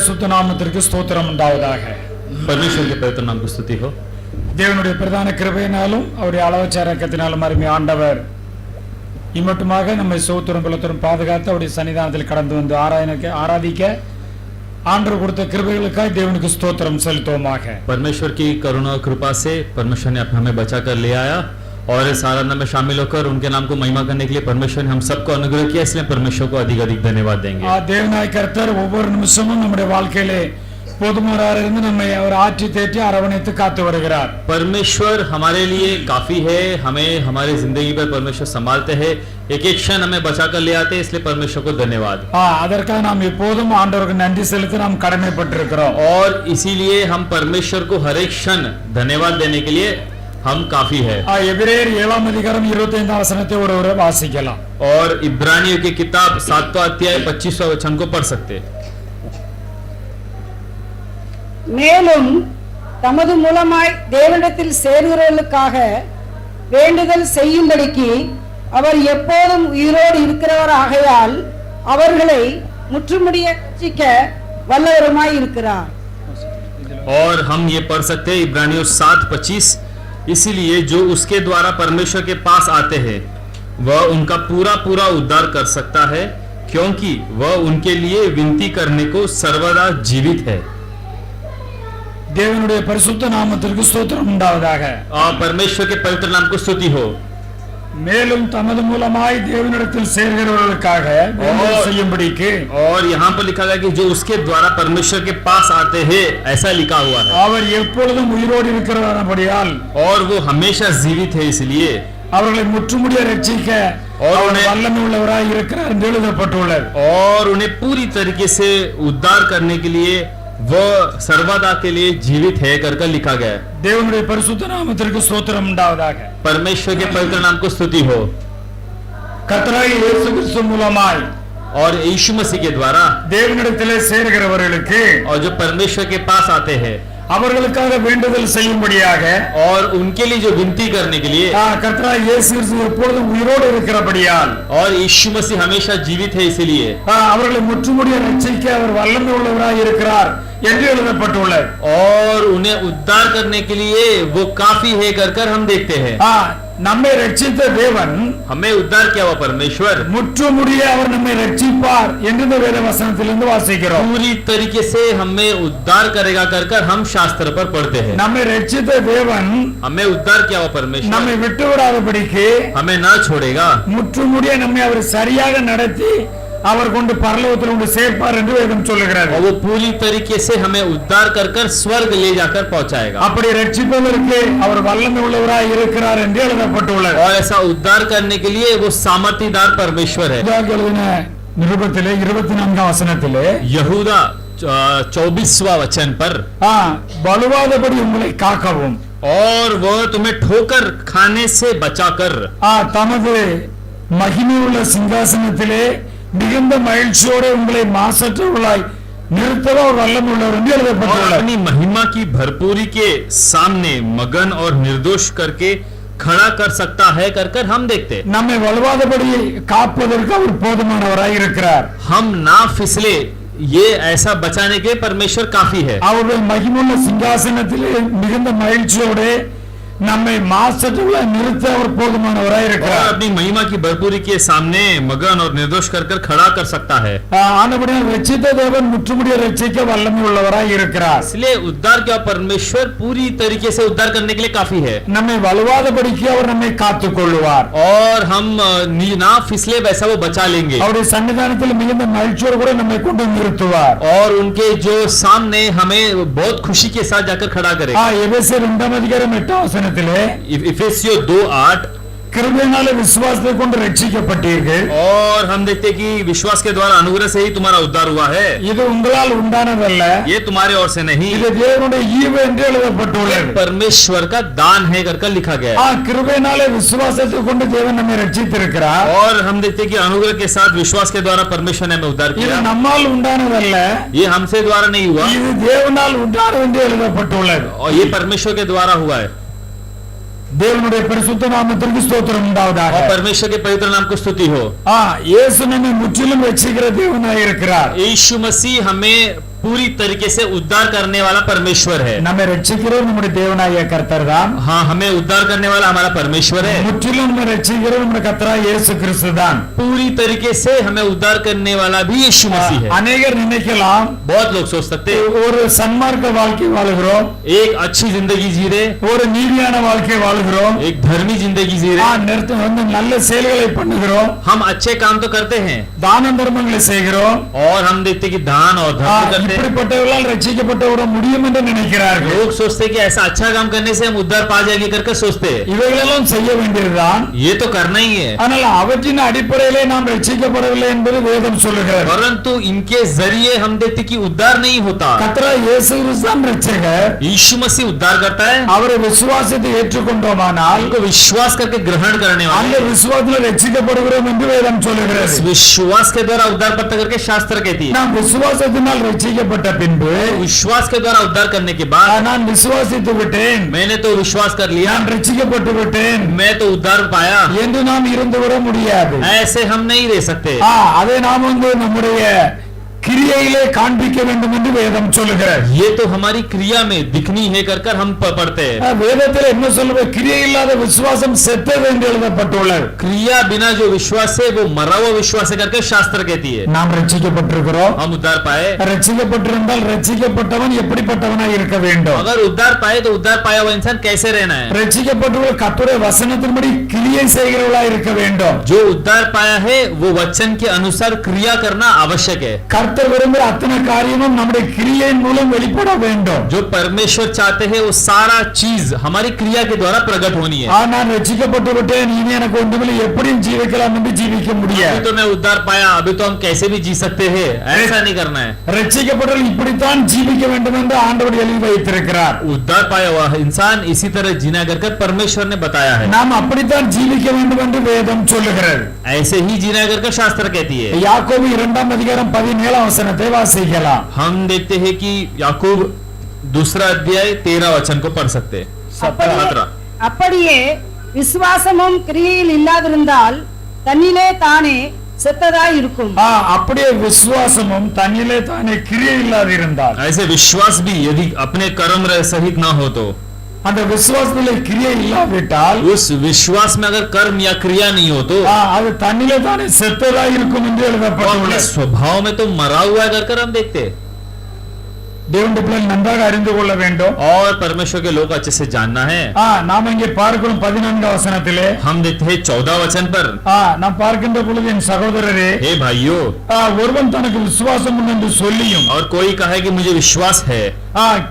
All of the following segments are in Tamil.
பரிசுத்த நாமத்திற்கு ஸ்தோத்திரம் உண்டாவதாக. परमेश्वर के पवित्र नाम की स्तुति हो. தேவனுடைய பிரதான கிருபையினாலும் அவருடைய அளவற்ற இரக்கத்தினாலும் அருமை ஆண்டவர் இம்மட்டுமாக நம்மை சோத்திரம் பலத்தரும் பாதுகாத்து அவருடைய சன்னிதானத்தில் கடந்து வந்து ஆராதிக்க ஆண்டவர் கொடுத்த கிருபைகளுக்காக தேவனுக்கு ஸ்தோத்திரம் செலுத்துவோமாக. परमेश्वर की करुणा और कृपा से परमेश्वर ने हमें बचा कर ले आया और इस आराधना में शामिल होकर उनके नाम को महिमा करने के लिए परमेश्वर ने हम सबको अनुग्रह किया, इसलिए परमेश्वर को अधिक अधिक धन्यवाद देंगे. தேவனாய் கர்த்தர் ஒவ்வொரு நிமிஷமும் நம்முடைய வாழ்க்கையிலே போதுமானவராக இருந்து நம்மை அவர் ஆற்றி தேற்றி அரவணைத்து காத்து வருகிறார். परमेश्वर हमारे लिए काफी है, हमें हमारी जिंदगी पर परमेश्वर संभालते हैं, एक एक क्षण हमें बचा कर ले आते हैं, इसलिए परमेश्वर को धन्यवाद. அதற்காக நாம் எப்போதும் ஆண்டவருக்கு நன்றி செலுத்த நாம் கடமைப்பட்டிருக்கிறோம். और इसीलिए हम परमेश्वर को हर एक क्षण धन्यवाद देने के लिए हम काफी है. எபிரேயர் 7 அதிகாரம் 25 வசனத்தை ஒருவரை வாசிக்கலாம். और इब्रानियों की किताब 7वां अध्याय 25वां वचन को पढ़ सकते हैं. மேலும் தமது மூலமாய் தேவனிடத்தில் சேர்கிறவர்களுக்காக வேண்டுதல் செய்யும்படிக்கு அவர் எப்போதும் உயிரோடு இருக்கிறவர் ஆகையால் அவர்களை முற்றுமுடிய ரட்சிக்க வல்லவருமாய் இருக்கிறார். और हम ये पढ़ सकते हैं इब्रानियों 7:25, इसीलिए जो उसके द्वारा परमेश्वर के पास आते हैं वह उनका पूरा पूरा उद्धार कर सकता है, क्योंकि वह उनके लिए विनती करने को सर्वदा जीवित है. தேவனுடைய பரிசுத்த நாமத்திற்கு ஸ்தோத்திரம் உண்டாவதாக. परमेश्वर के पवित्र नाम को स्तुति हो. மேலும் தமது மூலமாய் தேவனிடத்தில் சேர்கிறவர்களுக்காக வேண்டுதல் செய்யும்படிக்கு, और यहाँ पर लिखा गया कि जो उसके द्वारा परमेश्वर के पास आते हैं, ऐसा लिखा हुआ है. அவர் எப்பொழுதும் உயிரோடு இருக்கிறபடியால் और वो हमेशा जीवित है, इसलिए அவர்களை முற்றுமுடிய ரட்சிக்க வல்லமை உள்ளவராய் இருக்கிறார் என்று எழுதப்பட்டுள்ளது. और उन्हें पूरी तरीके से उद्धार करने के लिए वो सर्वदा के लिए जीवित है कर लिखा गया है. தேவனுடைய பரிசுத்த நாமத்திற்கு ஸ்தோத்திரம் உண்டாவதாக. परमेश्वर के पवित्र नाम को स्तुति हो. கர்த்தராகிய இயேசு கிறிஸ்து மூலமாய் और यीशु मसीह के द्वारा தேவனிடத்திலே சேர்கிறவர்களுக்கு, और जो परमेश्वर के पास आते हैं, அவர்களுக்காக வேண்டுதல் செய்யும்படியாக, और उनके लिए जो विनती करने के लिए, கர்த்தராகிய இயேசு கிறிஸ்து எப்பொழுதும் உயிரோடு இருக்கிறபடியால், और यीशु मसीह हमेशा जीवित है, इसलिए அவர்களை முற்றுமுடிய ரட்சிக்க அவர் வல்லமை உள்ளவராய் இருக்கிறார் என்று எழுதப்பட்டுள்ளது. और उन्हें उद्धार करने के लिए वो काफी है कर हम देखते हैं. நம்மை ரட்சித்த தேவன், हमें उद्धार किया हुआ परमेश्वर முற்றுமுடிய அவர் நம்மை ரட்சிப்பார் என்று இந்த வேத வசனத்திலிருந்து வாசிக்கிறோம். पूरी तरीके से हमें उद्धार करेगा कर हम शास्त्र पर पढ़ते हैं. நம்மை ரட்சித்த தேவன் हमें उद्धार किया हुआ परमेश्वर நம்மை விட்டு விடாதபடிக்கு हमें न छोड़ेगा. முற்றுமுடிய நம்மை அவர் சரியாக நடத்தி அவர் கொண்டு பரலோகத்தில் கொண்டு சேர்ப்பார் என்று வேதம் சொல்லுகிறது. और वो पूरी तरीके से हमें उद्धार कर स्वर्ग ले जाकर पहुंचाएगा. அப்படி ரட்சிப்பதற்கு அவர் வல்லமை உள்ளவராய் இருக்கிறார் என்று எழுதப்பட்டுள்ளது. और ऐसा उद्धार करने के लिए वो सामर्थ्यदार परमेश्वर है. நிருபத்திலே 24 வசனத்திலே यहूदा 24वां वचन पर, வலுவாதபடி உங்களை காக்கவும், और वह तुम्हें ठोकर खाने से बचाकर தமது மகிமையுள்ள சிங்காசனத்திலே மிகுந்த மகிழ்ச்சியோடு உங்களை மாசற்றவர்களாய் நிறுத்தவோ வல்லமை உள்ளவர் என்று எழுதப்பட்டுள்ளது. अपनी महिमा की भरपूरी के सामने मगन और निर्दोष करके खड़ा कर सकता है कर हम देखते. நம்மை வலுவாதபடி காப்பதற்கு அவர் போதுமானவராய் இருக்கிறார். हम ना फिसले, ये ऐसा बचाने के परमेश्वर काफी है. அவருடைய மகிமையுள்ள சிங்காசனத்திலே மிகுந்த மகிழ்ச்சியோடு நம்மை மாசற்றவர்களாய் நிறுத்த அவர் போதுமானவராய் இருக்கிறார். अपनी महिमा की भरपूरी के सामने मगन और निर्दोष कर खड़ा कर सकता है. ஆனபடியால் ரட்சித்த தேவன் முற்றுமுடிய ரட்சிக்க வல்லமை உள்ளவராய் இருக்கிறார். इसलिए उद्धार किया परमेश्वर पूरी तरीके से उद्धार करने के लिए काफी है. நம்மை வலுவாதபடிக்கு அவர் நம்மை காத்துக் கொள்ளுவார். और हम ना फिसले वैसा वो बचा लेंगे. அவருடைய சன்னிதானத்தில் மிகுந்த மகிழ்ச்சியோடு கூட நம்மை கொண்டு நிறுத்துவார். और उनके जो सामने हमें बहुत खुशी के साथ जाकर खड़ा करेगा. எபேசியர் 2 அதிகாரம் 8 வசனத்திலே इफिसियों 2:8, கிருபையினாலே விசுவாசத்தை கொண்டு ரட்சிக்கப்பட்டீர்கள். और हम देखते हैं कि विश्वास के द्वारा अनुग्रह से ही तुम्हारा उद्धार हुआ है. இது உங்களால் உண்டானதல்ல, ये तुम्हारे ओर से नहीं, இது தேவனுடைய ஈவு என்று எழுதப்பட்டுள்ளது. परमेश्वर का दान है कर लिखा गया है. கிருபையினாலே விசுவாசத்தை கொண்டு தேவன் நம்மை ரட்சித்திருக்கிறார். और हम देखते हैं कि अनुग्रह के साथ विश्वास के द्वारा परमेश्वर ने हमें उद्धार இது किया. நம்மால் உண்டானதல்ல, ये हमसे द्वारा नहीं हुआ, இது தேவனால் உண்டானது என்று எழுதப்பட்டுள்ளது. और ये परमेश्वर के द्वारा हुआ है. தேவனுடைய பரிசுத்த நாமத்திற்கு ஸ்தோத்திரம் உண்டாவதாக. और परमेश्वर के पवित्र नाम को स्तुति हो. இயேசு நம்மை முற்றிலும் ரட்சிக்கிற தேவனாய் இருக்கிறார். यीशु मसीह हमें पूरी तरीके से उद्धार करने वाला परमेश्वर है। நம்மை ரட்சிக்கிறவர் நம்முடைய தேவனாகிய கர்த்தர் தான். हाँ, हमें उद्धार करने वाला हमारा परमेश्वर है। முற்றிலும் நம்மை ரட்சிக்கிறவர் நம்முடைய கர்த்தராகிய இயேசு கிறிஸ்து தான். पूरी तरीके से हमें उद्धार करने वाला भी यीशु मसीह है। அநேகர் நினைக்கலாம் बहुत लोग सोच सकते हैं ஒரு சன்மார்க்க வாழ்க்கை வாழுகிறோம், एक अच्छी जिंदगी जी रहे, ஒரு நீதியான வாழ்க்கை வாழுகிறோம், एक धर्मी जिंदगी जी रहे, வந்து நல்ல செயல்களை பண்ணுகிறோம், हम अच्छे काम तो करते हैं தான தர்மங்களை செய்கிறோம். और हम देखते हैं कि दान और धर्म करते हैं। இப்படிப்பட்டவர்களால் ரட்சிக்கப்பட்டு விட முடியும் என்று நினைக்கிறார்கள். लोग सोचते हैं कि ऐसा अच्छा काम करने से हम उद्धार पा जाएंगे करके सोचते हैं। இவைகளெல்லாம் செய்ய வேண்டியதுதான். ये तो करना ही है, ஆனால் அவற்றின் அடிப்படையிலே நாம் ரட்சிக்கப்படவில்லை என்பது வேதம் சொல்லுகிறது. परंतु इनके जरिए हम देखते कि उद्धार नहीं होता। கர்த்தராகிய இயேசு கிறிஸ்து தான் ரட்சகர். यीशु मसीह उद्धार करता है, அவரை விசுவாசித்து ஏற்றுக்கொண்டோமானால் उनको विश्वास करके ग्रहण करने அந்த वाले, விசுவாசத்தில் ரட்சிக்கப்படுகிறோம் என்று வேதம் சொல்லுகிறது. इस विश्वास के द्वारा उद्धार प्राप्त करके शास्त्र कहती है। நாம் விசுவாசத்தினால் ரட்சிக்கப்பட்ட பின்பு विश्वास के द्वारा उद्धार करने के बाद நான் விசுவாசித்து விட்டேன், मैंने तो विश्वास कर लिया, நான் ரட்சிக்கப்பட்டு விட்டேன் मैं तो उद्धार पाया, என்று நாம் இருந்து விட முடியாது. ऐसे हम नहीं रह सकते। அதை நாம் நம்முடைய கிரியையிலே காண்பிக்க வேண்டும் என்று வேதம் சொல்லுகிறது. ये तो हमारी क्रिया में दिखनी है कर हम पढ़ते हैं। வேதத்தில் என்ன சொல்லுவது? கிரியை இல்லாத விசுவாசம் செத்தது என்று எழுதப்பட்டுள்ளது. क्रिया बिना जो विश्वास है वो मरा हुआ विश्वास है करके शास्त्र कहती है। நாம் ரட்சிக்கப்பட்டிருக்கிறோம். हम उद्धार पाए, ரட்சிக்கப்பட்டிருந்தால் ரட்சிக்கப்பட்டவன் எப்படிப்பட்டவனாய் இருக்க வேண்டும்? अगर उद्धार पाए तो उद्धार पाया हुआ इंसान कैसे रहना है? ரட்சிக்கப்பட்டவர்கள் கர்த்தருடைய வசனத்தின்படி கிரியை செய்கிறவர்களாய் இருக்க வேண்டும். जो उद्धार पाया है वो वचन के अनुसार क्रिया करना आवश्यक है। கர்த்தர் விரும்புகிற அத்தனை காரியமும் நம்முடைய கிரியையின் மூலம் வெளிப்பட வேண்டும். जो परमेश्वर चाहते हैं वो सारा चीज हमारी क्रिया के द्वारा प्रकट होनी है। நான் ரட்சிக்கப்பட்டு விட்டேன், இனி எனக்கு ஒன்றுமில்லை, எப்படியும் ஜீவிக்கலாம் என்று ஜீவிக்க முடியாது. अभी तो मैं उद्धार पाया, अभी तो हम कैसे भी जी सकते हैं, ऐसा नहीं करना है। ரட்சிக்கப்பட்டவர்கள் இப்படித்தான் ஜீவிக்க வேண்டும் என்று ஆண்டவர் எழுதி வைத்திருக்கிறார். उद्धार पाया हुआ इंसान इसी तरह जीना कर परमेश्वर ने बताया है। நாம் அப்படித்தான் ஜீவிக்க வேண்டும் என்று வேதம் சொல்லுகிறது. ऐसे ही जीना कर शास्त्र कहती है। யாக்கோபு 2 அதிகாரம் 17 வசனத்தை வாசிக்கலாம். हम देखते हैं कि याकूब 2 अध्याय 13 वचन को पढ़ सकते हैं। 17 அப்படியே விசுவாசமும் கிரியையில் இல்லாதிருந்தால் தன்னிலே தானே செத்ததாய் இருக்கும். அப்படியே விசுவாசமும் தன்னிலே தானே கிரியை இல்லாதிருந்தால், ऐसे विश्वास भी यदि अपने कर्म सहित ना हो तो, அந்த விசுவாசத்திலே கிரியை இல்லாவிட்டால், उस विश्वास में अगर कर्म या क्रिया नहीं हो तो அது தன்னிலே தானே செத்ததாய் இருக்கும் என்று वो अपने எழுதப்பட்டுள்ளது. स्वभाव में तो मरा हुआ है कर हम देखते हैं। தேவனுடைய பிள்ளைகள் நன்றாக அறிந்து கொள்ள வேண்டும். और परमेश्वर के लोग अच्छे से जानना है। நாம் இங்கே பார்க்கிறோம் 14 வசனத்திலே, हम देखते हैं 14 वचन पर, நாம் பார்க்கின்ற பொழுது என் சகோதரரே, हे भाइयों, ஒருவன் தனக்கு விசுவாசம் உண்டு என்று சொல்லியும் और कोई कहे कि मुझे विश्वास है,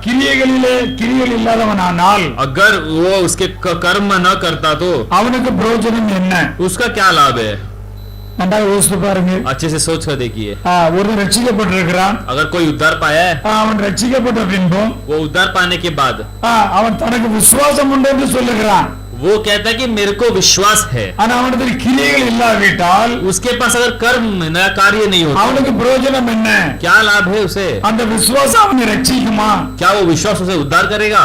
கிரியைகளிலே கிரியைகள் இல்லாதவனானால் अगर वो उसके कर्म न करता तो அவனுக்கு பிரயோஜனம் என்ன? उसका क्या लाभ है? நன்றாக யோசித்து பாருங்க. अच्छे से सोच कर देखिए। ஒருவன் ரட்சிக்கப்பட்டிருக்கிறான், अगर कोई उद्धार पाया है, அவன் ரட்சிக்கப்பட்ட பின்பும் वो उद्धार पाने के बाद அவன் தனக்கு விசுவாசம் உண்டு என்று சொல்லுகிறான். वो कहता है कि मेरे को विश्वास है, ஆனா அவனிடத்தில் கிரியைகள் இல்லாவிட்டால் उसके पास अगर कर्म न कार्य नहीं होता அவனுக்கு பிரயோஜனம் என்ன? क्या लाभ है उसे? அந்த விசுவாசம் அவனை ரட்சிக்குமா? क्या वो विश्वास उसे उद्धार करेगा?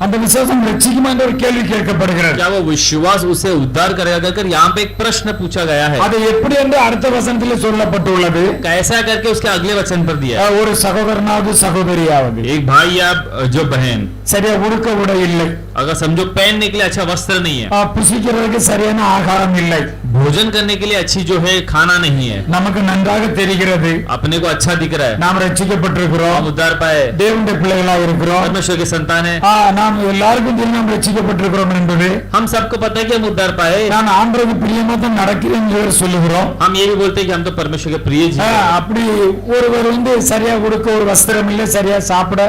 அந்த விசுவாசம் ரட்சிக்குமா என்ற ஒரு கேள்வி கேட்கப்படுகிறது. क्या वो विश्वास उसे उद्धार करेगा कर यहाँ पे एक प्रश्न पूछा गया है। அது எப்படி என்று அடுத்த வசனத்திலே சொல்லப்பட்டுள்ளது. कैसा करके उसके अगले वचन पर दिया है। ஒரு சகோதரனாவது சகோதரியாவது एक भाई या जो बहन, சரியா உடுக்க உடை இல்லை, अगर समझो पहनने के लिए अच्छा वस्त्र नहीं है, புசிக்கிறதுக்கு சரியான ஆகாரம் இல்லை, भोजन करने के लिए अच्छी जो है खाना नहीं है, நமக்கு நன்றாக தெரிகிறது अपने को अच्छा दिख रहा है, நாம் ரட்சிக்கப்பட்டிருக்கிறோம், हम उद्धार पाए, தேவனுடைய பிள்ளைகளா இருக்கிறோம், परमेश्वर के संतान है, நாம் எல்லாருக்கும் தெரியும் நாம் ரட்சிக்கப்பட்டிருக்கிறோம் என்பது. हम सबको पता है कि हम उद्धार पाए, நான் ஆண்டவருக்கு பிரியமா தான் நடக்கிறேன் என்று சொல்லுகிறோம். हम ये भी बोलते हैं कि हम तो परमेश्वर के प्रिय जी हैं। அப்படி ஒருவர் சரியா கொடுக்க ஒரு வஸ்திரம் இல்லை, சரியா சாப்பிட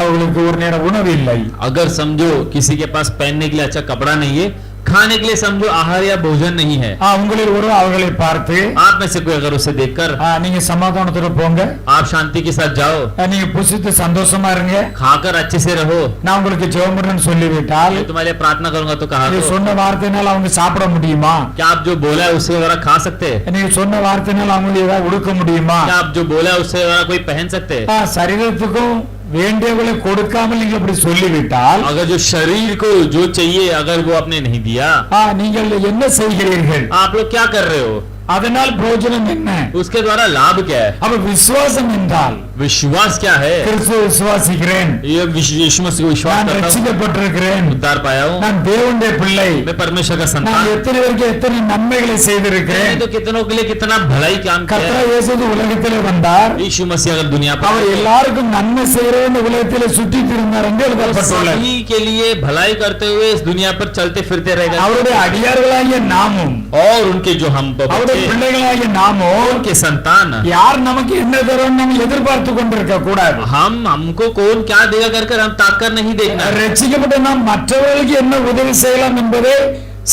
அவங்களுக்கு ஒரு நேரம் உணவு இல்லை. अगर समझो किसी के पास पहनने के लिए अच्छा कपड़ा नहीं है, खाने के लिए समझो आहार या भोजन नहीं है, உங்களில் ஒரு அவர்களை பார்த்து आप में से कोई अगर उसे देखकर நீங்க சமாதானத்தோட போங்க, आप शांति के साथ जाओ, நீங்க புசித்து சந்தோஷமா இருங்க, खाकर अच्छे से रहो, நான் உங்களுக்கு ஜெபம் பண்றேன்னு சொல்லிவிட்டால் मैं तुम्हारे लिए प्रार्थना करूंगा तो कहा நீ तो, சொன்ன வார்த்தையினால அவங்க சாப்பிட முடியுமா? क्या आप जो बोला है उससे जरा खा सकते हैं? நீங்க சொன்ன வார்த்தையினால அவங்களுக்கு ஏதாவது உடுக்க முடியுமா? क्या आप जो बोला है उससे जरा कोई पहन सकते हैं? சரீரத்துக்கும் வேண்டியவங்களை கொடுக்காமல் நீங்க அப்படி சொல்லிவிட்டால் अगर जो शरीर को जो चाहिए अगर वो आपने नहीं दिया, நீங்கள் என்ன செய்கிறீர்கள்? आप लोग क्या कर रहे हो? அதனால் பிரயோஜனம் என்ன? उसके द्वारा लाभ क्या है? அப்ப விசுவாசம் என்றால் विश्वास क्या है? கிறிஸ்துவ விசுவாசிக்கிறேன், ये यीशु मसीह को विश्वास நான் करता हूँ, ரட்சிக்கப்பட்டிருக்கிறேன், उद्धार पाया हूँ, நான் தேவனுடைய பிள்ளை, मैं परमेश्वर का நான் संतान। எத்தனை பேருக்கு எத்தனை நன்மைகளை செய்திருக்கிறேன். मैंने तो कितनों के लिए कितना भलाई काम किया கர்த்தர் है। இயேசு உலகத்திலே வந்தார், यीशु मसीह अगर दुनिया पर அவர் எல்லாருக்கும் நன்மை செய்கிறவர் இந்த உலகத்திலே சுற்றி திரிந்தார் என்று எழுதப்பட்டுள்ளது. सभी के लिए भलाई करते हुए इस दुनिया पर चलते फिरते रहेगा। அவருடைய அடியார்களாகிய நாமும், और उनके जो हम அவருடைய बच्चे, பிள்ளைகளாகிய நாமும் उनके संतान, யார் நமக்கு என்ன தரும் நம்ம எதிர்பார்த்து கொண்டிருக்க கூடாது. हमको कौन क्या देगा कर हम ताक कर नहीं देखना। ரட்சிக்கப்பட்ட நாம் மற்றவர்களுக்கு என்ன உதவி செய்யலாம் என்பதை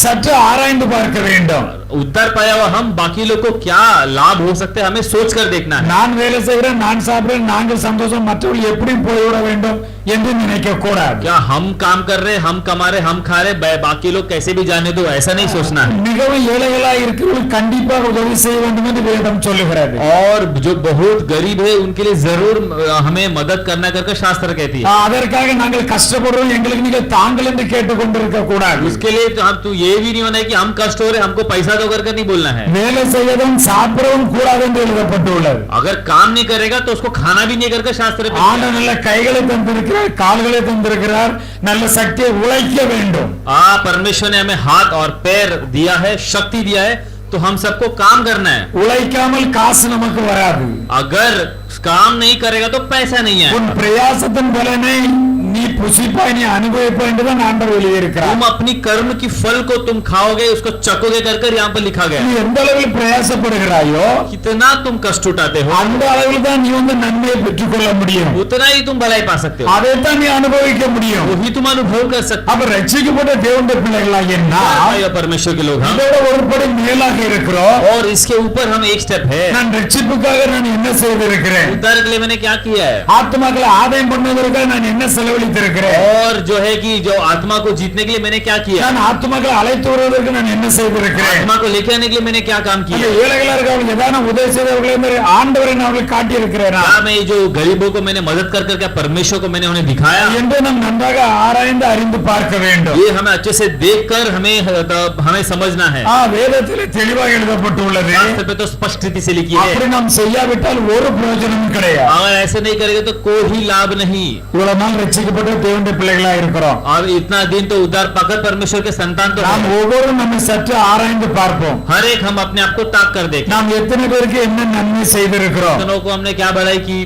சற்று ஆராய்ந்து பார்க்க வேண்டும். उद्धार पाया हुआ हम बाकी लोग को क्या लाभ हो सकते हैं हमें सोच कर देखना है। நான் வேலை செய்கிறேன், நான் சாப்பிடுறேன், நாங்கள் சந்தோஷம், மற்றவர்கள் எப்படி போய்விட வேண்டும் என்று நினைக்க கூடாது. क्या हम काम कर रहे, हम कमा रहे, हम खा रहे, बाकी लोग कैसे भी जाने दो, ऐसा नहीं सोचना है। மிகவும் ஏழைகளாய் இருக்கிறவர்கள் கண்டிப்பாக உதவி செய்ய வேண்டும் என்று வேதம் சொல்லுகிறது. और जो बहुत गरीब है उनके लिए जरूर हमें मदद करना करके शास्त्र कहती है। அதற்காக நாங்கள் கஷ்டப்படுறோம், எங்களுக்கு நீங்க தாங்கள் என்று கேட்டுக் கொண்டிருக்க கூடாது. उसके लिए तो हम तू ये भी नहीं होना है कि हम कष्ट हो रहे हमको पैसा दो करके नहीं बोलना है। வேலை செய்யவும் சாப்பிடவும் கூடாது என்று எழுதப்பட்டுள்ளது. अगर काम नहीं करेगा तो उसको खाना भी नहीं करके शास्त्र में ஆண்டவர் நல்ல கைகளை தந்திருக்கிறார், கால்களை தந்திருக்கிறார், நல்ல சக்தியை உழைக்க வேண்டும். परमेश्वर ने हमें हाथ और पैर दिया है, शक्ति दिया है, तो हम सबको काम करना है। உழைக்காமல் காசு நமக்கு வராது. अगर काम नहीं करेगा तो पैसा नहीं है। உன் பிரயாசத்தின் பலனை நீ புசிப்பாய், நீ அனுபவிப்பாய் என்றுதான் ஆண்டவர் எழுதியிருக்கிறார். तुम अपनी कर्म की फल को तुम खाओगे, उसको चखोगे कर यहाँ पर लिखा गया நீ है। எந்த அளவில் பிரயாசப்படுகிறாயோ कितना तुम कष्ट उठाते हो அந்த அளவில் தான் நீ நன்மையை பெற்றுக்கொள்ள முடியும். उतना ही तुम भलाई पा सकते हो, அதைத்தான் நீ அனுபவிக்க முடியும். वही तुम अनुभव कर सकते அப்ப ரட்சிக்கப்பட்ட தேவனுடைய பிள்ளைகளாகிய हो। நாம் परमेश्वर के लोग हम, இதோட ஒரு படி மேலாக இருக்கிறோம். और इसके ऊपर हम एक स्टेप है। நான் ரட்சிப்புக்காக நான் என்ன செய்திருக்கிறேன், उद्धार के लिए मैंने क्या किया है, ஆத்மாக்களை ஆதாயம் பண்ணுவதற்காக நான் என்ன செலவழித்திருக்கிறேன், और जो है कि जो आत्मा को जीतने के लिए मैंने क्या किया, நான் ஆத்மாக்களை அழைத்து வருவதற்கு நான் என்ன செய்திருக்கிறேன். आत्मा को लेके आने के लिए मैंने क्या काम அந்த किया, ஏழைகளா இருக்கவங்களுக்கு ஏதான உதவி செய்தவர்களை மாதிரி ஆண்டவரை நான் அவர்களுக்கு காட்டியிருக்கிறேனா क्या मैं जो गरीबों को मैंने मदद कर क्या परमेश्वर को मैंने उन्हें दिखाया। என்று நாம் नன்றாக ஆராய்ந்து அறிந்து பார்க்க வேண்டும். ये हमें अच्छे से देखकर हमें समझना है। வேதத்திலே தெளிவாக எழுதப்பட்டுள்ளது. शास्त्र पे तो स्पष्ट रीति से लिखी அப்படி है, நாம் செய்யாவிட்டால் ஒரு பிரயோஜனமும் கிடையாது. अगर ऐसे नहीं करेंगे तो कोई लाभ नहीं। இவ்வளவு நாள் ரட்சிக்கப்பட்ட தேவனுடைய பிள்ளைகளா இருக்கிறோம். और इतना दिन तो उद्धार पाकर परमेश्वर के संतान तो நாம் हैं। ஒவ்வொரு நம்ம சற்று ஆராய்ந்து பார்ப்போம். हर एक हम अपने आप को ताक कर देखें, நாம் எத்தனை பேருக்கு என்ன நன்மை செய்திருக்கிறோம். दोनों को हमने क्या भलाई की,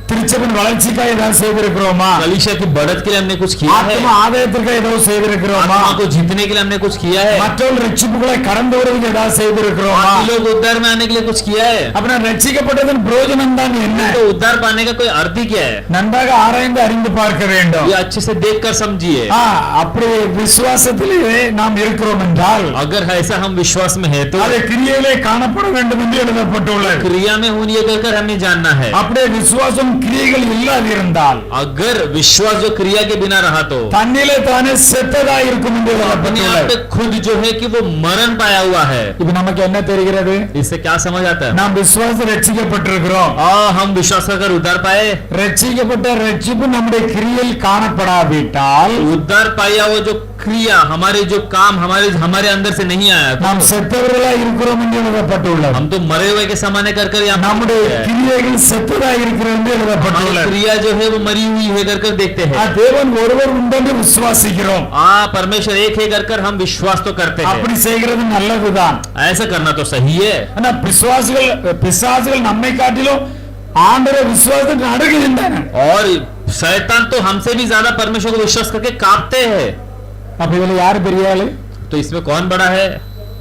திருச்சபையின் வளர்ச்சிக்காக ஏதாவது செய்திருக்கிறோமா, कलीसिया की बढ़त के लिए हमने कुछ किया है, ஆத்ம ஆதாயத்திற்காக ஏதாவது செய்திருக்கிறோமா, आत्मा को जीतने के लिए हमने कुछ किया है, மற்றவர்கள் ரட்சிப்புகளை கடந்து வருவதற்கு ஏதாவது செய்திருக்கிறோமா. बाकी लोग उद्धार में आने के लिए कुछ किया है, அப்படின்னா ரட்சிக்கப்பட்டதன் பிரயோஜனம் தான் என்ன, तो उद्धार पाने का कोई अर्थ ही क्या है, நன்றாக ஆராய்ந்து அறிந்து பார்க்க வேண்டும். ये अच्छे से देख कर समझिए। அப்படி விசுவாசத்திலே நாம் இருக்கிறோம் என்றால் अगर ऐसा हम विश्वास में है तो அதை கிரியையிலே காணப்பட வேண்டும் என்று எழுதப்பட்டுள்ளது. क्रिया में होनी है कर हमें जानना है। அப்படியே விசுவாசம் கிரியைகள் இல்லாதிருந்தால் अगर विश्वास जो क्रिया के बिना रहा तो தன்னிலே தானே செத்ததா இருக்கும் என்று अपने आप எழுதப்பட்டுள்ளது. पे खुद जो है कि वो मरण पाया हुआ है। இப்ப நமக்கு என்ன தெரிகிறது, इससे क्या समझ आता है, நாம் விசுவாசம் ரட்சிக்கப்பட்டிருக்கிறோம். हम विश्वास कर उद्धार पाए, ரட்சிக்கப்பட்ட ரட்சிப்பு நம்முடைய கிரியையில் காணப்படாவிட்டால் उद्धार पाया वो जो क्रिया हमारे जो काम हमारे अंदर से नहीं आया तो நாம் செத்தவர்களா இருக்கிறோம் என்று எழுதப்பட்டுள்ளது. हम तो मरे हुए के समाने कर यहाँ நம்முடைய கிரியைகள் செத்ததா இருக்கிறது என்று எழுதப்பட்டுள்ளது. क्रिया जो है वो मरी हुई है कर देखते हैं। தேவன் ஒருவர் உண்டென்று விசுவாசிக்கிறோம். परमेश्वर एक है कर हम विश्वास तो करते हैं, அப்படி செய்கிறது நல்லதுதான். ऐसा करना तो सही है। ஆனா பிசாசுகள் நம்மை காட்டிலும் ஆண்டவரை விசுவாசத்துக்கு நடுங்குகின்றன. और शैतान तो हमसे भी ज्यादा परमेश्वर को विश्वास करके कांपते हैं। அப்ப இதுல யாரு பெரிய ஆளு, तो इसमें कौन बड़ा है,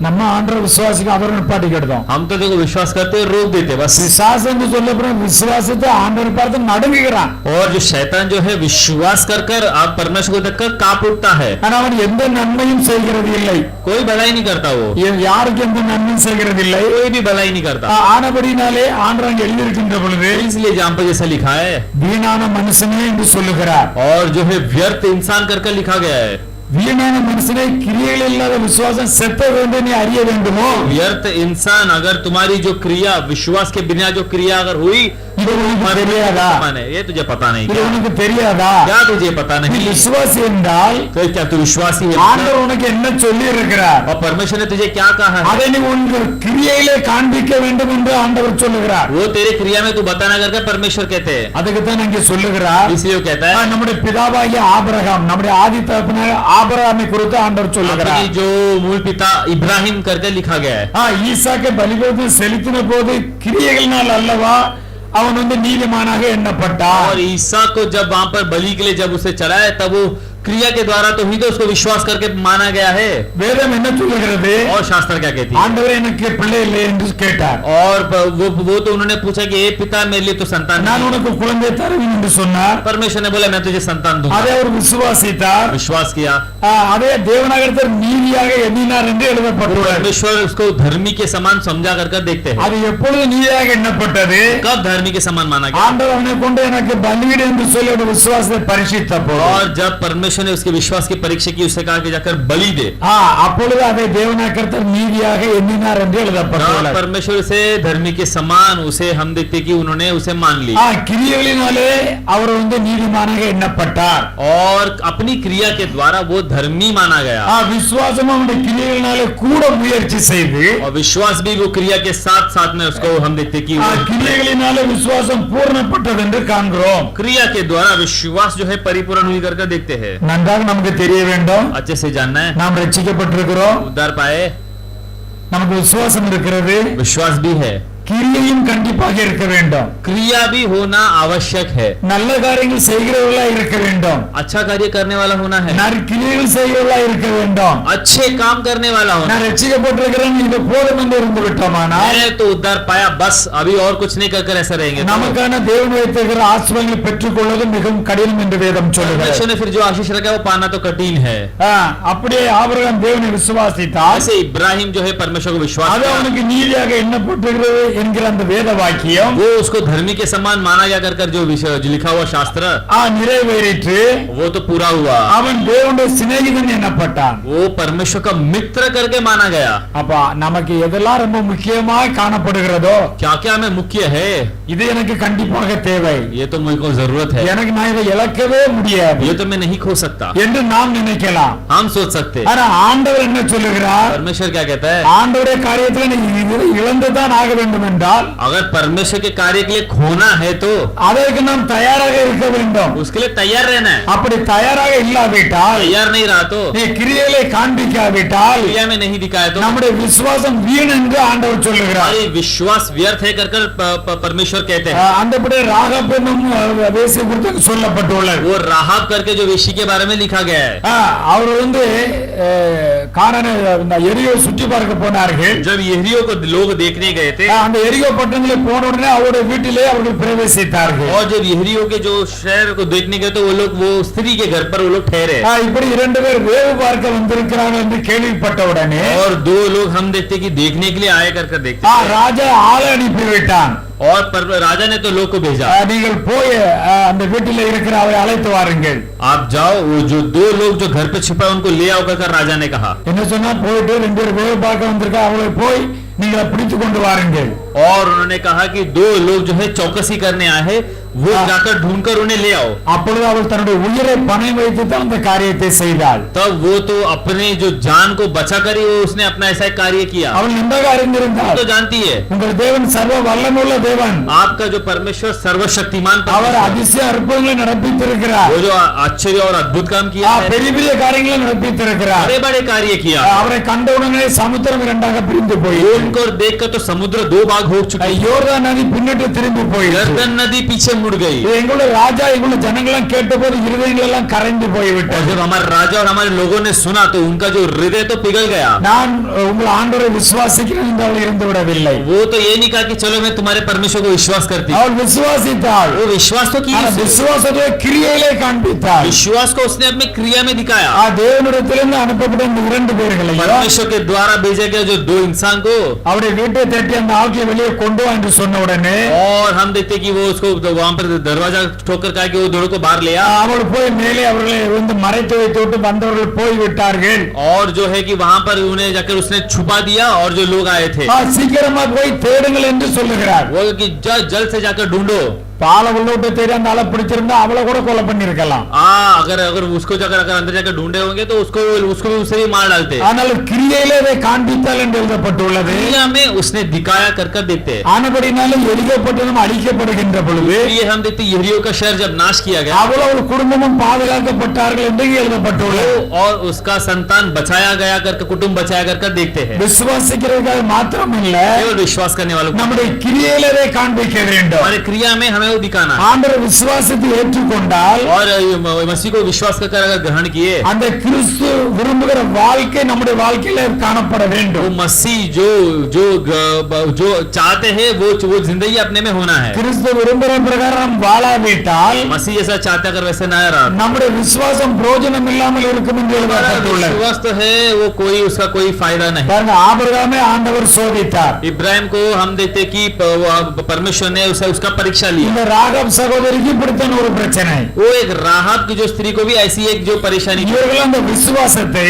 நம்ம ஆண்டவரை விசுவாசிக்க அவரை நிப்பாட்டி கெடுத்தோம். हम तो देखो विश्वास करते हैं रोक देते बस। பிசாசு என்று சொல்லப்படும் விசுவாசத்தை ஆண்டவரை பார்த்து நடுங்குகிறான். और जो शैतान जो है विश्वास कर आप परमेश्वर को देखकर कांप उठता है, ஆனா அவன் எந்த நன்மையும் செய்கிறது இல்லை. कोई भलाई नहीं करता, वो யாருக்கு எந்த நன்மையும் செய்கிறது இல்லை. कोई भी भलाई नहीं करता। ஆனபடினாலே ஆண்டவர் அங்கே எழுதியிருக்கின்ற பொழுது इसलिए जहाँ पर जैसा लिखा है, வீணான மனுஷனே என்று சொல்லுகிறார். और जो है व्यर्थ इंसान कर लिखा गया है। வீணான மனுஷனை கிரியைகள் இல்லாத விசுவாசம் செத்தது என்று நீ அறிய வேண்டுமோ. व्यर्थ इंसान, अगर तुम्हारी जो क्रिया विश्वास के बिना जो क्रिया अगर हुई இது உனக்கு தெரியாதா? ये तुझे पता नहीं இது क्या? உனக்கு தெரியாதா? क्या तुझे पता நீ नहीं? விசுவாசி என்றால் तो क्या तू विश्वासी है? ஆண்டவர் உனக்கு என்ன சொல்லி இருக்கிறார்? और परमेश्वर ने तुझे क्या कहा है? அதை நீ உங்கள் கிரியையிலே காண்பிக்க வேண்டும் என்று ஆண்டவர் சொல்லுகிறார். वो तेरे क्रिया में तू बताना करके परमेश्वर कहते हैं, அதுக்கு தான் அங்கே சொல்லுகிறார். इसलिए वो कहता है நம்முடைய பிதாவாகிய ஆபிரகாம், நம்முடைய ஆதி தகப்பனாக ஆபிரகாமை குறித்து ஆண்டவர் சொல்லுகிறார். अपनी जो मूल पिता इब्राहिम करके लिखा गया है। ஈசாக்கை பலிபீடத்தில் செலுத்தின போது கிரியைகளினால் அல்லவா அவன் நீதிமானாக எண்ணப்பட்டான். और ईसा को जब वहां पर बलि के लिए जब उसे चढ़ाया तब वो क्रिया के द्वारा तो ही तो उसको विश्वास करके माना गया है। வேதம் என்ன சொல்லுகிறது? और शास्त्र क्या कहती है? ஆண்டவரே எனக்கு பிள்ளை இல்லை என்று கேட்டார். और वो तो उन्होंने पूछा कि ए पिता मेरे लिए तो संतान நான் नहीं। உனக்கு குழந்தை தருவேன் என்று சொன்னார். परमेश्वर ने बोला मैं तुझे संतान दूंगा। அதை அவர் விசுவாசித்தார். विश्वास किया। அதே தேவனாகரத்தர் நீதியாக எண்ணினார் என்று எழுதப்பட்டுள்ளது. परमेश्वर उसको धर्मी के समान समझा कर देखते हैं। அது எப்பொழுது நீதியாக எண்ணப்பட்டது? कब धर्मी के समान माना गया? ஆண்டவர் அவனை கொண்டு எனக்கு பலியிடு என்று சொல்லி அவருடைய விசுவாசத்தை பரிசீலித்தபோது और जब परमेश्वर ने उसके विश्वास की परीक्षा की, उससे कहा कि जाकर बलि दे। அப்பொழுது அதை தேவனாகரத்தர் நீதியாக எண்ணினார் என்று எழுதப்பட்டுள்ளது. परमेश्वर से धर्मी के समान उसे हम देखते कि उन्होंने उसे मान ली கிரியைகளினாலே அவர் நீதிமானாக எண்ணப்பட்டார். और अपनी क्रिया के द्वारा वो धर्मी माना गया। விசுவாசம் அவருடைய கிரியைகளினாலே கூட முயற்சி செய்து और विश्वास भी वो क्रिया के साथ साथ में उसको हम देखते कि கிரியைகளினாலே விசுவாசம் பூர்ணப்பட்டது என்று காண்கிறோம். क्रिया के द्वारा विश्वास जो है परिपूर्ण हुई करके देखते हैं। நன்றாக நமக்கு தெரிய வேண்டும், अच्छे से जानना है நாம் ரட்சிக்கப்பட்டிருக்கிறோம், उद्धार पाए, நமக்கு விசுவாசம் இருக்கிறது, विश्वास भी है, கிரியையும் கண்டிப்பாக இருக்க வேண்டும். क्रिया भी होना आवश्यक है। நல்ல காரியங்கள் செய்கிறவர்களா இருக்க வேண்டும், अच्छा कार्य करने वाला होना है, நற்கிரியைகள் செய்கிறவர்களா இருக்க வேண்டும். अच्छे काम करने वाला होना। நான் ரட்சிக்கப்பட்டிருக்கிறேன் இது போதும் என்று இருந்து விட்டோமானால் मैं तो उद्धार पाया बस अभी और कुछ नहीं कर ऐसा रहेंगे तो நமக்கான தேவன் வைத்திருக்கிற ஆசீர்வாதங்களை பெற்றுக்கொள்வது மிகவும் கடினம் என்று வேதம் சொல்லுகிறது. परमेश्वर ने फिर जो आशीष रखा है वो पाना तो कठिन है। அப்படியே ஆபிரகாம் தேவனை விசுவாசித்தார், ऐसे इब्राहिम जो है परमेश्वर को विश्वास அது किया, அவனுக்கு நீதியாக எண்ணப்பட்டிருக்கிறது என்கிற அந்த வேத வாக்கியம் वो उसको धर्मी के समान माना गया कर जो लिखा हुआ शास्त्र நிறைவேறிற்று. वो तो पूरा हुआ। அவன் தேவனுடைய சிநேகிதன் எண்ணப்பட்டான். वो परमेश्वर का मित्र करके माना गया। அப்ப நமக்கு எதெல்லாம் ரொம்ப முக்கியமாக காணப்படுகிறதோ क्या क्या हमें मुख्य है, இது எனக்கு கண்டிப்பாக தேவை, ये तो मुझको जरूरत है, எனக்கு நான் இதை இழக்கவே முடியாது ये तो मैं नहीं खो सकता என்று நாம் நினைக்கலாம். हम सोच सकते। ஆனா ஆண்டவர் என்ன சொல்லுகிறார்? परमेश्वर क्या कहता है? ஆண்டவருடைய காரியத்தில் நீ இதை இழந்துதான் ஆக வேண்டும் என்றால் अगर परमेश्वर के कार्य के लिए खोना है तो அதற்கு நாம் தயாராக இருக்க வேண்டும். उसके लिए तैयार रहना है। அப்படி தயாராக இல்லாவிட்டால், तैयार नहीं रहा तो, நீ கிரியைகளை காண்பிக்காவிட்டால் क्रिया में नहीं दिखाया तो நம்முடைய விசுவாசம் வீண் என்று ஆண்டவர் சொல்லுகிறார். हमारी विश्वास व्यर्थ है कर परमेश्वर कहते हैं। அந்தபடி ராகாப் என்னும் வேசியை குறித்து சொல்லப்பட்டுள்ளது. वो राहाब करके जो वेशी के बारे में लिखा गया है। அவர் கானானை எரியோ சுற்றி பார்க்க போனார்கள். जब यहूदियों को लोग देखने गए थे அந்த எரியோ பட்டணத்திலே போன உடனே அவருடைய வீட்டிலே அவர்கள் பிரவேசித்தார்கள். और जब यहूदियों के जो शहर को देखने गए तो वो लोग वो स्त्री के घर पर वो लोग ठहरे। இப்படி இரண்டு பேர் வேவு பார்க்க வந்திருக்கிறார்கள் என்று கேள்விப்பட்ட உடனே और दो लोग हम देखते कि देखने के लिए आए कर देखते ராஜா ஆளை அனுப்பிவிட்டான். और राजा ने तो लोग को भेजा, நீங்கள் போய் அந்த வீட்டில் இருக்கிற அவரை அழைத்து வாருங்கள். आप जाओ, वो जो दो लोग जो घर पे छुपा उनको ले आओ कर राजा ने कहा। என்ன சொன்னா, போயிட்டு ரெண்டு பேர் வேவு பார்க்க வந்திருக்கா, அவளை போய் நீங்கள் பிடித்து கொண்டு வாருங்கள். और उन्होंने कहा कि दो लोग जो है चौकसी करने आए हैं, वो जाकर ढूंढकर उन्हें ले आओ। அப்பொழுது அவள் தன்னுடைய உயிரை பணம் வைத்து தான் அந்த காரியத்தை செய்தாள். तब वो तो अपने जो जान को बचा कर ही वो उसने अपना ऐसा कार्य किया। அவள் நன்றாக அறிந்திருந்தாள், तो जानती है உங்கள் தேவன் சர்வ வல்லமையுள்ள தேவன், आपका जो परमेश्वर सर्वशक्तिमान அவர் परमेश्वर, அதிசய அற்புதங்களை நடப்பித்திருக்கிறார், वो जो आश्चर्य और अद्भुत काम किया है, பெரிய பெரிய காரியங்களை நடப்பித்திருக்கிறார். बड़े बड़े कार्य किया। அவரை கண்டவுடனே சமுத்திரம் இரண்டாக பிரிந்து போயிற்று. उनको देखकर तो समुद्र दो भाग हो चुका, யோர்தான் நதி பின்னிட்டு திரும்பி போயிற்று. गर्दन नदी पीछे मुड़ गई। எங்களுடைய ராஜா எங்களுடைய ஜனங்களாம் கேட்டபோது இருதயங்கள் எல்லாம் கரைந்து और போய்விட்டது. जब हमारे राजा और हमारे लोगों ने सुना तो उनका जो हृदय तो पिघल गया। நான் உங்கள் ஆண்டவரை விசுவாசிக்கிறேன் என்று அவள் இருந்து விடவில்லை. वो तो ये नहीं कहा कि चलो मैं तुम्हारे परमेश्वर को विश्वास करती, அவள் விசுவாசித்தாள். वो विश्वास तो की, விசுவாசத்தை கிரியையிலே காண்பித்தாள். विश्वास को उसने अपनी क्रिया में दिखाया। தேவனிடத்திலிருந்து அனுப்பப்பட்ட இந்த இரண்டு பேர்களையும் परमेश्वर के द्वारा भेजा गया जो दो इंसान को அவருடைய வீட்டை தட்டி அந்த ஆட்களை வெளியே கொண்டு வா என்று சொன்ன உடனே और हम देखते कि वो उसको वहां पर दरवाजा ठोकर कहा कि वो दोनों को बाहर ले आ। அவள் போய் மேலே அவர்களை வந்து மறைத்து வைத்து விட்டு வந்தவர்கள் போய் விட்டார்கள். और जो है कि वहां पर उन्हें जाकर उसने छुपा दिया और जो लोग आए थे சீக்கிரமா போய் தேடுங்கள் என்று சொல்லுகிறார். वो कि जल्द से जाकर ढूंढो। பாலை உள்ள விட்டு தேடி அந்த ஆளை பிடிச்சிருந்தா அவளை கூட கொலை பண்ணிருக்கலாம். अगर उसको जाकर अगर अंदर जाकर ढूंढे होंगे तो उसको भी उससे भी मार डालते। ஆனால் கிரியையிலே அதை காண்பித்தால் என்று எழுதப்பட்டுள்ளது. क्रिया में उसने दिखाया कर देखते। ஆனபடினாலே எரிக்கப்பட்டதும் அழிக்கப்படுகின்ற பொழுது ये हम देखते यरीहो का शहर जब नाश किया गया அவளோட குடும்பமும் பாதுகாக்கப்பட்டார்கள் என்று எழுதப்பட்டுள்ளது. और उसका संतान बचाया गया करके कुटुंब बचाया कर देखते हैं। விசுவாசிக்கிறதுக்காக மாத்திரமல்ல केवल विश्वास करने वालों को நம்முடைய கிரியையிலே அதை காண்பிக்க வேண்டும். हमारे क्रिया में हमें वो दिखाना। ஆண்டவர் விசுவாசத்தை ஏற்றுக்கொண்டால் और मसीह को विश्वास कर अगर ग्रहण किए அந்த கிறிஸ்து விரும்புகிற வாழ்க்கை நம்முடைய வாழ்க்கையில காணப்பட வேண்டும். वो मसीह जो चाहते हैं वो जिंदगी अपने में होना है। கிறிஸ்து விரும்புகிற பிரகாரம் வாழாவிட்டால் मसीह जैसा चाहता अगर वैसे ना रहा நம்முடைய விசுவாசம் பிரயோஜனம் இல்லாமல் இருக்கும் என்று எழுதப்பட்டுள்ளது. विश्वास तो है वो उसका कोई फायदा नहीं। பாருங்க ஆபிரகாமை ஆண்டவர் சோதித்தார். इब्राहिम को हम देखते कि परमेश्वर ने उसका परीक्षा लिया। இந்த ராகப் சகோதரிக்கு இப்படித்தான் ஒரு பிரச்சனை. वो एक राहब की जो स्त्री को भी ऐसी एक जो परेशानी இவர்கள் அந்த விசுவாசத்தை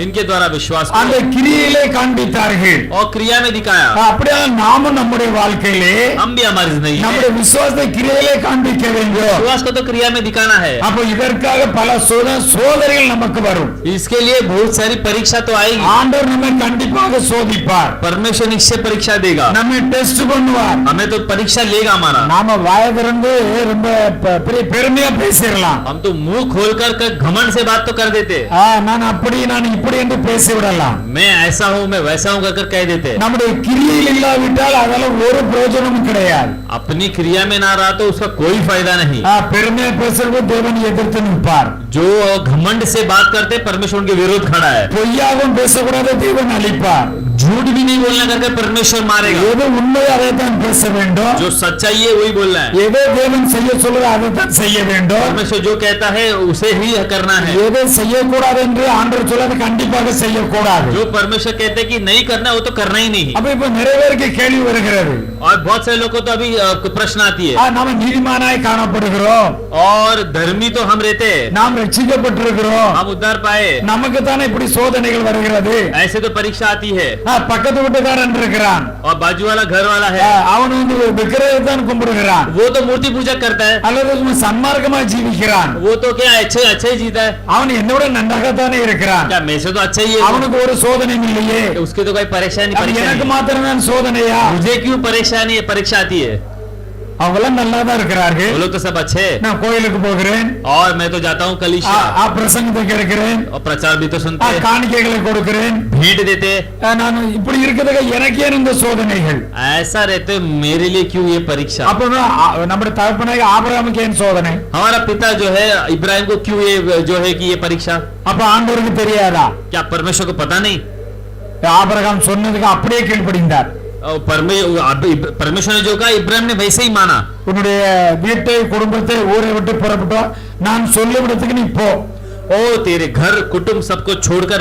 इनके द्वारा विश्वास அந்த கிரியையிலே காண்பித்தார்கள். और क्रिया में दिखाया। அப்படியே நாமும் நம்முடைய வாழ்க்கையிலே हम भी हमारी जिंदगी में நம்முடைய விசுவாசத்தை கிரியையிலே காண்பிக்க வேண்டும். विश्वास को तो क्रिया में दिखाना है। அப்ப இதற்காக பல சோதனைகள் நமக்கு வரும். इसके लिए बहुत सारी परीक्षा तो आएगी। ஆண்டவர் நம்மை கண்டிப்பாக சோதிப்பார். परमेश्वर निश्चय परीक्षा देगा। நம்மை டெஸ்ட் பண்ணுவார். हमें तो परीक्षा लेगा हमारा। நாம வாயை திறந்து ரொம்ப பெருமையா பேசிடலாம். हम तो मुंह खोलकर घमंड से बात तो कर देते। நான் அப்படி நான் இப்படி என்று பேசிவிடலாம். मैं ऐसा हूँ मैं वैसा हूँ कर कह देते। நம்முடைய கிரியையில் இல்லாவிட்டால் அதனால ஒரு பிரயோஜனமும் கிடையாது. अपनी क्रिया में ना रहा तो उसका कोई फायदा नहीं। பெருமையா பேசுறது தேவன் எதிர்த்து நிற்பார். जो घमंड से बात करते परमेश्वर उनके विरोध खड़ा है। பொய்யாகவும் பேசக்கூடாது தேவன் அழிப்பார். झूठ भी नहीं बोलना करके परमेश्वर मारेगा। எது உண்மை அதை தான் பேச வேண்டும். जो सच्चाई है वही बोलना है। எதை தேவன் செய்ய சொல்லுதோ அதை தான் செய்ய வேண்டும். परमेश्वर जो कहता है उसे ही करना है। எதை செய்யக்கூடாது என்று ஆண்டவர் சொல்லாத கண்டிப்பாக செய்யக்கூடாது. जो परमेश्वर कहते हैं कि नहीं करना वो तो करना ही नहीं। அப்ப இப்ப நிறைய பேருக்கு கேள்வி வருகிறது. और बहुत सारे लोगों को तो अभी प्रश्न आती है। நாம நீதிமானாய் காணப்படுகிறோம். और धर्मी तो हम रहते हैं। நாம் ரட்சிக்கப்பட்டிருக்கிறோம். हम उद्धार पाए। நமக்கு தானே இப்படி சோதனைகள் வருகிறது. ऐसे तो परीक्षा आती है। பக்கத்து வீட்டுக்காரன் இருக்கிறான். और बाजू वाला घर वाला है। அவன் வந்து விக்கிரகத்தை தான் கும்பிடுகிறான். वो तो मूर्ति पूजा करता है। அல்லது சன்மார்க்கமா ஜீவிக்கிறான். वो तो क्या अच्छे ही जीता है। அவன் என்னோட நன்றாகத்தானே இருக்கிறான். क्या मेरे से तो अच्छा ही है। அவனுக்கு ஒரு சோதனையும் இல்லையே. उसके तो कोई परेशानी எனக்கு மாத்திரம்தான் சோதனையா? मुझे क्यों परेशानी परीक्षा आती है। அவெல்லாம் நல்லா தான் இருக்கிறார்கள். वो लोग तो सब अच्छे। நான் கோயிலுக்கு போகிறேன். और मैं तो जाता हूँ कलीसिया। பிரசங்கத்தை கேட்கிறேன். और प्रचार भी तो सुनते हैं। காணிக்கைகளை கொடுக்கிறேன். भेंट देते। நான் இப்படி இருக்கிறதுக்கு எனக்கு ஏன் இந்த சோதனைகள்? ऐसा रहते मेरे लिए क्यों ये परीक्षा? அப்ப நம்முடைய தகப்பனாகிய ஆபிரகாமுக்கு ஏன் சோதனை? हमारा पिता जो है इब्राहिम को क्यों ये जो है कि ये परीक्षा? அப்ப ஆண்டவருக்கு தெரியாதா? क्या परमेश्वर को पता नहीं? ஆபிரகாம் சொன்னதுக்கு அப்படியே கீழ்ப்படிந்தார். परमेश्वर ने जो कहा इब्राहिम ने वैसे ही माना। உன்னுடைய வீட்டை குடும்பத்தை ஊரை விட்டு புறப்பட்டோம். நான் சொல்லிவிடத்துக்கு நீ போ. ओ तेरे घर कुटुंब सबको छोड़कर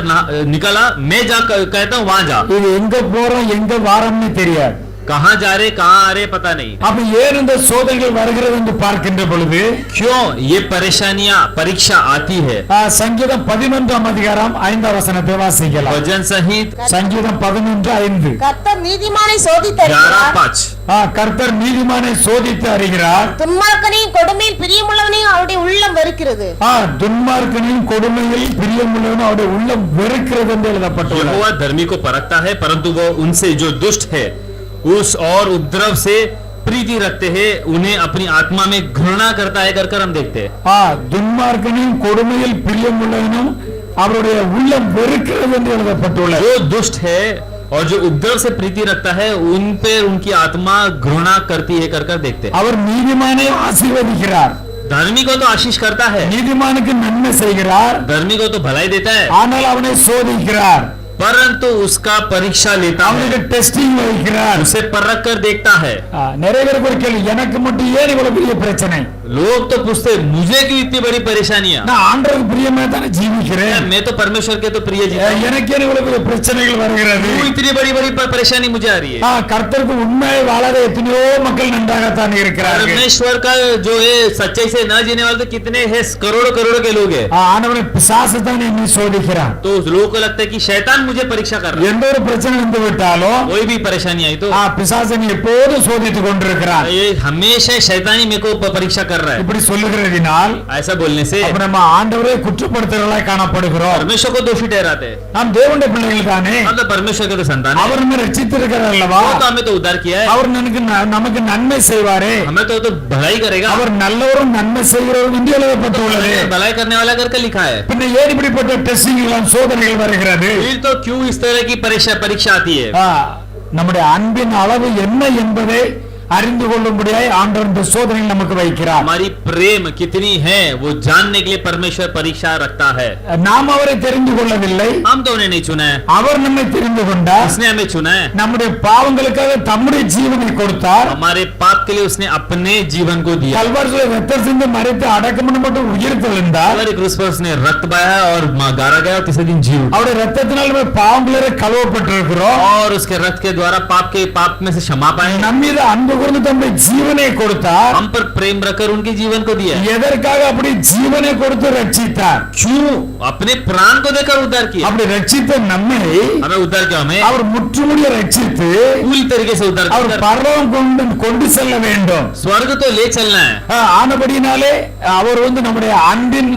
निकला। मैं जा कहता हूँ वहां जा। இது எங்க போறோம் எங்க வாரோம்னு தெரியாது. कहाँ जा रहे कहाँ आ रहे पता नहीं। அப்ப ஏன் இந்த சோதனைகள் வருகிறது என்று பார்க்கின்ற பொழுது क्यों ये परेशानियां परीक्षा आती है? சங்கீதம் 11ஆம் அதிகாரம் 5ஆம் வசனத்தை வாசிக்கலாம். भजन संहित சங்கீதம் 11:5. கர்த்தர் நீதிமானை சோதித்தறிகிறார். 11:5 கர்த்தர் நீதிமானை சோதித்து அறிகிறார். துன்மார்க்கனையும் கொடுமையில் பிரியமுள்ளவனையும் அவருடைய உள்ளம் வெறுக்கிறது. துன்மார்க்கனையும் கொடுமையில் பிரியமுள்ளவனும் அவருடைய உள்ளம் வெறுக்கிறது என்று எழுதப்பட்டுள்ளது. यहोवा धर्मी को परखता है परंतु वो उनसे जो दुष्ट है उस और उपद्रव से प्रीति रखते हैं उन्हें अपनी आत्मा में घृणा करता है कर हम देखते हैं। துன்மார்க்கனையும் கொடுமையில் பிரியமுள்ளவனும் அவருடைய உள்ளம் வெறுக்கிறது என்று எழுதப்பட்டுள்ளது. जो दुष्ट है और जो उपद्रव से प्रीति रखता है उन पे उनकी आत्मा घृणा करती है कर देखते हैं। அவர் நீதிமானை ஆசீர்வதிக்கிறார். धर्मी को तो आशीष करता है। நீதிமானுக்கு நன்மை செய்கிறார். धर्मी को तो भलाई देता है। ஆனால் அவனை சோதிக்கிறார். परंतु उसका परीक्षा लेता है। அவனுக்கு டெஸ்டிங் வைக்கிறார். उसे परख कर देखता है। நிறைய பேருக்கு ஒரு கேள்வி, எனக்கு மட்டும் ஏன் இவ்வளவு பெரிய பிரச்சனை? लोग तो पूछते मुझे क्यों इतनी बड़ी परेशानियां, நான் ஆண்டவருக்கு பிரியமா தானே ஜீவிக்கிறேன், मैं तो परमेश्वर के तो प्रिय जीता हूं, எனக்கு ஏன் இவ்வளவு பெரிய பிரச்சனைகள் வருகிறது? क्यों इतनी बड़ी बड़ी परेशानी मुझे आ रही है? கர்த்தருக்கு உண்மையை வாழாத எத்தனையோ மக்கள் நன்றாகத்தான் இருக்கிறார்கள். परमेश्वर का जो है सच्चाई से न जीने वाले तो कितने हैं, करोड़ों करोड़ों के लोग हैं। ஆண்டவரை பிசாசு தான் என்னை சோதிக்கிறான். तो लोगों को लगता है कि शैतान मुझे परीक्षा कर रहा है, எந்த ஒரு பிரச்சனை வந்து விட்டாலும் कोई भी परेशानी आई तो பிசாசு என்னை எப்போதும் சோதித்துக் கொண்டிருக்கிறான். ये हमेशा शैतानी मेरे को परीक्षा कर रहा है। இப்படி சொல்லுகிறதினால் ऐसा बोलने से அப்ப நம்ம ஆண்டவரை குற்றப்படுத்துறவர்களாய் காணப்படுகிறோம். परमेश्वर को दोषी ठहराते हैं। நாம் தேவனுடைய பிள்ளைகள் தானே, मतलब परमेश्वर के तो संतान है, அவர் நம்மை ரட்சித்திருக்கிறார் அல்லவா, वो तो हमें तो उद्धार किया है, அவர் நமக்கு நன்மை செய்வாரே, हमें तो भलाई करेगा, அவர் நல்லவரும் நன்மை செய்கிறவரும் என்று எழுதப்பட்டுள்ளது. भलाई करने वाला करके लिखा है। பின்ன ஏன் இப்படிப்பட்ட டெஸ்டிங் சோதனைகள் வருகிறது? फिर तो क्यों इस तरह की परीक्षा आती है? நம்முடைய அன்பின் அளவு என்ன என்பதை அறிந்து கொள்ளும்படியாய் ஆண்டவர் இந்த சோதனை நமக்கு வைக்கிறார். हमारी प्रेम कितनी है वो जानने के लिए परमेश्वर परीक्षा रखता है। நாம் அவரை தெரிந்து கொள்ளவில்லை, हम तो उन्हें नहीं चुना है, அவர் நம்மை தெரிந்து கொண்டார். उसने हमें चुना है, நம்முடைய பாவங்களுக்காக தம்முடைய ஜீவனை கொடுத்தார். हमारे पाप के लिए उसने अपने जीवन को दिया, கல்வாரியிலே ரத்தம் சிந்தி மரித்து அடக்கம் பண்ணப்பட்டு உயிர் தெழுந்தார். हमारे क्रूस पर उसने रक्त बहाया और गारा गया और तीसरे दिन जी उठा। அவருடைய ரத்தத்தினால் நம்ம பாவங்களிலே கழுவப்பட்டிருக்கிறோம். और उसके रक्त के द्वारा पाप में से क्षमा पाए। நம் மீது அன்பு கூர்ந்து தம்முடைய ஜீவனை கொடுத்தார். हम पर प्रेम रखकर उनके जीवन को दिया। எதற்காக அப்படி ஜீவனை கொடுத்து ரட்சித்தார்? क्यों? अपने प्राण को देकर उद्धार किया। அப்படி ரட்சித்த நம்மை हमें उद्धार किया, हमें அவர் முற்றுமுடிய ரட்சித்து पूरी तरीके से उद्धार அவர் किया। பரலோகம் கொண்டு செல்ல வேண்டும். स्वर्ग तो ले चलना है। ஆனபடினாலே அவர் நம்முடைய அன்பின்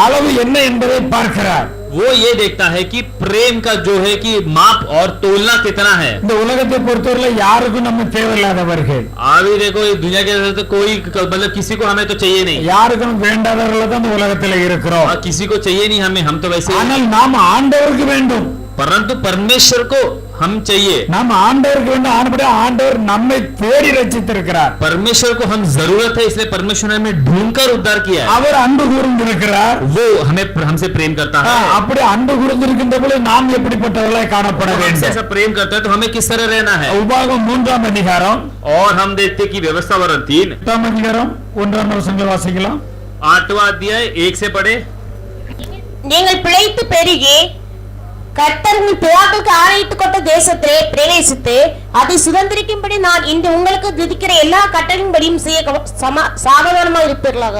அளவு என்ன என்பதை பார்க்கிறார். वो ये देखता है कि प्रेम का जो है कि माप और तोलना कितना है। இந்த உலகத்தை பொறுத்தவரை யாருக்கும் நம்ம தேவையில்லாதவர்கள், अभी देखो इस दुनिया के अंदर तो कोई मतलब किसी को हमें तो चाहिए नहीं, யாருக்கும் வேண்டாதவர்கள் தான் இந்த உலகத்தில் இருக்கிறோம். और किसी को चाहिए नहीं हमें, हम तो वैसे ही। ஆனால் நாம் ஆண்டவருக்கு வேண்டும், परंतु परमेश्वर को हम चाहिए। நாம் ஆண்டவருக்கு வேண்டும். ஆனபடி ஆண்டவர் நம்மை தேடி ரட்சித்திருக்கிறார். परमेश्वर को हम जरूरत है, इसलिए परमेश्वर ने हमें ढूंढकर उद्धार किया है। அவர் अன்பு கூர்ந்திருக்கிறார். वो हमें हमसे प्रेम करता है। அப்படி அன்பு கூர்ந்திருக்கின்ற பொழுது நாம் எப்படிப்பட்டவர்களாய் காணப்பட हमसे வேண்டும்? ऐसा प्रेम करता है तो हमें किस तरह रहना है। உபாகமம் 3ஆம் அதிகாரம் और हम देखते कि व्यवस्था वर्ण 3 8ஆம் அதிகாரம் 1ஆம் வசனங்களை வாசிக்கலாம். 8वां अध्याय 1 से पढ़े। நீங்கள் பிழைத்து பெருகி கர்த்தர் உங்கள் பிதாக்களுக்கு ஆணையிட்டுக் கொண்ட தேசத்திலே பிரவேசித்து அதை சுதந்திரிக்கும்படி நான் இன்று உங்களுக்கு விதிக்கிற எல்லா கட்டளையின்படியும் செய்ய சாவதானமா இருப்பீர்களாக.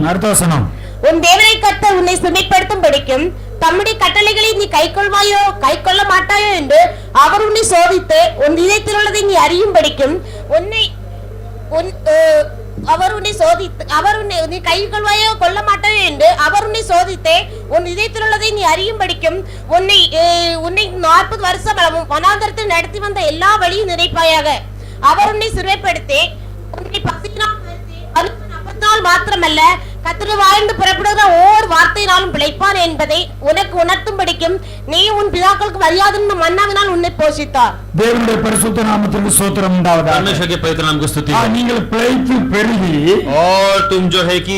அடுத்த வசனம். உன் தேவனை கர்த்தர் உன்னை செம்மைப்படுத்தும் படிக்கும் தம்முடைய கட்டளைகளை நீ கைக்கொள்வாயோ கைக்கொள்ள மாட்டாயோ என்று அவர் உன்னை சோதித்து உன் இதயத்தில் உள்ளதை நீ அறியும் படிக்கும் நீ கைக்கொள்வாயோ கொள்ள மாட்டாயோ என்று அவர் உன்னை சோதித்தே உன் இதயத்தில் உள்ளதை நீ அறியும் படிக்கும் உன்னை 40 வருஷம் அளவும் வனாந்தரத்தில் நடத்தி வந்த எல்லா வழியும் நினைப்பாயாக. அவர் உன்னை சிறுமைப்படுத்தி உன்னை பசியினால் அப்பத்தினால் மாத்திரமல்ல கர்த்தர் வாழ்ந்து புறப்படுகிற ஓர் வார்த்தையினாலும் பிழைப்பான் என்பதை உனக்கு உணர்த்தும் படிக்கும் நீ உன் பிதாக்களுக்கு மரியாதை மன்னாவினால் உன்னை போஷித்தார். தேவனுடைய பரிசுத்த நாமத்திற்கு ஸ்தோத்திரம் உண்டாவதாக. परमेश्वर के पवित्र नाम को स्तुति हो। நீங்கள் பிழைத்து பெருகி और तुम जो है कि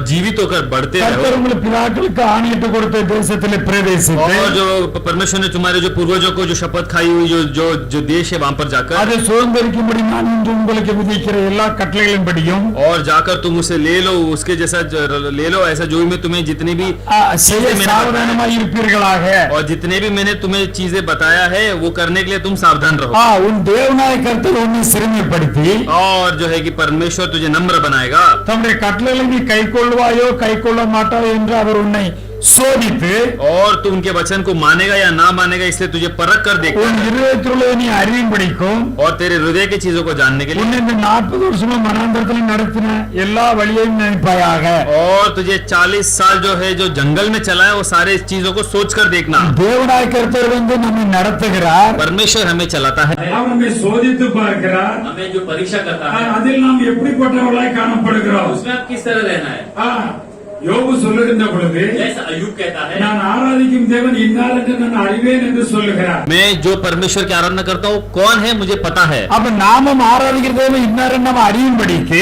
जीवित होकर बढ़ते रहो, கர்த்தர் உங்கள் பிதாக்களுக்கு ஆணையிட்டு கொடுத்த தேசத்திலே பிரவேசித்து और जो परमेश्वर ने तुम्हारे जो पूर्वजों को जो शपथ खाई हुई जो देश है वहां पर जाकर அதை சுதந்திரிக்கும்படி நான் இன்று உங்களுக்கு விதிக்கிற எல்லா கட்டளைகளின்படியும் और जाकर तुम उसे ले लो, उसके जैसा ले लो, ऐसा जो मैं तुम्हें जितनी भी செய்ய சாவதானமாய் இருப்பீர்களாக. और जितने भी मैंने तुम्हें चीजें बताया है वो करने के लिए तुम सावधान रहो। உன் தேவனாய கர்த்தர் உன்னை சிறுமைப்படுத்தி और जो है कि परमेश्वर तुझे नम्र बनाएगा। தம்முடைய கட்டளைகளை நீ கைக்கொள்வாயோ கைக்கொள்ள மாட்டாயோ என்று அவர் உன்னை சோதித்து और तू उनके वचन को मानेगा या ना मानेगा इसलिए तुझे परख कर உன் देखता है, இருதயத்தில் உள்ளதை நீ அறியும் படிக்கும். और तेरे हृदय की चीजों को जानने के लिए, உன்னை இந்த 40 வருஷமா மனாந்தரத்தில் நடத்தின எல்லா வழியையும் நினைப்பாயாக. और तुझे 40 साल जो है जो जंगल में चला है वो सारे चीजों को सोच कर देखना। தேவனாய கர்த்தர் நம்மை நடத்துகிறார். परमेश्वर हमें चलाता है, அவர் நம்மை சோதித்து பார்க்கிறார். हमें जो परीक्षा करता है அதில் நாம் எப்படிப்பட்டவர்களாய் காணப்படுகிறோம்? उसमें आप किस तरह रहना है। யோபு சொல்லுகின்ற பொழுது जैसा अय्यूब कहता है, நான் ஆராதிக்கும் தேவன் இன்னார் என்று நான் அறிவேன் என்று சொல்லுகிறார். मैं जो परमेश्वर की आराधना करता हूँ कौन है मुझे पता है। அப்ப நாமும் ஆராதிக்கிற தேவன் இன்னார் என்று நாம் அறியும்படிக்கு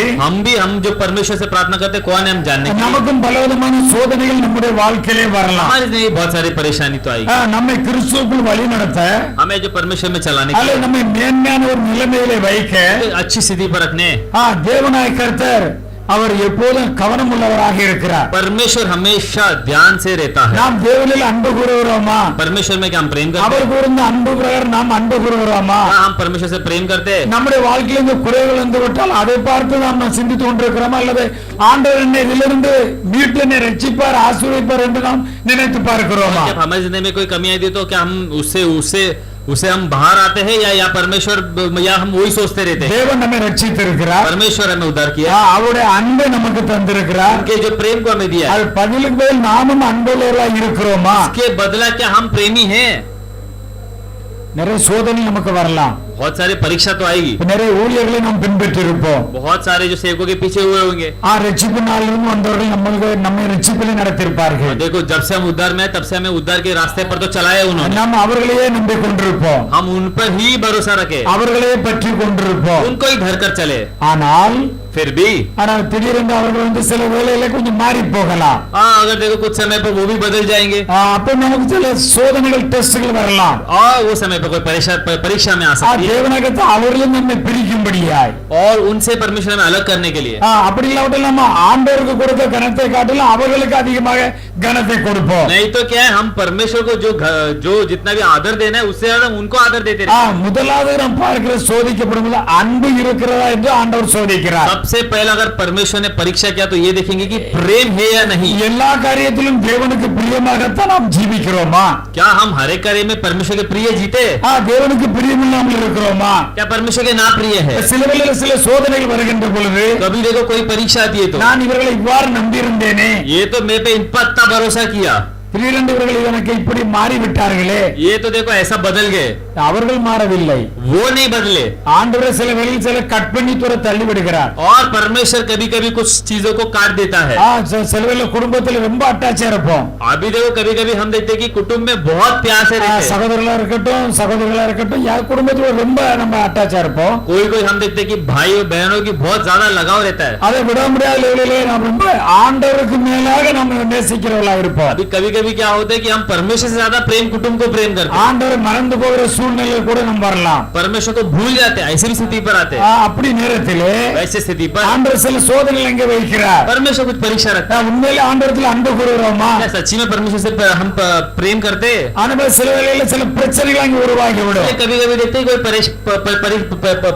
हम जो परमेश्वर से प्रार्थना करते हैं कौन है हम जानने के लिए। நமக்கும் பலவிதமான சோதனைகள் நம்முடைய வாழ்க்கையிலே வரலாம். हमारे लिए बहुत सारी परेशानी तो आएगी, நம்மை கிறிஸ்துவுக்குள் வழி நடத்த हमें जो परमेश्वर में चलाने के அல்லது लिए நம்மை மேன்மையான ஒரு நிலைமையிலே வைக்க अच्छी स्थिति पर रखने தேவனாய கர்த்தர் அவர் எப்போதும் கவனம் உள்ளவராக இருக்கிறார். परमेश्वर हमेशा ध्यान से रहता है. நாம் தேவனில் அன்பு கூறுகிறோமா? परमेश्वर में क्या हम प्रेम करते அவர் हैं? கூர்ந்த அன்பு பிரகாரம் நாம் அன்பு கூறுகிறோமா? क्या हम परमेश्वर से प्रेम करते हैं? நம்முடைய வாழ்க்கையில் இந்த குறைகள் வந்து விட்டால் அதை பார்த்து நாம் சிந்தித்துக் கொண்டிருக்கிறோமா, அல்லது ஆண்டவர் என்னை இதிலிருந்து மீட்டு என்னை ரட்சிப்பார் ஆசீர்வதிப்பார் என்று நாம் நினைத்து பார்க்கிறோமா? जब हमारी जिंदगी में कोई कमी आई थी तो क्या हम उससे हम बाहर आते हैं या परमेश्वर या हम वही सोचते रहते हैं? தேவன் நம்மை ரட்சித்திருக்கிறார், परमेश्वर हमें उद्धार किया, அவருடைய அன்பை நமக்கு தந்திருக்கிறார். उनके जो प्रेम को हमें दिया है, அது பதிலுக்கு பதில் நாமும் அன்புள்ளவர்களாய் இருக்கிறோமா? उसके बदला क्या हम प्रेमी हैं? நிறைய சோதனை நமக்கு வரலாம், बहुत सारी परीक्षा तो आएगी, நிறைய ஊழியர்களை நாம் பின்பற்றிருப்போம். बहुत सारे जो सेवकों के पीछे हुए होंगे. ரட்சிப்பு நாளிலும் வந்தவர்கள் நம்மை ரட்சிப்பிலே நடத்திருப்பார்கள். देखो जब से हम उद्धार में हैं, तब से हमें उद्धार के रास्ते पर तो चलाया उन्होंने. நாம் அவர்களையே நம்பிக் கொண்டிருப்போம், हम उन पर ही भरोसा रखे, அவர்களையே பற்றி கொண்டிருப்போம். उनको ही धर कर चले. ஆனால் फिर भी திடீரென்று அவர்கள் வந்து சில வேளையில கொஞ்சம் மாறி போகலாம். अगर देखो कुछ समय पर वो भी बदल जाएंगे அப்ப நமக்கு சில சோதனைகள் டெஸ்ட்கள் வரலாம். और वो समय पर कोई परीक्षा में आ सकती है தேவனாகத்தை அவர்களும் நம்மை பிரிக்கும்படியாய் और उनसे परमेश्वर में अलग करने के लिए. அப்படி இல்லாவிட்டால் நம்ம ஆண்டவருக்கு கொடுத்த கனத்தை காட்டிலும் அவர்களுக்கு அதிகமாக கனத்தை கொடுப்போம். नहीं तो क्या है, हम परमेश्वर को जो जितना भी आदर देना है उससे ज्यादा उनको आदर देते रहते. முதலாவது நாம் பார்க்கிற சோதிக்கப்படும் போது அன்பு இருக்கிறதா என்று ஆண்டவர் சோதிக்கிறார். सबसे पहला अगर परमेश्वर ने परीक्षा किया तो ये देखेंगे कि प्रेम है या नहीं. எல்லா காரியத்திலும் தேவனுக்கு பிரியமாகத்தான் நாம் ஜீவிக்கிறோமா? क्या हम हर एक कार्य में परमेश्वर के प्रिय जीते? தேவனுக்கு பிரியமில்லாமல் இருக்கிறோமா? क्या परमेश्वर के ना प्रिय है? சில வேளையில சில சோதனைகள் வருகின்ற பொழுது कभी देखो कोई परीक्षा आती है तो நான் இவர்களை இவ்வாறு நம்பியிருந்தேனே, ये तो मेरे पे इन पर इतना भरोसा किया, திடீரென்று இவர்கள் எனக்கு இப்படி மாறிவிட்டார்களே. ये तो देखो ऐसा बदल गए. அவர்கள் மாறவில்லை, वो नहीं बदले. ஆண்டவர் சில வேளையில் சில கட் பண்ணி தூர தள்ளி விடுகிறார். और परमेश्वर कभी कभी कुछ चीजों को काट देता है. சில வேளையில குடும்பத்தில் ரொம்ப அட்டாச்சா இருப்போம். अभी देखो कभी कभी हम देखते हैं कि कुटुंब में बहुत प्यार से रहते हैं. சகோதரர்களா இருக்கட்டும் யார் குடும்பத்துல ரொம்ப நம்ம அட்டாச்சா இருப்போம். कोई हम देखते हैं कि भाई और बहनों की बहुत ज्यादा लगाव रहता है. அதை விட முடியாத லெவலிலே நாம் ரொம்ப ஆண்டவருக்கு மேலாக நம்ம நேசிக்கிறவர்களா இருப்போம். अभी कभी कभी क्या होता है कि हम परमेश्वर से ज्यादा प्रेम कुटुंब को प्रेम करते हैं. ஆண்டவரை மறந்து போகிற சூழ்நிலை கூட நம்ம வரலாம். परमेश्वर को भूल जाते हैं, ऐसी स्थिति पर आते हैं. அப்படி நேரத்திலே वैसे स्थिति पर ஆண்டவர் சில சோதனைகள் எங்க வைக்கிறார்? परमेश्वर कुछ परीक्षा रखता है. உண்மையிலே ஆண்டவரத்தில் அன்பு கூறுகிறோமா? क्या सच्ची में परमेश्वर से हम प्रेम करते हैं? ஆனா சில வேளையில சில பிரச்சனைகள் அங்க உருவாகி விடும். कभी कभी देखते हैं कोई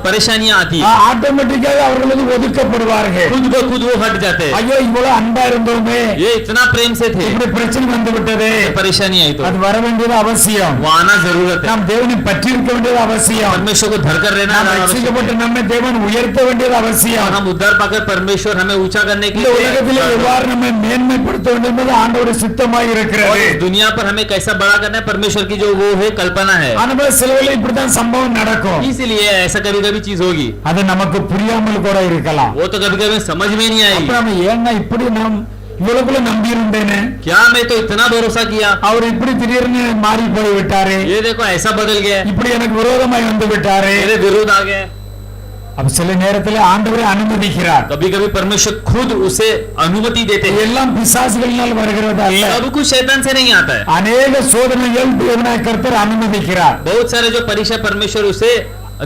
परेशानियां आती है, ஆட்டோமேட்டிக்காக அவர்கள் வந்து ஒதுக்கப்படுவார்கள். खुद ब खुद वो हट जाते हैं. ஐயோ இவ்வளவு அன்பா இருந்தோமே, ये इतना प्रेम से थे, இப்படி பிரச்சனை வந்து விட்டது. परेशानी आई तो அது வர வேண்டியது அவசியம். वो आना जरूरत है. நாம் தேவனை பற்றி இருக்க வேண்டியது அவசியம். परमेश्वर को धर कर रहना நாம் आवश्यक ரட்சிக்கப்பட்ட है. நம்மை தேவன் உயர்த்த வேண்டியது और அவசியம். हम उद्धार पाकर परमेश्वर हमें ऊंचा करने के இந்த உலகத்திலே लिए எவ்வாறு நம்மை மேன்மைப்படுத்த வேண்டும் என்பது ஆண்டவருடைய சித்தமாய் और இருக்கிறது. इस दुनिया पर हमें कैसा बड़ा करना है, परमेश्वर की जो वो है कल्पना है. ஆனா சில வேளை இப்படித்தான் சம்பவம் நடக்கும். इसीलिए ऐसा कभी कभी चीज होगी, அது நமக்கு புரியாமல் கூட இருக்கலாம். वो तो कभी कभी समझ में नहीं அப்ப आएगी. நம்ம ஏன்னா இப்படி நாம் இவ்வளவுக்குள்ள நம்பி இருந்தேனே, क्या मैं तो इतना भरोसा किया, அவர் இப்படி திடீர்னு மாறி போய் விட்டாரு, ये देखो ऐसा बदल गया, இப்படி எனக்கு விரோதமாய் வந்து விட்டாரு. मेरे विरोध आ गया. அப்ப சில நேரத்துல ஆண்டவரை அனுமதிக்கிறார். कभी कभी परमेश्वर खुद उसे अनुमति देते हैं. எல்லாம் பிசாசுகளினால் வருகிறது அல்ல, सब कुछ शैतान से नहीं आता है. அநேக சோதனைகள் தேவனாய் கர்த்தர் அனுமதிக்கிறார். बहुत सारे जो परीक्षा परमेश्वर उसे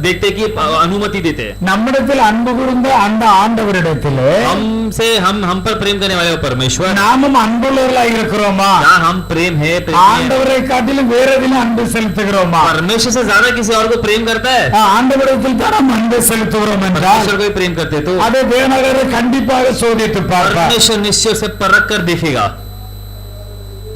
देखते कि अनुमति देते हैं. நம்மிடத்தில் அன்பு கூர்ந்த அந்த ஆண்டவரிடத்திலே हम पर प्रेम करने वाले वो परमेश्वर, நாமும் அன்புள்ளவர்களாய் இருக்கிறோமா? क्या हम प्रेम है, ஆண்டவரை காட்டிலும் வேற எதிலும் அன்பு செலுத்துகிறோமா? परमेश्वर से ज्यादा किसी और को प्रेम करता है? ஆண்டவரிடத்தில் தான் நாம் அன்பு செலுத்துகிறோம் என்றால் परमेश्वर को ही प्रेम करते तो அதை தேவனாகவே கண்டிப்பாக சோதித்து பார்ப்பார். परमेश्वर निश्चय से परख कर देखेगा.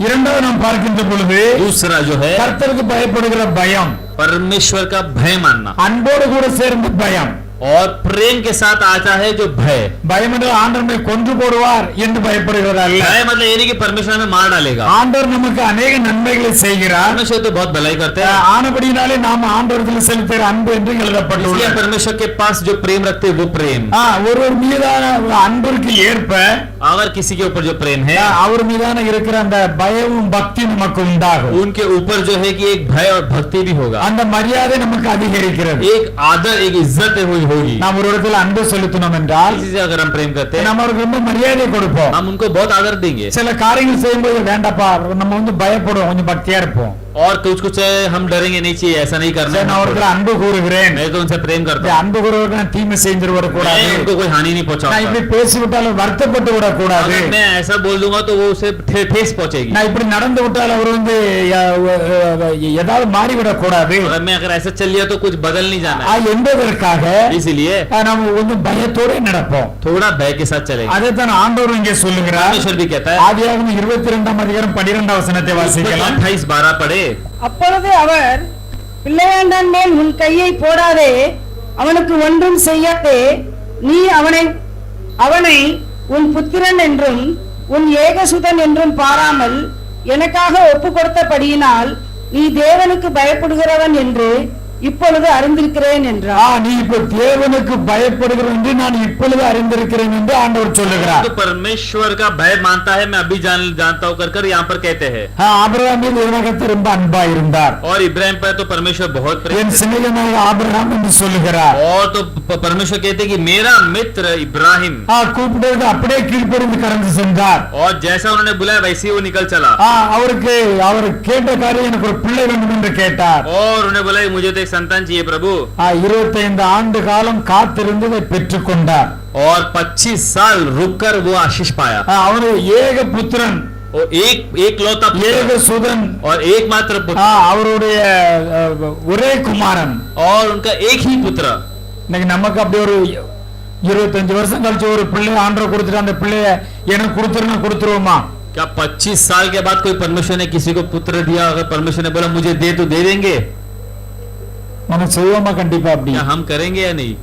இரண்டாவது நாம் பார்க்கின்ற பொழுது दूसरा जो है கர்த்தருக்கு பயப்படுகிற பயம், परमेश्वर का भय मानना, அன்போடு கூட சேர்ந்து பயம். और प्रेम के साथ आता है जो भय. பயம் என்றால் ஆண்டவரை கொன்று போடுவார் என்று பயப்படுகிறது அல்ல. भय मतलब ये नहीं कि परमेश्वर हमें मार डालेगा. ஆண்டவர் நமக்கு अनेक நன்மைகளை செய்கிறார். परमेश्वर तो बहुत भलाई करते हैं. ஆனபடியினாலே நாம் ஆண்டவரிடத்தில் செலுத்துகிற அன்பு என்று इसलिए எழுதப்பட்டுள்ளது. परमेश्वर के पास जो प्रेम रखते हैं वो प्रेम, ஒருவர் மீதான அன்பிற்கு ஏற்ப अगर किसी के ऊपर जो प्रेम है அவர் மீதான இருக்கிற அந்த பயமும் பக்தி நமக்கு உண்டாகும். उनके ऊपर जो है कि एक भय और भक्ति भी होगा, அந்த மரியாதை நமக்கு அதிகரிக்கிறது. एक आदर एक इज्जत हुई होगी। நாம் ஒரு இடத்துல அன்பு செலுத்தணும் என்றால் किसी से अगर हम प्रेम करते हैं நம்ம அவருக்கு ரொம்ப மரியாதை கொடுப்போம். हम उनको बहुत आदर देंगे, சில காரியங்கள் செய்யும்போது வேண்டாப்பா நம்ம வந்து பயப்படுவோம், கொஞ்சம் பக்தியா இருப்போம். और कुछ कुछ हम डरेंगे नहीं चाहिए, ऐसा नहीं करना சரி, நான் ஒரு है। இடத்துல அன்பு கூறுகிறேன், मैं तो उनसे प्रेम இந்த करता हूँ, அன்பு கூறுவதற்கு நான் தீமை செய்து விடக்கூடாது, मैं उनको कोई हानि नहीं நான் पहुंचाऊंगा। இப்படி பேசிவிட்டாலும் வருத்தப்பட்டு விடக்கூடாது, अगर मैं ऐसा बोल दूंगा तो वो उसे ठेस पहुंचेगी। நான் இப்படி நடந்து விட்டால் அவர் வந்து ஏதாவது மாறிவிடக்கூடாது अगर ऐसा चल लिया तो कुछ बदल नहीं जाना है, என்பதற்காக इसीलिए நம்ம வந்து பயத்தோட நடப்போம். थोड़ा भय के साथ चलेंगे। அதைத்தான் ஆண்டவர் இங்கே சொல்லுகிறார். परमेश्वर भी कहता है, ஆதியாகமம் 22ஆம் அதிகாரம் 12ஆம் வசனத்தை வாசிக்கலாம். 28:12 पढ़े। அப்பொழுது அவர், பிள்ளையாண்டான் மேல் உன் கையை போடாதே, அவனுக்கு ஒன்றும் செய்யாதே, நீ அவனை உன் புத்திரன் என்றும் உன் ஏகசுதன் என்றும் பாராமல் எனக்காக ஒப்பு கொடுத்தபடியினால் நீ தேவனுக்கு பயப்படுகிறவன் என்று இப்பொழுது அறிந்திருக்கிறேன் என்றார். நீ இப்ப தேவனுக்கு பயப்படுகிறேன் என்று நான் இப்பொழுது அறிந்திருக்கிறேன் என்று ஆண்டவர் சொல்லுகிறார். तो परमेश्वर का भय मानता है, मैं अभी जानता हूँ कर यहाँ पर कहते हैं। ஆபிரகாம் மீது தேவனுக்கு ரொம்ப அன்பா இருந்தார். और इब्राहिम पर तो परमेश्वर बहुत प्रेम என் करते சிநேகிதனாகிய ஆபிரகாம் என்று சொல்லுகிறார். हैं। और तो परमेश्वर कहते हैं कि मेरा मित्र इब्राहिम, கூப்பிட்டது அப்படியே கீழ்ப்படிந்து கடந்து சென்றார். और जैसा उन्होंने बुलाया वैसे ही वो निकल चला। அவருக்கு அவர் கேட்ட காரியம் எனக்கு ஒரு பிள்ளை வேண்டும் என்று கேட்டார். और उन्हें बोला मुझे तो एक संतान चाहिए प्रभु। 25 ஆண்டு காலம் காத்திருந்து அதை பெற்றுக் கொண்டார். और 25 साल रुककर वो आशीष पाया। அவரு ஏக புத்திரன், और एक लौता ஏக पुत्र சுதன், और एकमात्र पुत्र, அவருடைய ஒரே குமாரன். और उनका एक ही पुत्र। இன்னைக்கு நமக்கு அப்படி ஒரு 25 வருஷம் கழிச்சு ஒரு பிள்ளை ஆண்டவர் கொடுத்துட்டு அந்த பிள்ளைய எனக்கு கொடுத்துருவோமா? क्या 25 साल के बाद कोई परमेश्वर ने किसी को पुत्र दिया, अगर परमेश्वर ने बोला मुझे दे तो दे देंगे? நம்ம செய்வோமா? கண்டிப்பா அப்படி. क्या हम करेंगे या नहीं?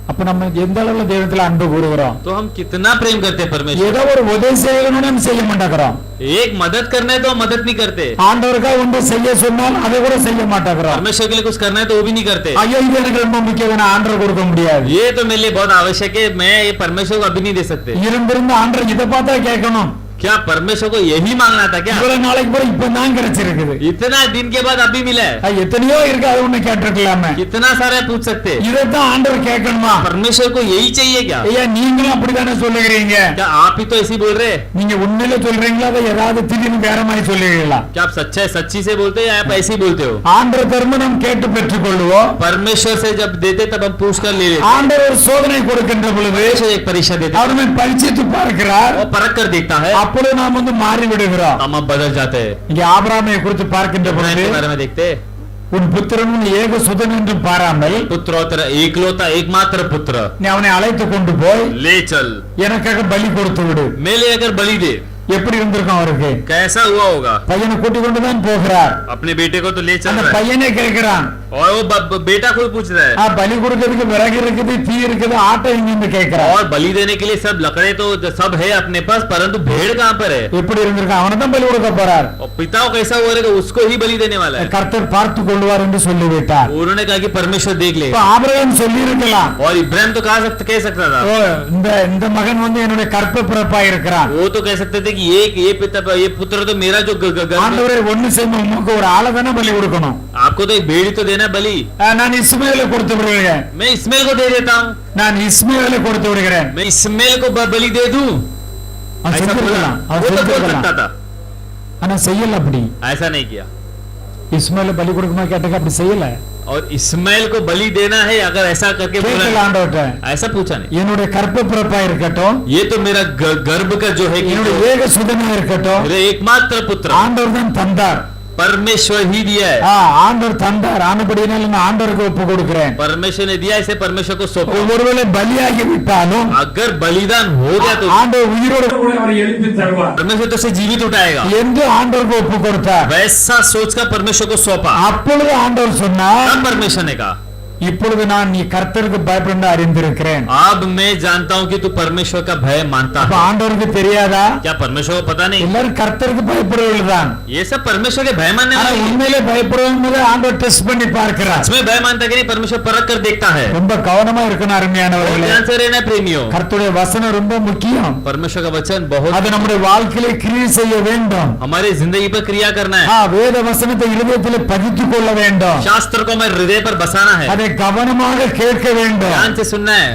அப்ப நம்ம எந்த அளவுல தெய்வத்துல அன்பு கூறுகிறோம்? तो हम कितना प्रेम करते हैं परमेश्वर। ஏதோ ஒரு உதவி செய்யணும்னு நம்ம செய்ய மாட்டேங்கிறோம். एक मदद करना है तो हम मदद नहीं करते। ஆண்டவருக்காக ஒன்று செய்ய சொன்னால் அதை கூட செய்ய மாட்டேங்கிறோம். परमेश्वर के लिए कुछ करना है तो वो भी नहीं करते। ஐயோ இது எனக்கு ரொம்ப முக்கியம், நான் ஆண்டவர் கொடுக்க முடியாது. ये तो मेरे लिए बहुत आवश्यक है, मैं ये परमेश्वर को अभी नहीं दे सकते। இருந்திருந்து ஆண்டவர் இதை பார்த்தா கேட்கணும். क्या परमेश्वर को यही मांगना था क्या? இவ்வளவு நாளைக்கு பிறகு இப்ப தான் கிடைச்சிருக்குது. इतना दिन के बाद अभी मिला है, எத்தனையோ இருக்கு, அது ஒண்ணு கேட்டிருக்கலாமே. कितना सारा पूछ सकते। இதைத்தான் ஆண்டவர் கேட்கணுமா? परमेश्वर को यही चाहिए क्या? ஐயா நீங்களும் அப்படித்தானே சொல்லுகிறீங்க? क्या आप ही तो ऐसे ही बोल रहे हैं? நீங்க உண்மையில சொல்றீங்களா அதை ஏதாவது திடீர்னு வேற மாதிரி சொல்லுவீங்களா? क्या आप सच्ची से बोलते हैं या आप ऐसे ही बोलते हो? ஆண்டவர் தர்ம நாம் கேட்டு பெற்றுக் கொள்வோம். परमेश्वर से जब देते तब हम पूछ कर ले लेते। ஆண்டவர் ஒரு சோதனை கொடுக்கின்ற பொழுது परमेश्वर एक परीक्षा देते அவர் நம்மை பரிசித்து பார்க்கிறார். और परख कर देखता है, அப்பொழுது நாம் வந்து மாறி விடுகிறோம். हम अब बदल जाते हैं। இங்க ஆபிரகாமை குறித்து பார்க்கின்ற इब्राहिम பொழுது के बारे में देखते हैं, உன் புத்திரன் உன் ஏக சுதன் என்று பாராமல் पुत्र और तेरा एकलौता एकमात्र पुत्र நீ அவனை அழைத்து கொண்டு போய் ले चल, எனக்காக பலி கொடுத்து விடு. मेले अगर बलि दे। எப்படி இருந்திருக்கும் அவருக்கு? कैसा हुआ होगा? பையனை கூட்டி கொண்டு தான் போகிறார். अपने बेटे को तो ले चल அந்த रहा है பையனே கேட்கிறான், और वो बेटा को भी पूछ रहा है। பலி கொடுக்கிறதுக்கு விறகு இருக்குது, தீ இருக்குது, ஆட்டை எங்க கேட்கிறான். और बलि देने के लिए सब लकड़े तो सब है अपने पास, परंतु भेड़ कहाँ पर है? எப்படி இருந்திருக்கான்? அவனை தான் பலி கொடுக்க போறார். और पिता को कैसा हुआ रहेगा? उसको ही बलि देने वाला है। கர்த்தர் பார்த்து கொள்வார் என்று சொல்லிவிட்டார். उन्होंने कहा कि परमेश्वर देख ले। இப்ப ஆபிரகாம் சொல்லி இருக்கலாம், और इब्राहिम तो कह सकता था, இந்த மகன் வந்து என்னுடைய கற்ப பிறப்பா இருக்கிறான். वो तो कह सकते थे कि ये पुत्र तो मेरा जो ஆண்டவரே ஒண்ணு செய்யணும், உமக்கு ஒரு ஆளை தானே பலி கொடுக்கணும். आपको तो एक भेड़ी तो देना बलि। நான் இஸ்மாயிலை கொடுத்து விடுகிறேன். मैं इस्माइल को दे देता हूँ, நான் இஸ்மாயிலை கொடுத்து விடுகிறேன். मैं इस्माइल को बलि दे दूं। அவன் ऐसा बोला, செஞ்சிருக்கலாம், वो அவன் तो बोल செஞ்சிருக்கலாம். सकता था, ஆனா செய்யல. அப்படி ऐसा नहीं किया। இஸ்மாயில பலி கொடுக்குமா கேட்டக்க அப்படி செய்யல. और इस्माइल को बलि देना है अगर ऐसा करके बोला, கேட்கல ஆண்டவர்ட்ட, ऐसा पूछा नहीं। என்னுடைய கற்ப பிறப்பா இருக்கட்டும், ये तो मेरा गर्भ का जो है कि என்னுடைய ஏக சுதனா இருக்கட்டும், मेरे एकमात्र पुत्र ஆண்டவர் தான் தந்தார். परमेश्वर ही दिया है। ஆண்டவர் தந்தார். ஆனபடியினால நான் ஆண்டவருக்கு ஒப்பு கொடுக்கிறேன். परमेश्वर ने दिया, इसे परमेश्वर को सौंपो। ஒருவேளை பலியாகி விட்டாலும் अगर बलिदान हो गया तो ஆண்டவர் உயிரோடு கூட அவரை எழுப்பி தருவார் परमेश्वर तो उसे जीवित उठाएगा। என்று ஆண்டவருக்கு ஒப்பு கொடுத்தார். वैसा सोचकर परमेश्वर को सौंपा। அப்பொழுது ஆண்டவர் சொன்னார், तब परमेश्वर ने कहा, இப்பொழுது நான் நீ கர்த்தருக்கு பயப்பட அறிந்திருக்கிறேன். अब मैं जानता हूँ कि तू परमेश्वर का भय मानता அப்ப है। ஆண்டவருக்கு தெரியாதா? क्या परमेश्वर को पता नहीं? எல்லாரும் கர்த்தருக்கு பயப்படுவதுதான். ये सब परमेश्वर के भय मानने ஆனா वाले हैं। உண்மையிலே பயப்படுவது ஆண்டவர் டெஸ்ட் பண்ணி பார்க்கிறார். सच में भय मानता कि नहीं, परमेश्वर परख कर देखता है। ரொம்ப கவனமா இருக்கணும் बहुत அருமையானவர்களே. ध्यान से रहना प्रेमियों। கர்த்தருடைய வசனம் ரொம்ப முக்கியம். परमेश्वर का वचन बहुत அது நம்முடைய வாழ்க்கையிலே கிரியை செய்ய வேண்டும். हमारी जिंदगी पर क्रिया करना है। வேத வசனத்தை இருதயத்திலே பதித்துக் கொள்ள வேண்டும். शास्त्र को हमारे हृदय पर बसाना है। அதை கவனமாக கேட்க வேண்டும். ध्यान से सुनना है,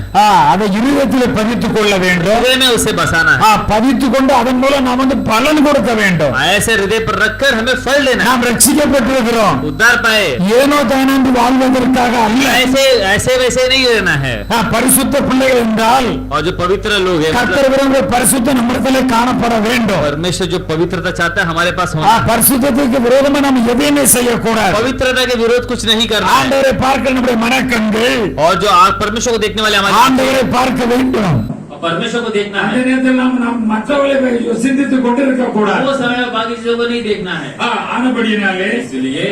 அதை இருதயத்தில் பதித்துக் கொள்ள வேண்டும். हृदय में उसे बसाना है, பதித்துக் கொண்டு அதன் மூலம் நாம் பலன் கொடுக்க வேண்டும். ऐसे हृदय पर रखकर हमें फल देना है. நாம் ரட்சிக்கப்பட்டிருக்கிறோம், उद्धार पाए, ஏனோ தானென்று வாழ்வதற்காக அல்ல. ऐसे ऐसे वैसे नहीं रहना है. பரிசுத்த பிள்ளைகள் என்றால் और जो पवित्र लोग हैं, கர்த்தர் விரும்புகிற பரிசுத்த நம்மிடத்திலே காணப்பட வேண்டும். परमेश्वर जो पवित्रता चाहता है हमारे पास होना. பரிசுத்தத்துக்கு விரோதமா நாம் எதையுமே செய்யக்கூடாது. पवित्रता के विरोध कुछ नहीं करना है. ஆண்டவரை பார்க்க நம்முடைய மனக்கண்கள், और जो परमेश्वर को देखने वाले हमारे ஆண்டவரை பார்க்க வேண்டும். परमेश्वर को देखना அந்த है. நேரத்தில் நாம் மற்றவர்களை சிந்தித்துக் கொண்டிருக்க கூடாது. वो समय में बाकी चीजों को नहीं देखना है. ஆனபடியினாலே इसलिए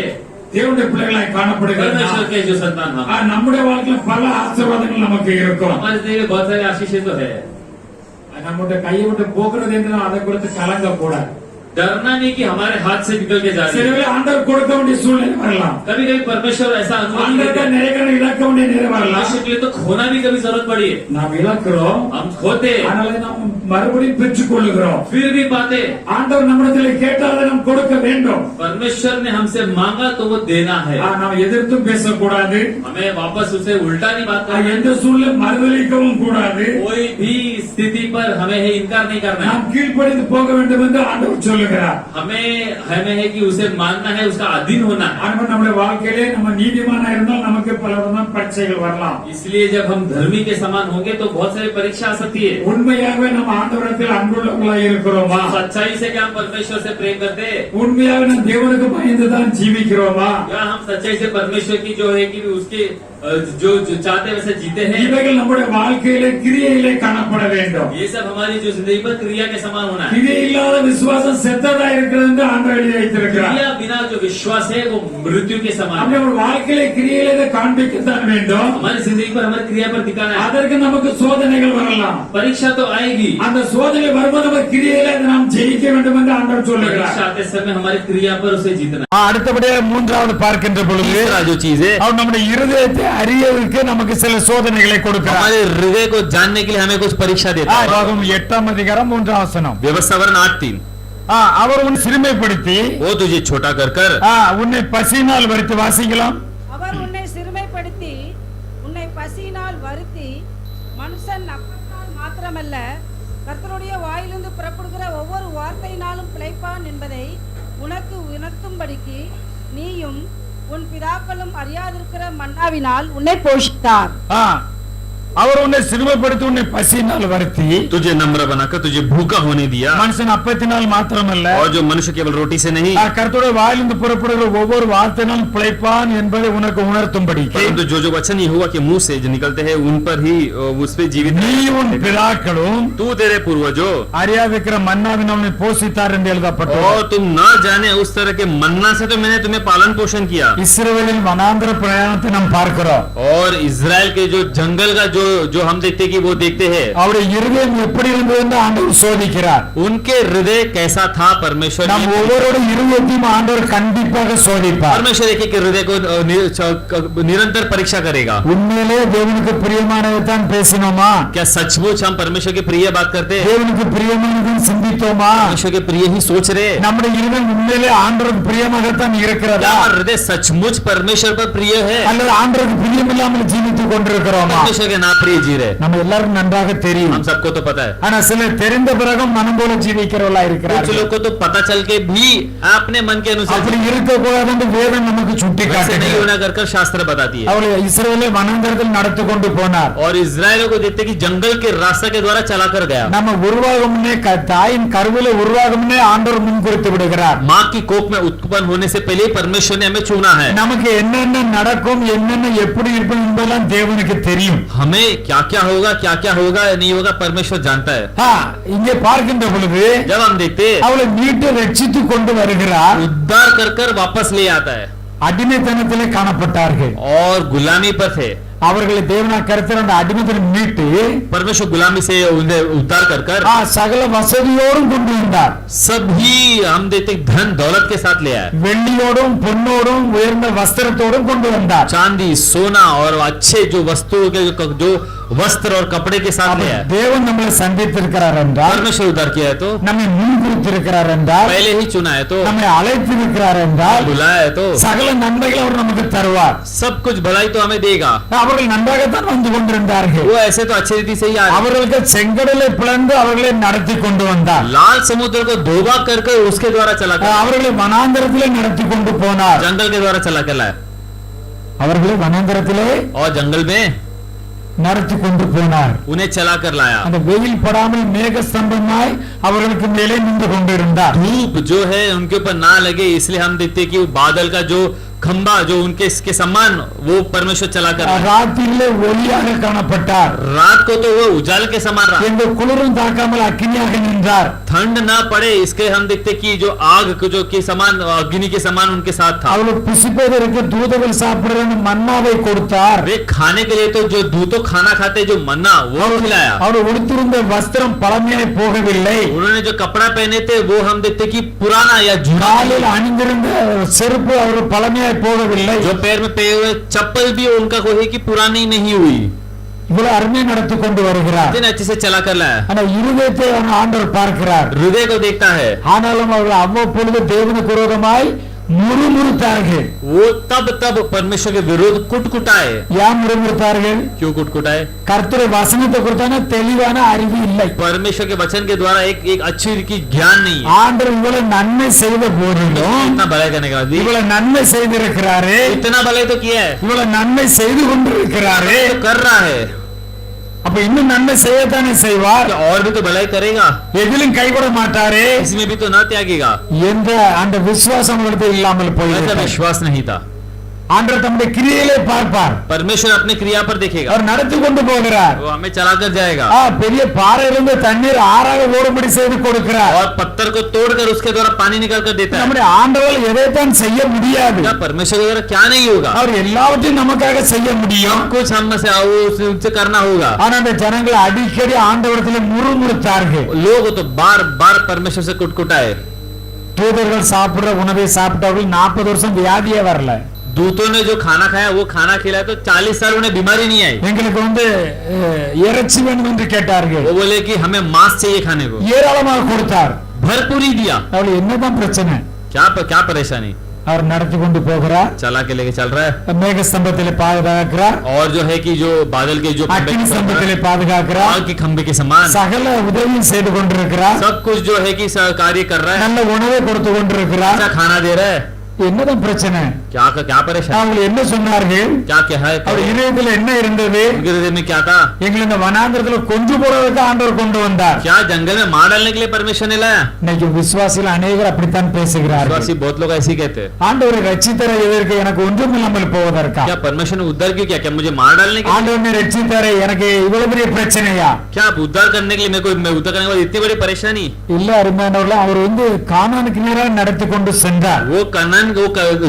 தேவனுடைய பிள்ளைகளாய் காணப்படுகிற परमेश्वर के जो संतान हम, நம்முடைய வாழ்க்கையில பல ஆசீர்வாதங்கள் நமக்கு இருக்கும். हमारे जिंदगी में बहुत सारे आशीष तो है. நம்முடைய கையை விட்டு போகிறது என்று அதை குறித்து கலங்க கூடாது. डरना नहीं कि हमारे हाथ से निकल के जा रही है. சிலவேளை ஆண்டவர் கொடுக்க வேண்டிய சூழ்நிலை வரலாம். कभी कभी परमेश्वर ऐसा अनुमति ஆண்டவர் देता है. நிறைய இழக்க வேண்டிய நேரம் வரலாம். परमेश्वर के लिए तो खोना भी कभी जरूरत पड़ी है. நாம் இழக்கிறோம், हम खोते அதனால நாம் மறுபடியும் பெற்றுக் கொள்ளுகிறோம். फिर भी पाते. ஆண்டவர் நம்மிடத்தில் கேட்டால் அதை நாம் கொடுக்க வேண்டும். परमेश्वर ने हमसे मांगा तो वो देना है. நாம் எதிர்த்தும் பேசக்கூடாது, हमें वापस उसे उल्टा नहीं बात करना. எந்த சூழ்நிலை மறுதளிக்கவும் கூடாது. कोई भी स्थिति पर हमें है इनकार नहीं करना है. நாம் கீழ்ப்படிந்து போக வேண்டும் என்று ஆண்டவர் சொல்லுகிறார். हमें हमें है कि उसे मानना है, उसका अधीन होना है. ஆண்டவர் நம்முடைய வாழ்க்கையிலே நம்ம நீதிமானா இருந்தால் நமக்கு பல விதமான பரீட்சைகள் வரலாம். इसलिए जब हम धर्मी के समान होंगे तो बहुत सारी परीक्षा आ सकती है. உண்மையாகவே நம்ம ஆண்டவரிடத்தில் அன்புள்ளவர்களாய் இருக்கிறோமா? सच्चाई से क्या हम परमेश्वर से प्रेम करते हैं? உண்மையாக நாம் தேவனுக்கு பயந்துதான் ஜீவிக்கிறோமா? क्या हम सच्चाई से परमेश्वर की जो है कि उसके जो चाहते हैं वैसे जीते हैं? இவைகள் நம்முடைய வாழ்க்கையிலே கிரியையிலே காணப்பட வேண்டும். ये सब हमारी जो जिंदगी पर क्रिया के समान होना है. கிரியை இல்லாத விசுவாசம் செத்ததா இருக்கிறது என்று ஆண்டவர் எழுதி வைத்திருக்கிறார். क्रिया बिना जो विश्वास है वो मृत्यु के समान है. நம்முடைய வாழ்க்கையிலே கிரியையிலே இதை காண்பிக்கத்தான் வேண்டும். हमारी जिंदगी पर हमारी क्रिया पर दिखाना है. அதற்கு நமக்கு சோதனைகள் வரலாம். परीक्षा तो आएगी. அந்த சோதனை வரும்போது நம்ம கிரியையிலே அதை நாம் ஜெயிக்க வேண்டும் என்று ஆண்டவர் சொல்லுகிறார். परीक्षा आते समय हमारी क्रिया पर उसे जीतना है. அடுத்தபடியாக மூன்றாவது பார்க்கின்ற பொழுது तीसरा जो चीज है, அவர் நம்முடைய இருதயத்தை அறியதற்கு நமக்கு சில சோதனைகளை கொடுக்கிறார். हमारे हृदय को जानने के लिए हमें कुछ परीक्षा देता है. ஆகும் 8ஆம் அதிகாரம் 3ஆம் வசனம். व्यवस्थावरण 8:3. அவர் உன்னை சிறுமைப்படுத்தி वो तुझे छोटा कर कर உன்னை பசியினால் வருத்தி வாசிக்கலாம். அவர் உன்னை சிறுமைப்படுத்தி உன்னை பசியினால் வருத்தி மனுஷன் அப்பத்தால் மாத்திரமல்ல கர்த்தருடைய வாயிலிருந்து புறப்படுகிற ஒவ்வொரு வார்த்தையினாலும் பிழைப்பான் என்பதை உனக்கு உணர்த்தும்படிக்கு நீயும் உன் பிதாக்களும் அறியாதிருக்கிற மன்னாவினால் உன்னை போஷித்தார். அவர் உன்னை சிறுமைப்படுத்தி உன்னை பசியினால் வருத்தி तुझे नम्र बनाकर तुझे भूखा होने दिया. மனுஷன் அப்பத்தினால் மாத்திரமல்ல और जो मनुष्य केवल रोटी से नहीं கர்த்தருடைய வாயிலிருந்து புறப்படுகிற ஒவ்வொரு வார்த்தையினாலும் பிழைப்பான் என்பதை உனக்கு உணர்த்தும்படி परंतु जो वचन यहोवा के मुंह से जो निकलते हैं उन पर ही उस पे जीवित நீ உன் பிதாக்களும் तू तेरे पूर्वजों அறியாதிருக்கிற மன்னாவினால் உன்னை போஷித்தார் என்று எழுதப்பட்டது. और तुम न जाने उस तरह के मन्ना से तो मैंने तुम्हें पालन पोषण किया. இஸ்ரவேலின் வனாந்திர பிரயாணத்தை நாம் பார்க்கிறோம். और इजराइल के जो जंगल का जो हम देखते कि वो देखते हैं அவருடைய இருதயம் எப்படி இருந்தது என்று ஆண்டவர் சோதிக்கிறார். उनके हृदय कैसा था परमेश्वर நாம் ஒவ்வொருடைய இருதயத்தையும் ஆண்டவர் கண்டிப்பாக சோதிப்பார். परमेश्वर एक एक हृदय को निरंतर परीक्षा करेगा. உண்மையிலே தேவனுக்கு பிரியமானதை தான் பேசினோமா? क्या सचमुच हम परमेश्वर के प्रिय बात करते हैं? தேவனுக்கு பிரியமானதை சிந்தித்தோமா? परमेश्वर के प्रिय ही सोच रहे हैं? நம்முடைய இருதயம் உண்மையிலே ஆண்டவருக்கு பிரியமாகத்தான் இருக்கிறதா? क्या हमारा हृदय सचमुच परमेश्वर पर प्रिय है? அல்லது ஆண்டவருக்கு பிரியமில்லாமல் ஜீவித்துக் கொண்டிருக்கிறோமா? परमेश्वर के ना प्रिय जी रहे. நம்ம எல்லாருக்கும் நன்றாக தெரியும். हम सबको तो पता है. ஆனா சிலர் தெரிந்த பிறகும் மனம் போல ஜீவிக்கிறவர்களா कुछ இருக்கிறார்கள். लोग को तो पता चल के भी अपने मन के अनुसार அப்படி இருக்கக்கூடாது என்று வேதம் நமக்கு சுட்டி वैसे नहीं காட்டுகிறது. होना कर शास्त्र बताती है. அவளை இஸ்ரவேலை வனாந்தரத்தில் நடத்தி கொண்டு போனார். और इजराइल को देखते कि जंगल के रास्ता के द्वारा चला कर गया. நம்ம உருவாகும்னே தாயின் கருவிலே உருவாகும்னே ஆண்டவர் முன்குறித்து விடுகிறார். माँ की कोख में उत्पन्न होने से पहले परमेश्वर ने हमें चुना है. நமக்கு என்னென்ன நடக்கும் என்னென்ன எப்படி இருக்கும் என்பதெல்லாம் தேவனுக்கு தெரியும். हमें क्या क्या होगा नहीं होगा परमेश्वर जानता है. இங்கே பார்க்கின்ற பொழுது जब हम देखते அவளை மீட்டு ரட்சித்து கொண்டு வருகிறார். उद्धार कर कर वापस ले आता है. அடிமைத்தனத்திலே காணப்பட்டார்கள். और गुलामी पर थे. அவர்களை தேவனா கருத்தர் அந்த அடிமைத்தனம் மீட்டு परमेश्वर गुलामी से उन्हें उद्धार कर कर சகல வசதியோடும் கொண்டு வந்தார். सभी हम देखते धन दौलत के साथ ले आए. வெள்ளியோடும் பொன்னோடும் உயர்ந்த வஸ்திரத்தோடும் கொண்டு வந்தார். चांदी सोना और अच्छे जो वस्तुओं के जो वस्त्र और कपड़े के साथ ले आया। தேவன் நம்மளை சந்தித்திருக்கிறார் என்றால், परमेश्वर उद्धार किया है तो, நம்மை முன்குறித்திருக்கிறார் என்றால், पहले ही चुना है तो, நம்மை அழைத்திருக்கிறார் என்றால், बुलाया है तो, சகல நன்மைகளை அவர் நமக்கு தருவார். सब कुछ भलाई तो हमें देगा। அவர்கள் நன்றாகத்தான் வந்து கொண்டிருந்தார்கள். वो ऐसे तो अच्छी रीति से ही आ रहे। அவர்களுக்கு செங்கடலை பிளந்து அவர்களை நடத்தி கொண்டு வந்தார். लाल समुद्र को धोबा कर उसके द्वारा चला कर, அவர்களை வனாந்தரத்திலே நடத்தி கொண்டு போனார். जंगल के द्वारा चला कर लाया, அவர்களை வனாந்தரத்திலே और जंगल में நடத்தி கொண்டு போனார். उन्हें चला कर लाया। அந்த வெயில் படாமல் மேக ஸ்தம்பமாய் அவர்களுக்கு மேலே நின்று கொண்டிருந்தார். धूप जो है उनके ऊपर ना लगे, इसलिए हम देखते हैं कि बादल का जो खंबा जो उनके इसके समान वो परमेश्वर चला कर रहा है। ராத்திரியிலே ஒளியாக காணப்பட்டார். रात को तो वो उजाल के समान रहा, எந்த குளிரும் தாக்காமல் அக்கினியாக நின்றார். ठंड ना पड़े इसके हम देखते कि जो आग जो के समान, अग्नि के समान उनके साथ था। அவர்கள் புசிப்பதற்கு தூதர்கள் சாப்பிடுற மன்னாவை கொடுத்தார். वे खाने के लिए तो जो दूतों खाना खाते जो मन्ना वो खिलाया। அவர் உடுத்திருந்த வஸ்திரம் பழமையாய் போகவில்லை. उन्होंने जो कपड़ा पहने थे वो हम देखते कि पुराना या झुरा, காலில் அணிந்திருந்த செருப்பு அவர் பழமையாய் போகவில்லை. जो पैर में पहने हुए चप्पल भी उनका कोई कि पुरानी नहीं हुई, இவ்வளவு அருமையை நடத்தி கொண்டு வருகிறார். इतने अच्छे से चला कर लाया। ஆனா இருதயத்தை ஆண்டவர் பார்க்கிறார். हृदय को देखता है। ஆனாலும் அவர்கள் அவ்வப்பொழுது தேவனுக்கு விரோதமாய் முறுமுறுத்தார்கள். वो तब परमेश्वर के विरोध कुटकुटाए। ஏன் முறுமுறுத்தார்கள்? क्यों कुटकुटाए? கர்த்தருடைய வசனத்தை குறித்தான தெளிவான அறிவு இல்லை. परमेश्वर के वचन के द्वारा एक अच्छी की ज्ञान नहीं है। ஆண்டவர் இவ்வளவு நன்மை செய்த போதிலும், इतना भलाई करने के बाद भी இவ்வளவு நன்மை செய்திருக்கிறாரு, इतना भलाई तो किया है, இவ்வளவு நன்மை செய்து கொண்டிருக்கிறாரு. तो कर रहा है, அப்ப இன்னும் நன்மை செய்யத்தானே செய்வார். तो और भी तो भलाई करेगा, எதிலும் கைவிட மாட்டாரு. इसमें भी तो न त्यागेगा। எந்த அந்த விசுவாசம் அவர்களுக்கு இல்லாமல் ऐसा போயிருக்கு. विश्वास नहीं था। ஆண்டவர் தம்முடைய கிரியையிலே பார்ப்பார். परमेश्वर अपने क्रिया पर देखेगा, அவர் நடத்தி கொண்டு போகிறார். वो हमें चला कर जाएगा பெரிய பாறையிலிருந்து தண்ணீர் ஆறாக ஓடும்படி செய்து கொடுக்கிறார். और पत्थर को तोड़कर उसके द्वारा पानी निकाल कर देता है। நம்முடைய ஆண்டவர் எதைத்தான் செய்ய முடியாது. क्या परमेश्वर के द्वारा क्या नहीं होगा? அவர் எல்லாவற்றையும் நமக்காக செய்ய முடியும். कुछ हम से उनसे करना होगा। ஆனா அந்த ஜனங்கள் அடிக்கடி ஆண்டவரத்தில் முறுமுறுத்தார்கள். लोग तो बार बार परमेश्वर से कुटकुटाए। தூதர்கள் சாப்பிடுற உணவை சாப்பிட்டவர்கள் 40 வருஷம் வியாதியே வரல. दूतों ने जो खाना खाया वो खाना खिलाया तो 40 साल उन्हें बीमारी नहीं आई। எங்களுக்கு இறைச்சி வேணும் என்று கேட்டார்கள். वो बोले कि हमें मांस चाहिए खाने को, ஏராளமாக கொடுத்தார். भरपूर ही दिया। அவளுக்கு என்னதான் பிரச்சனை? क्या परेशानी? அவர் நடத்தி கொண்டு போகிறார். चला के लेके चल रहा है, மேக ஸ்தம்பத்திலே பாதுகாக்கிறார். और जो है कि जो बादल के जो அக்கினி ஸ்தம்பத்திலே பாதுகாக்கிறார். आग के खंबे के समान சகல உதவியும் செய்து கொண்டிருக்கிறார். सब कुछ जो है कि कार्य कर रहा है, நல்ல உணவை கொடுத்து கொண்டிருக்கிறார். अच्छा खाना दे रहा है। என்னதான் பிரச்சனை? क्या परेशानी? அவங்க என்ன சொன்னார்கள்? क्या है? அவர் இதயத்துல என்ன இருந்தது? उनके हृदय में क्या था? எங்களை இந்த வனாந்தரத்துல கொண்டு போறதுக்கு ஆண்டவர் கொண்டு வந்தார். क्या जंगल में मार डालने के लिए परमेश्वर ने लाया? இன்னைக்கு விசுவாசிகள் अनेகர் அப்படித்தான் பேசுகிறார்கள். विश्वासी बहुत लोग ऐसे ही कहते हैं। ஆண்டவரை ரட்சித்தர எதற்கு? எனக்கு ஒன்றும் இல்லாமல் போவதற்கா? क्या परमेश्वर ने उद्धार क्यों किया? क्या मुझे मार डालने के लिए? ஆண்டவரை ரட்சித்தர எனக்கு இவ்வளவு பெரிய பிரச்சனையா? क्या आप उद्धार करने के लिए मेरे को उद्धार करने के बाद इतनी बड़ी परेशानी? இல்ல அருமையானவர்களே, அவர் கானானுக்கு நேராக நடத்தி கொண்டு சென்றார். वो कनान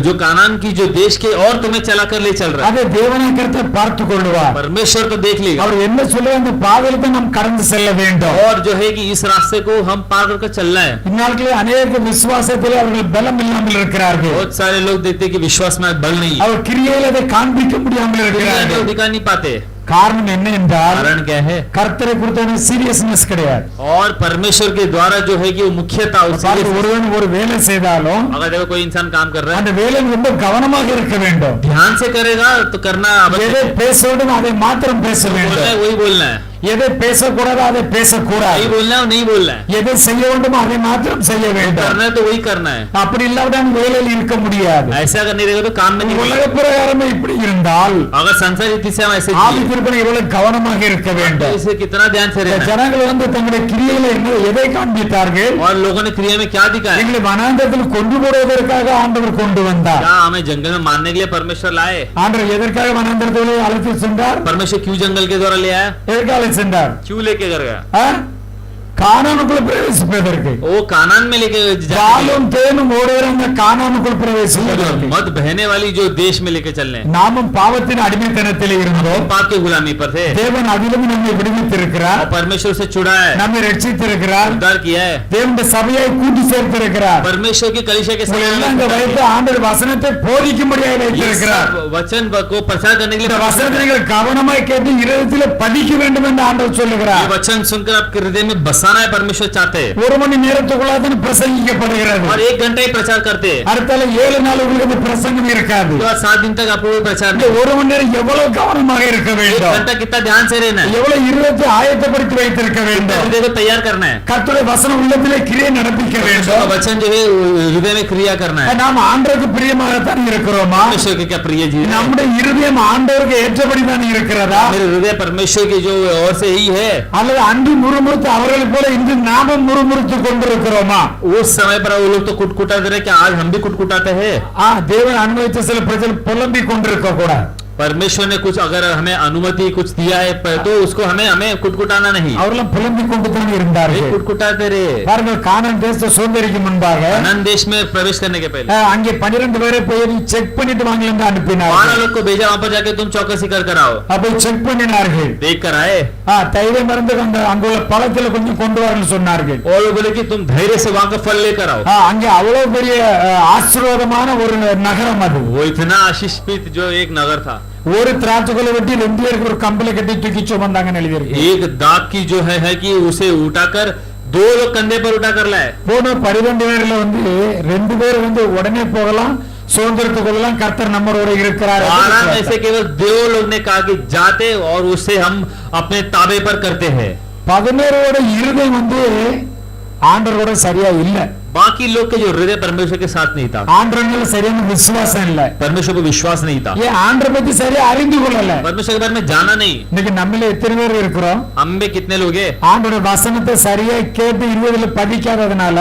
जो कानान की जो देश के और तुम्हें चला कर ले चल रहा है, அதை தேவனாய் கர்த்தர் பார்த்து கொள்வார். परमेश्वर तो देख लेगा। அவர் என்ன சொல்ல அந்த பாதையில தான் நாம் கடந்து செல்ல வேண்டும். और जो है कि इस रास्ते को हम पार कर चलना है। இந்நாட்களில் अनेक விசுவாசத்திலே அவர்கள் பலம் இல்லாமல் இருக்கிறார்கள். बहुत सारे लोग देखते हैं कि विश्वास में बल नहीं है, அவர் கிரியையில அதை காண்பிக்க முடியாமல் இருக்கிறார்கள். दिखा नहीं पाते। காரணம் என்ன என்றால், कारण क्या है? கர்த்தரை குறித்தான சீரியஸ்னஸ் கிடையாது. और परमेश्वर के द्वारा जो है कि वो मुख्यता ஒருவன் ஒரு வேலை செய்தாலும் अगर देखो कोई इंसान काम कर रहा है, அந்த வேலையில் ரொம்ப கவனமாக இருக்க வேண்டும். ध्यान से करेगा तो करना आवश्यक எதை है। பேச வேண்டும் அதை மாத்திரம் பேச बोलना है வேண்டும். वही बोलना है, எதை பேசக்கூடாது அதை नहीं பேசக்கூடாது. बोलना है नहीं बोलना है, எதை செய்ய வேண்டுமோ அதை மாத்திரம் செய்ய வேண்டும். करना है तो वही करना है। அப்படி இல்லாவிட்டால் வேலையில் இருக்க முடியாது. ऐसा अगर नहीं रहेगा तो काम में नहीं உலக होगा। பிரகாரமே இப்படி இருந்தால் अगर संसार रीति से हम ऐसे जिए, ஆவி திருப்பணி இவ்வளவு கவனமாக இருக்க तो வேண்டும். इसे कितना ध्यान से இந்த रहना है। ஜனங்கள் தங்களுடைய கிரியையில என்ன எதை காண்பித்தார்கள்? और लोगों ने क्रिया में क्या दिखाया? எங்களை வனாந்தரத்தில் கொண்டு போவதற்காக ஆண்டவர் கொண்டு வந்தார். क्या हमें जंगल में मारने के लिए परमेश्वर लाए? ஆண்டவர் எதற்காக வனாந்தரத்தில் அழைத்து சென்றார்? परमेश्वर क्यों जंगल के द्वारा ले आया? எதற்காக சென்றார்? क्यों लेके कर गया? ஆ? கானானுக்குள்ள பிரவேசிப்பதற்கு वो कानान में लेके जाने के लिए। பாலும் தேனும் ஓடுகிற அந்த கானானுக்குள் பிரவேசிப்பதற்கு मत बहने वाली जो देश में लेके चलने। நாமும் பாவத்தின் அடிமைத்தனத்தில் இருந்தோம், पाप की गुलामी पर थे தேவன் அதிலும் நம்மை விடுவித்திருக்கிறார், और परमेश्वर से छुड़ा है, நம்மை ரட்சித்திருக்கிறார், उद्धार किया है। தேவனுடைய சபையை கூட்டி சேர்த்திருக்கிறார். परमेश्वर की कलीसिया के உங்களை साथ எல்லாம் இங்க வைத்து ஆண்டவர் வசனத்தை போதிக்கும்படியாக வைத்திருக்கிறார். वचन को प्रचार करने के இந்த लिए வசனத்தை நீங்கள் கவனமாய் கேட்டு இருதயத்திலே பதிக்க வேண்டும் என்று ஆண்டவர் ये சொல்லுகிறார். वचन सुनकर आपके हृदय में बसाना है परमेश्वर चाहते हैं, ஒரு மணி நேரத்துக்குள்ளாக பிரசங்கிக்கப்படுகிறது. और 1 घंटा ही प्रचार करते हैं। அடுத்தால 7 நாள் உங்களுக்கு இந்த பிரசங்கம் இருக்காது. तो 7 दिन तक आपको प्रचार இந்த नहीं। ஒரு மணி நேரம் எவ்வளவு கவனமாக இருக்க 1 வேண்டும், घंटा कितना ध्यान से रहना है, எவ்வளவு இருதயத்தை ஆயத்தப்படுத்தி வைத்திருக்க வேண்டும், हृदय को तैयार करना है, கர்த்தருடைய வசனம் உள்ளத்திலே கிரியை நடப்பிக்க परमेश्वर का வேண்டும். वचन जो है हृदय में क्रिया करना है। நாம் ஆண்டவருக்கு பிரியமாகத்தான் இருக்கிறோமா? परमेश्वर के क्या प्रिय जी है? நம்முடைய இருதயம் ஆண்டவருக்கு ஏற்றபடி தான் இருக்கிறதா, मेरे हृदय परमेश्वर की जो ओर से ही है, அல்லது அன்று முறுமுறுத்து அவர்களைப் போல இன்று நாமும் முறுமுறுத்து கொண்டிருக்கிறோமா? उस समय पर वो लोग तो कुटकुटाते रहे, क्या आज हम भी कुटकुटाते हैं? தேவன் அனுமதித்த சில பிரஜைகள் புலம்பிக் கொண்டிருக்க கூடாது. परमेश्वर ने कुछ अगर हमें अनुमति कुछ दिया है तो उसको हमें कुटकुटाना नहीं। அவர்களும் புலம்பிக் கொண்டு தான் இருந்தார்கள். कुटकुटाते रहे। பாருங்கள், கானான் தேசத்தை சுதந்தரிக்கும் முன்பாக कनान देश में प्रवेश करने के पहले அங்கே 12 பேரை போய் செக் பண்ணிட்டு வாங்கலன்னு அனுப்பினார். 12 लोग को भेजा, वहां पर जाके तुम चौकसी कर आओ। அப்போ செக் பண்ணினார்கள். देख कर आए தைரியம் இருந்து அந்த அங்குள்ள பழத்துல கொஞ்சம் கொண்டு வரணும்னு சொன்னார்கள். और वो बोले कि तुम धैर्य से वहां का फल लेकर आओ। அங்கே அவ்வளவு பெரிய ஆசீர்வாதமான ஒரு நகரம் அது. वो इतना आशीषित जो एक नगर था, ஒரு திராட்சைகளை வெட்டி 2 பேருக்கு ஒரு கம்பளை கட்டி தூக்கி சுமந்தாங்கன்னு எழுதியிருக்கு. एक दाग की जो है कि उसे उठाकर 2 लोग कंधे पर उठाकर लाए। போன 12 பேர்ல 2 பேர் உடனே போகலாம், சுதந்திரத்துக்கு கொள்ளலாம், கர்த்தர் நம்மளோட இருக்கிறார். 12 में से केवल 2 लोग ने कहा कि जाते और उससे हम अपने ताबे पर करते हैं। 11 இருதயம் ஆண்டவரோட சரியா இல்ல. बाकी लोग के जो हृदय परमेश्वर के साथ नहीं था, ஆண்டவர் மேல சரியான விசுவாசம் இல்ல. परमेश्वर को विश्वास नहीं था, ஏன் ஆண்டவரை பத்தி சரியா அறிந்து கொள்ளல. परमेश्वर के बारे में जाना नहीं। இன்னைக்கு நம்மள எத்தனை பேர் இருக்கிறோம், हम में कितने लोग हैं ஆண்டவருடைய வசனத்தை சரியா கேட்டு இருதயத்துல பதிக்காததனால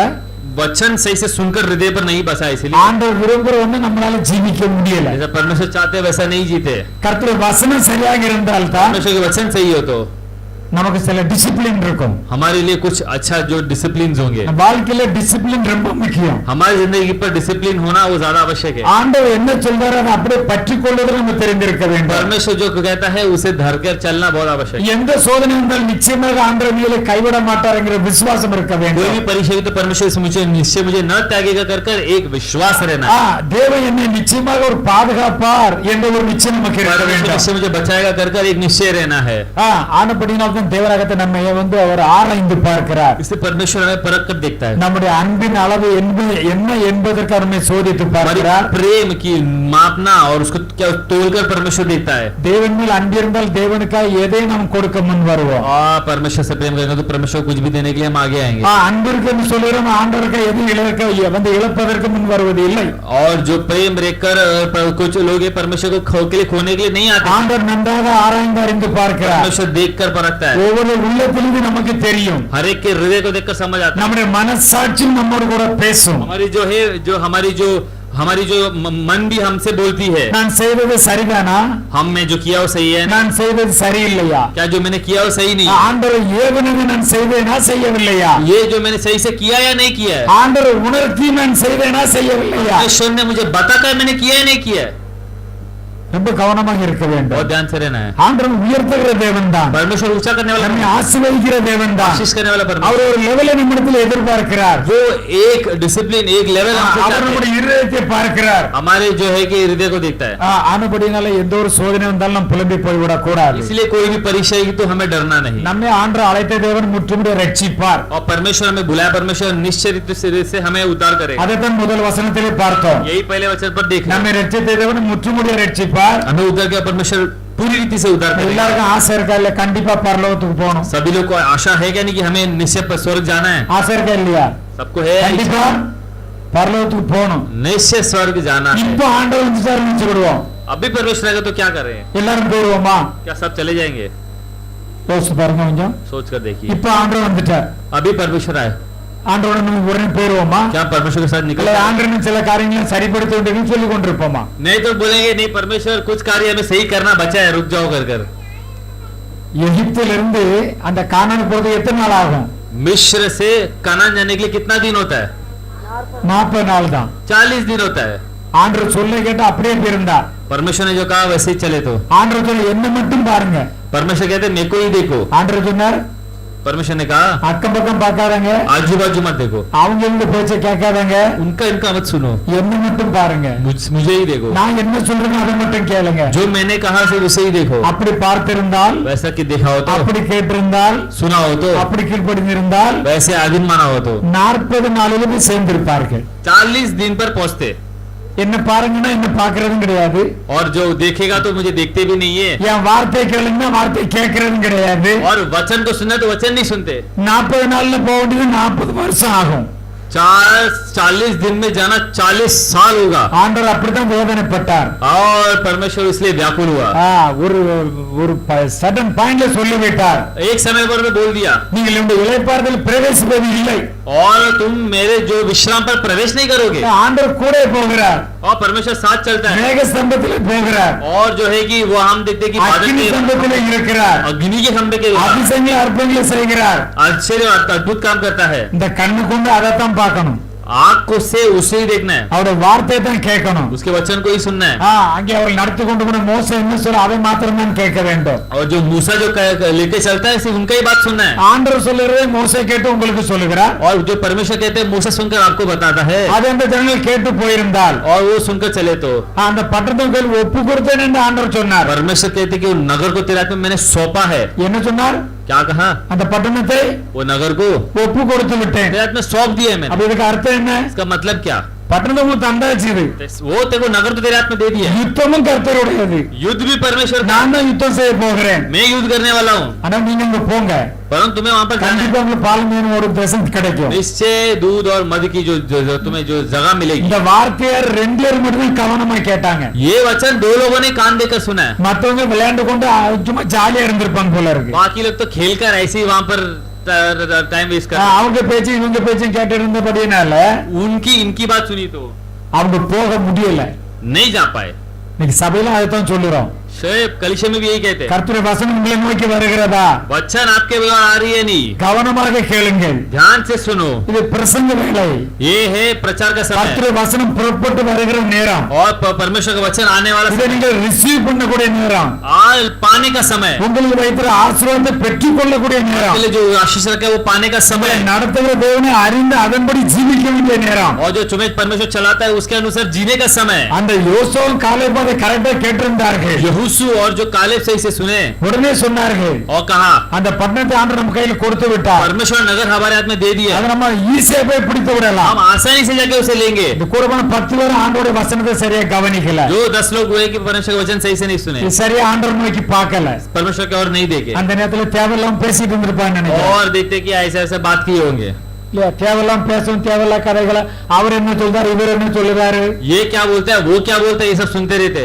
वचन सही से सुनकर हृदय पर नहीं बसा, इसलिए ஆண்டவர் விரும்புற ஒண்ணு நம்மளால ஜீவிக்க முடியல. जैसा परमेश्वर चाहते हैं वैसा नहीं जीते। கர்த்தருடைய வசனம் சரியாக இருந்தால் தான் परमेश्वर के वचन सही हो तो நமக்கு சில டிசிப்ளின் இருக்கும். हमारे लिए कुछ अच्छा जो डिसिप्लिन होंगे। வாழ்க்கையில டிசிப்ளின் ரொம்ப முக்கியம். हमारी जिंदगी पर डिसिप्लिन होना वो ज्यादा आवश्यक है। ஆண்டவர் என்ன சொல்றாரோ அதை அப்படியே பற்றி கொள்வது நம்ம தெரிந்திருக்க வேண்டும். परमेश्वर जो कहता है उसे धर कर चलना बहुत आवश्यक है। எந்த சோதனை வந்தாலும் நிச்சயமாக ஆண்டவர் மேலே கைவிட மாட்டாருங்கிற விசுவாசம் இருக்க कोई வேண்டும். भी परीक्षा तो परमेश्वर से मुझे निश्चय मुझे न त्यागेगा कर एक विश्वास रहना है। தேவன் என்னை நிச்சயமாக ஒரு பாதுகாப்பார் என்ற ஒரு நிச்சயம் நமக்கு இருக்க परमेश्वर வேண்டும். निश्चय मुझे बचाएगा कर एक निश्चय रहना है। ஆனபடினால் தான் தேவராகத்தை நம்மை அவர் ஆராய்ந்து பார்க்கிறார். इससे परमेश्वर हमें परख कर देखता है, நம்முடைய அன்பின் அளவு என்ன என்பதற்கு அவர் நம்மை சோதித்து பார்க்கிறார். प्रेम की मापना और उसको क्या तोलकर परमेश्वर देखता है। தேவன் மேல் அன்பு இருந்தால் தேவனுக்காக எதையும் நாம் கொடுக்க முன் வருவோம். परमेश्वर से प्रेम करेंगे तो परमेश्वर कुछ भी देने के लिए हम आगे आएंगे। அன்பு இருக்குன்னு சொல்லுறோம், ஆண்டவருக்கு எதுவும் இழப்பதற்கு முன் வருவது இல்லை. और जो प्रेम रहकर कुछ लोग परमेश्वर को खोने के लिए नहीं आते। ஆண்டவர் நன்றாக ஆராய்ந்து அறிந்து பார்க்கிறார். परमेश्वर देखकर परखता है, ஒவ்வொரு உள்ளத்திலிருந்து நமக்கு தெரியும். हर एक के हृदय को देखकर समझ आता है। நம்முடைய மனசாட்சி நம்மோடு கூட பேசும். हमारी जो मन भी हमसे बोलती है, நான் செய்தது சரிதானா, हमने जो किया वो सही है, நான் செய்தது சரியில்லையா, क्या जो मैंने किया वो सही नहीं, ஆண்டவர் ஏவனது நான் செய்தேனா செய்யவில்லையா, ये जो मैंने सही से किया या नहीं किया है, ஆண்டவர் உணர்த்தி நான் செய்தேனா செய்யவில்லையா. परमेश्वर ने मुझे बताकर मैंने किया या नहीं किया है। ரொம்ப கவனமாக இருக்க வேண்டும். बहुत ध्यान से रहना है। ஆண்டவர் உயர்த்துகிற தேவன் தான், परमेश्वर ऊंचा करने वाला, நம்மை ஆசீர்வதிக்கிற தேவன் தான். आशीष करने वाला परमेश्वर, அவர் ஒரு லெவலை நம்மிடத்தில் எதிர்பார்க்கிறார். वो एक डिसिप्लिन एक लेवल हमसे அவர் चाहते हैं। நம்முடைய இருதயத்தை பார்க்கிறார். हमारे जो है कि हृदय को देखता है, ஆனபடினால எந்த ஒரு சோதனை வந்தாலும் நாம் புலம்பி போய்விடக் கூடாது. इसलिए कोई भी परीक्षा की तो हमें डरना नहीं। நம்மை ஆண்டவர் அழைத்த தேவன் முற்றுமுடிய ரட்சிப்பார். और परमेश्वर हमें बुलाया, परमेश्वर निश्चित से हमें उद्धार करेगा। அதைத்தான் முதல் வசனத்திலே பார்த்தோம். यही पहले वचन पर देखना, நம்மை ரட்சித்த தேவன் முற்றுமுடிய ரட்சிப்பார். हमें उद्धार किया परमेश्वर पूरी रीति से उद्धार करेगा। எல்லாருக்கும் ஆசை இருக்கா இல்ல கண்டிப்பா பரலோகத்துக்கு போகணும்? सभी लोग को आशा है क्या नहीं कि हमें निश्चय पर स्वर्ग जाना है? ஆசை இருக்கா இல்லையா? सबको है கண்டிப்பா பரலோகத்துக்கு போகணும். निश्चय स्वर्ग जाना है। இப்போ ஆண்டவர் வந்துட்டாருன்னு நினைச்சுக்கிடுவோம். अभी परमेश्वर आएगा तो क्या कर रहे हैं? எல்லாரும் போடுவோமா? क्या सब चले जाएंगे? யோசிச்சு பாருங்க கொஞ்சம். सोच कर देखिए, இப்போ ஆண்டவர் வந்துட்டார். अभी परमेश्वर आए, ஆண்டவரோட நம்ம உடனே போயிடுவோமா? क्या परमेश्वर के साथ निकल இல்ல ஆண்டவன் சில காரியங்களை சரிப்படுத்த வேண்டும் சொல்லி கொண்டிருப்போமா? नहीं तो बोलेंगे नहीं परमेश्वर कुछ कार्य हमें सही करना बचा है, रुक जाओ कर எகிப்திலிருந்து அந்த கானான் போறது எத்தனை நாள் ஆகும்? मिस्र से कनान जाने के लिए कितना दिन होता है? 40 நாள் தான். 40 दिन होता है. ஆண்டவர் சொல்ல கேட்டு அப்படியே இருந்தார். परमेश्वर ने जो कहा वैसे ही चले. तो ஆண்டவர் சொல்ல என்ன மட்டும் பாருங்க. परमेश्वर कहते मेरे को ही देखो. ஆண்டவர் சொன்னார், परमेश्वर ने कहा அக்கம் பக்கம் பார்க்காதங்க, आजू बाजू मत देखो, அவங்க இந்த பேச்சை கேட்காதங்க, उनका इनका मत सुनो, என்ன மட்டும் பாருங்க, मुझे ही देखो, நான் என்ன சொல்றேனோ அதை மட்டும் கேளுங்க. जो मैंने कहा सिर्फ उसे ही देखो. அப்படி பார்த்திருந்தால், वैसा कि देखा हो तो, அப்படி கேட்டிருந்தால், सुना हो तो, அப்படி கீழ்ப்படிந்திருந்தால், वैसे आधीन माना हो तो 40 நாளிலும் போய் சேர்ந்திருப்பார்கள். 40 दिन पर पहुंचते. என்ன பாருங்கன்னா என்ன பார்க்கறதும் கிடையாது. और जो देखेगा तो मुझे देखते भी नहीं है. என் வார்த்தை கேளுங்கன்னா வார்த்தை கேட்கறதும் கிடையாது. और वचन को सुनना तो वचन नहीं सुनते. 40 நாள்ல போக வேண்டியது 40 வருஷம் ஆகும். 40 दिन में जाना 40 साल होगा. ஆண்டவர் அப்படித்தான் வேதனைப்பட்டார். और परमेश्वर इसलिए व्याकुल हुआ. ஒரு ஒரு சடன் பாயிண்ட்ல சொல்லிவிட்டார். एक समय पर मैं बोल दिया, நீங்கள் இந்த இளைப்பாறுதல் பிரவேசிப்பது இல்லை. और तुम मेरे जो विश्राम पर प्रवेश नहीं करोगे. ஆண்டவர் கூட போகிறார். और परमेश्वर साथ चलता है. மேக ஸ்தம்பத்திலே போகிறார். और जो है कि वो हम देखते कि बादल அக்கினி के ஸ்தம்பத்திலே இருக்கிறார். अग्नि के खंभे के அதிசயங்களை அற்புதங்களை செய்கிறார். आश्चर्य और अद्भुत काम करता है. இந்த கண்ணு கொண்டு அதைத்தான் பார்க்கணும். आँख को से उसे ही देखना है. அவருடைய வார்த்தையை தான் கேட்கணும். उसके वचन को ही सुनना है. அங்கே அவர்கள் நடத்தி கொண்டு போன மோசே என்ன சொல்ல அதை மாத்திரம் தான் கேட்க வேண்டும். और जो मूसा जो लेके चलता है सिर्फ उनका ही बात सुनना है. ஆண்டவர் சொல்லுறதை மோசே கேட்டு உங்களுக்கு சொல்லுகிறார். और जो परमेश्वर कहते हैं मूसा सुनकर आपको बताता है. அதை அந்த ஜனங்கள் கேட்டு போயிருந்தால், और वो सुनकर चले तो அந்த பட்டணத்துக்கு ஒப்பு கொடுத்தேன் என்று ஆண்டவர் சொன்னார். परमेश्वर कहते कि वो नगर को तेरे हाथ में मैंने सौंपा है. என்ன சொன்னாर? क्या कहा? அந்த பட்டணத்தை वो नगर को ஒப்பு கொடுத்து விட்டேன். तेरे हाथ में सौंप दिया है मैंने. அப்ப இதுக்கு அர்த்தம் என்ன? इसका मतलब क्या? பட்டணத்தை உங்களுக்கு தந்தாச்சு. இது वो तेरे को नगर तो तेरे हाथ में दे दिया है. யுத்தமும் கர்த்தருடையது. युद्ध भी परमेश्वर का. நான் தான் யுத்தம் செய்ய போகிறேன். मैं युद्ध करने वाला हूँ. ஆனா நீங்க அங்க போங்க, परंतु तुम्हें वहां पर जाना है. கண்டிப்பா உங்களுக்கு பால் மீன் ஒரு தேசம் கிடைக்கும். निश्चय दूध और मध की जो तुम्हें जो जगह मिलेगी. இந்த வார்த்தையை 2 பேர் மட்டும் கவனமா கேட்டாங்க. ये वचन 2 लोगों ने कान देकर सुना है. மத்தவங்க விளையாண்டு கொண்டு சும்மா ஜாலியா இருந்திருப்பாங்க போல இருக்கு. बाकी लोग तो खेलकर ऐसे ही वहां पर टाइम वेस्ट कर. அவங்க பேச்சு இவங்க பேச்சும் கேட்டு இருந்தபடினால उनकी इनकी बात सुनी तो அவங்க போக முடியல. नहीं जा पाए. இன்னைக்கு சபையில அதைத்தான் சொல்லுறோம். शायद कलीसिया में भी यही कहते हैं. கர்த்தருடைய வசனம் உங்களை நோக்கி வருகிறதா? वचन आपके बगैर आ रही है नहीं. கவனமாக கேளுங்கள். ध्यान से सुनो. இது பிரசங்க வேளை. ये है प्रचार का समय. கர்த்தருடைய வசனம் புறப்பட்டு வருகிற நேரம். और परमेश्वर का वचन आने वाला இதை समय. நீங்கள் ரிசீவ் பண்ணக்கூடிய நேரம். आज पाने का समय. உங்களுக்கு வைத்திருக்கிற ஆசீர்வாதத்தை பெற்றுக் கொள்ளக்கூடிய நேரம். आपके लिए जो आशीष रखा है वो पाने का समय. நடத்துகிற தேவனை அறிந்து அதன்படி ஜீவிக்க வேண்டிய நேரம். और जो तुम्हें परमेश्वर चलाता है उसके अनुसार जीने का समय. அந்த யோசுவா காலேப் அதை கரெக்டா கேட்டிருந்தார்கள். यहोशू और जो कालेब सही से सुने உடனே சொன்னார்கள், और कहा அந்த பட்டணத்தை ஆண்டவர் நம்ம கையில கொடுத்து விட்டார். परमेश्वर नगर हमारे हाथ में दे दिया. அதை நம்ம ஈஸியா போய் பிடித்து விடலாம். हम आसानी से जाके उसे लेंगे. இது கூட போன 10 பேர் ஆண்டவருடைய வசனத்தை சரியா கவனிக்கல. जो 10 लोग हुए कि परमेश्वर का वचन सही से नहीं सुने, இது சரியா ஆண்டவர் நோக்கி பார்க்கல. परमेश्वर की ओर नहीं देखे, அந்த நேரத்துல தேவையில்லாம பேசிட்டு இருந்திருப்பாங்க நினைக்கிறேன். और देखते कि ऐसे ऐसे बात किए होंगे. இல்லையா? தேவையில்லாம பேசும் தேவையில்லா கதைகளை அவர் என்ன சொல்றாரு இவர் என்ன சொல்லுறாரு. ये क्या बोलता है वो क्या बोलता है ये सब सुनते रहते.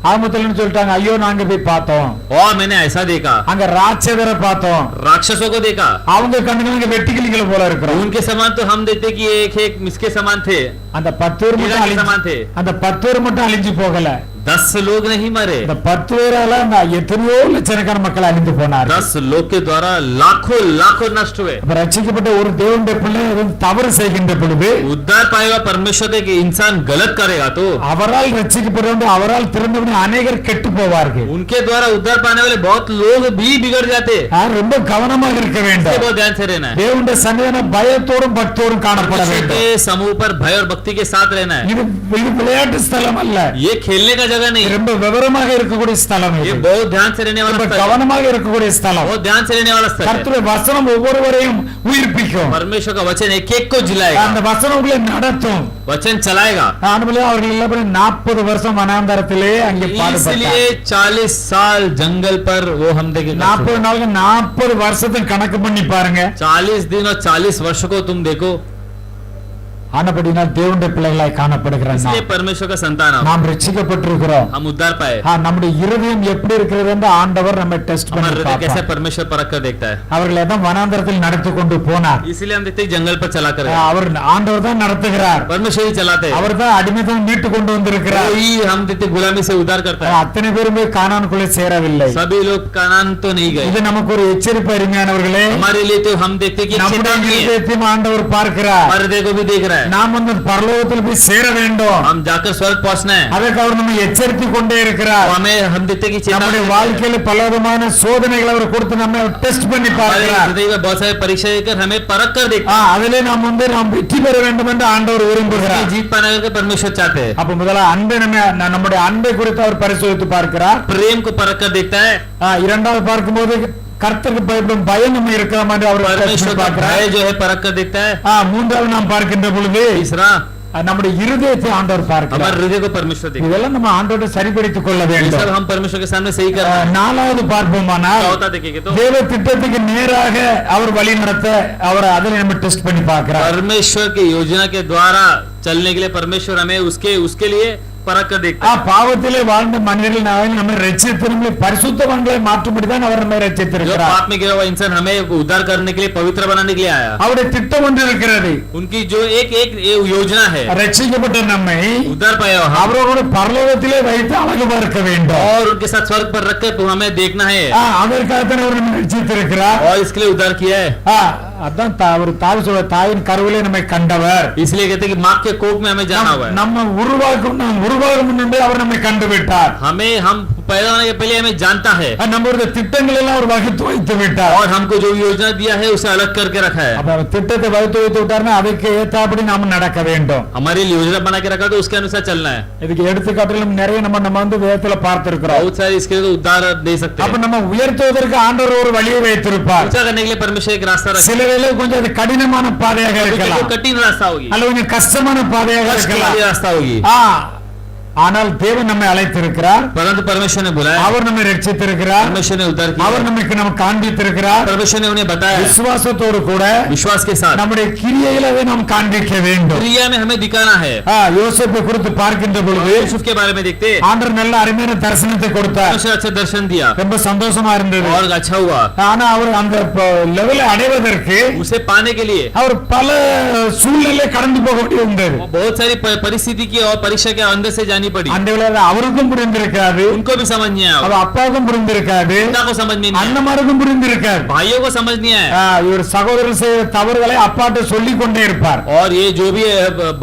ஆமத்துல சொல்லிட்டாங்க, ஐயோ நாங்க போய் பார்த்தோம், और मैंने ऐसा देखा, அங்க ராட்சதரை பார்த்தோம், राक्षसों को देखा. அவங்க கண்ணுக்கு வெட்டிக்கிளிகளை போல இருக்கிறோம். उनके समान तो हम देखते कि एक एक इसके समान थे. அந்த 10 பேர் மட்டும் के समान थे. அந்த 10 பேர் மட்டும் அழிஞ்சு போகல. 10 लोग नहीं मरे. இந்த 10 பேரால எத்தனையோ லட்சக்கணக்கான மக்கள் அழிந்து போனார். 10 लोग के द्वारा लाखों लाखों नष्ट हुए. அப்ப ரட்சிக்கப்பட்ட ஒரு தேவனுடைய பிள்ளை தவறு செய்கின்ற பொழுது उद्धार पाएगा परमेश्वर का कि इंसान गलत करेगा तो அவரால் ரட்சிக்கப்பட்ட அவரால் திறந்தவனே அநேகர் கெட்டு போவார்கள். उनके द्वारा उद्धार पाने वाले बहुत लोग भी बिगड़ जाते. ரொம்ப கவனமாக இருக்க வேண்டும். बहुत ध्यान से रहना है. தேவனுடைய சன்னிதான பயத்தோடும் பக்தியோடும் காணப்பட परमेश्वर வேண்டும். के समूह पर भय और भक्ति के साथ रहना है. இது விளையாட்டு ஸ்தலம் அல்ல. ये खेलने का जगह नहीं. ரொம்ப விவரமாக இருக்கக்கூடிய ஸ்தலம். ये बहुत ध्यान से रहने वाला ரொம்ப स्थल है. கவனமாக இருக்கக்கூடிய ஸ்தலம். बहुत ध्यान से रहने वाला स्थल है. கர்த்தருடைய வசனம் ஒவ்வொருவரையும் உயிர்ப்பிக்கும். परमेश्वर का वचन एक एक को जिलाएगा. அந்த வசனம் உங்களை நடத்தும். वचन चलाएगा. ஆனபடியால் அவர்கள் எல்லாரும் 40 வருஷம் வனாந்தரத்திலே அங்கே பாடுபட்டார். इसलिए 40 साल जंगल पर वो हम देखेंगे. 40 நாளுக்கு 40 வருஷத்தை கணக்கு பண்ணி பாருங்க. 40 दिन और 40 वर्ष को तुम देखो. ஆனபடினால் தேவனுடைய பிள்ளைகளாய் காணப்படுகிறோம் इसलिए परमेश्वर का संतान हम நாம் ரட்சிக்கப்பட்டிருக்கிறோம் हम उद्धार पाए நம்முடைய இருதயம் எப்படி இருக்கிறது என்று ஆண்டவர் நம்மை டெஸ்ட் हमारा பண்ணி हृदय कैसे பார்ப்பார். परमेश्वर परख कर देखता है அவர்களை தான் வனாந்தரத்தில் நடத்தி கொண்டு போனார். इसीलिए हम देखते हैं जंगल पर चला कर அவர் ஆண்டவர் தான் நடத்துகிறார். परमेश्वर ही चलाते हैं அவர் தான் அடிமைதான் மீட்டு கொண்டு வந்திருக்கிறார். वही हम देखते हैं गुलामी से उद्धार करता है அத்தனை பேருமே கானானுக்குள்ளே சேரவில்லை. सभी लोग कानान तो नहीं गए இது நமக்கு ஒரு எச்சரிப்பு அருமையானவர்களே. हमारे लिए तो हम देखते हैं कि நம்முடைய चेतावनी है இருதயத்தையும் ஆண்டவர் பார்க்கிறார். हमारे हृदय को भी देख रहा है நாம் வந்து பரலோகத்தில் போய் சேர வேண்டும். हम जाकर स्वर्ग पहुंचना है அதற்கு அவர் நம்மை எச்சரித்து கொண்டே இருக்கிறார். और हमें हम देखते हैं कि நம்முடைய चेतावनी வாழ்க்கையில பலவிதமான சோதனைகளை அவர் கொடுத்து நம்ம டெஸ்ட் பண்ணி हमारे பார்க்கிறார். हृदय में बहुत सारे परीक्षा देकर हमें परख कर देखते அதிலே நாம் வந்து நாம் வெற்றி பெற வேண்டும் என்று ஆண்டவர் हैं விரும்புகிறார். जीत पाने करके परमेश्वर चाहते हैं அப்ப முதல்ல அன்பை நம்முடைய அன்பை குறித்து அவர் பரிசோதித்து பார்க்கிறார். प्रेम को परख कर देखता है இரண்டாவது பார்க்கும்போது கர்த்தருக்கு பயப்படும் பயம் நம்ம இருக்கிறோம் என்று அவர் test परमेश्वर பண்ணி का பார்க்கிறார். भय जो है परख कर देखता है மூன்றாவது நாம் பார்க்கின்ற பொழுது तीसरा நம்முடைய இருதயத்தை ஆண்டவர் हमारे பார்க்கிறார். हृदय को परमेश्वर देखता இதெல்லாம் நம்ம ஆண்டவரை சரிப்படுத்திக் கொள்ள है ये வேண்டும். सब हम परमेश्वर के सामने सही करना है நாலாவது பார்ப்போமானால் क्या होता देखेंगे तो தேவ திட்டத்துக்கு நேராக அவர் வழி நடத்த அவர் அதில் நம்ம டெஸ்ட் பண்ணி பார்க்கிறார். परमेश्वर की योजना के द्वारा चलने के लिए परमेश्वर हमें उसके लिए परख कर देखता है பாவத்திலே வாழ்ந்த மனிதர்கள் நம்மை ரட்சித்து நம்மை பரிசுத்தவான்களை மாற்றும்படிதான் அவர் நம்மை जो ரட்சித்திருக்கிறார். पाप में गिरा हुआ इंसान हमें उद्धार करने के लिए पवित्र बनाने के लिए आया அவருடைய திட்டம் ஒன்று இருக்கிறது. उनकी जो एक योजना है ரட்சிக்கப்பட்ட நம்மை उद्धार पाया हुआ हम அவரோட பரலோகத்திலே வைத்து அழகு பார்க்க வேண்டும். और उनके साथ स्वर्ग पर रखकर तो हमें देखना है அதற்காகத்தான் அவர் நம்மை ரட்சித்திருக்கிறார். और इसके लिए उद्धार किया है அதான் ஒரு தாய் சொல்ற தாயின் கருவிலே நம்மை கண்டவர். इसलिए कहते हैं कि माँ के कोख में हमें जाना हुआ है நம்ம உருவாகும் முன்னே அவர் நம்மை கண்டுவிட்டார். हम पैदा होने के पहले हमें जानता है நம்மளுடைய திட்டங்கள் எல்லாம் அவர் வகுத்து வைத்து விட்டார். और हमको जो योजना दिया है उसे अलग करके रखा है அப்ப அவர் திட்டத்தை வகுத்து வைத்து விட்டார்னா அதுக்கு ஏத்தாப்படி நாம நடக்க வேண்டும். हमारे लिए योजना बना के रखा तो उसके अनुसार चलना है இதுக்கு எடுத்துக்காட்டுகளும் நிறைய நம்ம வந்து வேதத்துல பார்த்திருக்கிறோம். बहुत सारे इसके लिए तो उद्धार दे सकते அப்ப हैं நம்ம உயர்த்துவதற்கு ஆண்டவர் ஒரு வழியை வைத்திருப்பார். ऊंचा करने के लिए परमेश्वर एक रास्ता रखा சில வேளை கொஞ்சம் அது கடினமான பாதையாக है இருக்கலாம், कठिन रास्ता होगी அல்ல கொஞ்சம் கஷ்டமான பாதையாக कष्ट वाली இருக்கலாம். रास्ता होगी ஆனால் தேவன் நம்மை அழைத்திருக்கிறார். परंतु परमेश्वर ने बुलाया அவர் நம்மை ரட்சித்திருக்கிறார். परमेश्वर ने उद्धार किया அவர் நமக்கு காண்பித்திருக்கிறார். परमेश्वर ने उन्हें बताया விசுவாசத்தோடு கூட विश्वास के साथ நம்முடைய கிரியையில அதை நாம் காண்பிக்க வேண்டும். क्रिया में हमें दिखाना है யோசேப்பை குறித்து பார்க்கின்ற பொழுது यूसुफ के बारे में देखते ஆண்டவர் நல்ல அருமையான தரிசனத்தை கொடுத்தார். परमेश्वर अच्छा दर्शन दिया ரொம்ப சந்தோஷமா இருந்தது. और अच्छा हुआ ஆனா அவர் அந்த லெவலை அடைவதற்கு उसे पाने के लिए அவர் பல சூழ்நிலை கடந்து போக வேண்டியிருந்தது. बहुत सारी परिस्थिति की और परीक्षा के अंदर से जानी पड़ी அந்த வேளையில அவருக்கும் புரிந்திருக்காது, उनको भी समझ नहीं आया அவர் அப்பாவுக்கும் புரிந்திருக்காது, पिता को समझ में नहीं आया அண்ணமாருக்கும் புரிந்திருக்காது. भाइयों को समझ नहीं आया இவர் சகோதரர் செய்த தவறுகளை அப்பாட்ட சொல்லிக் கொண்டே இருப்பார். और ये जो भी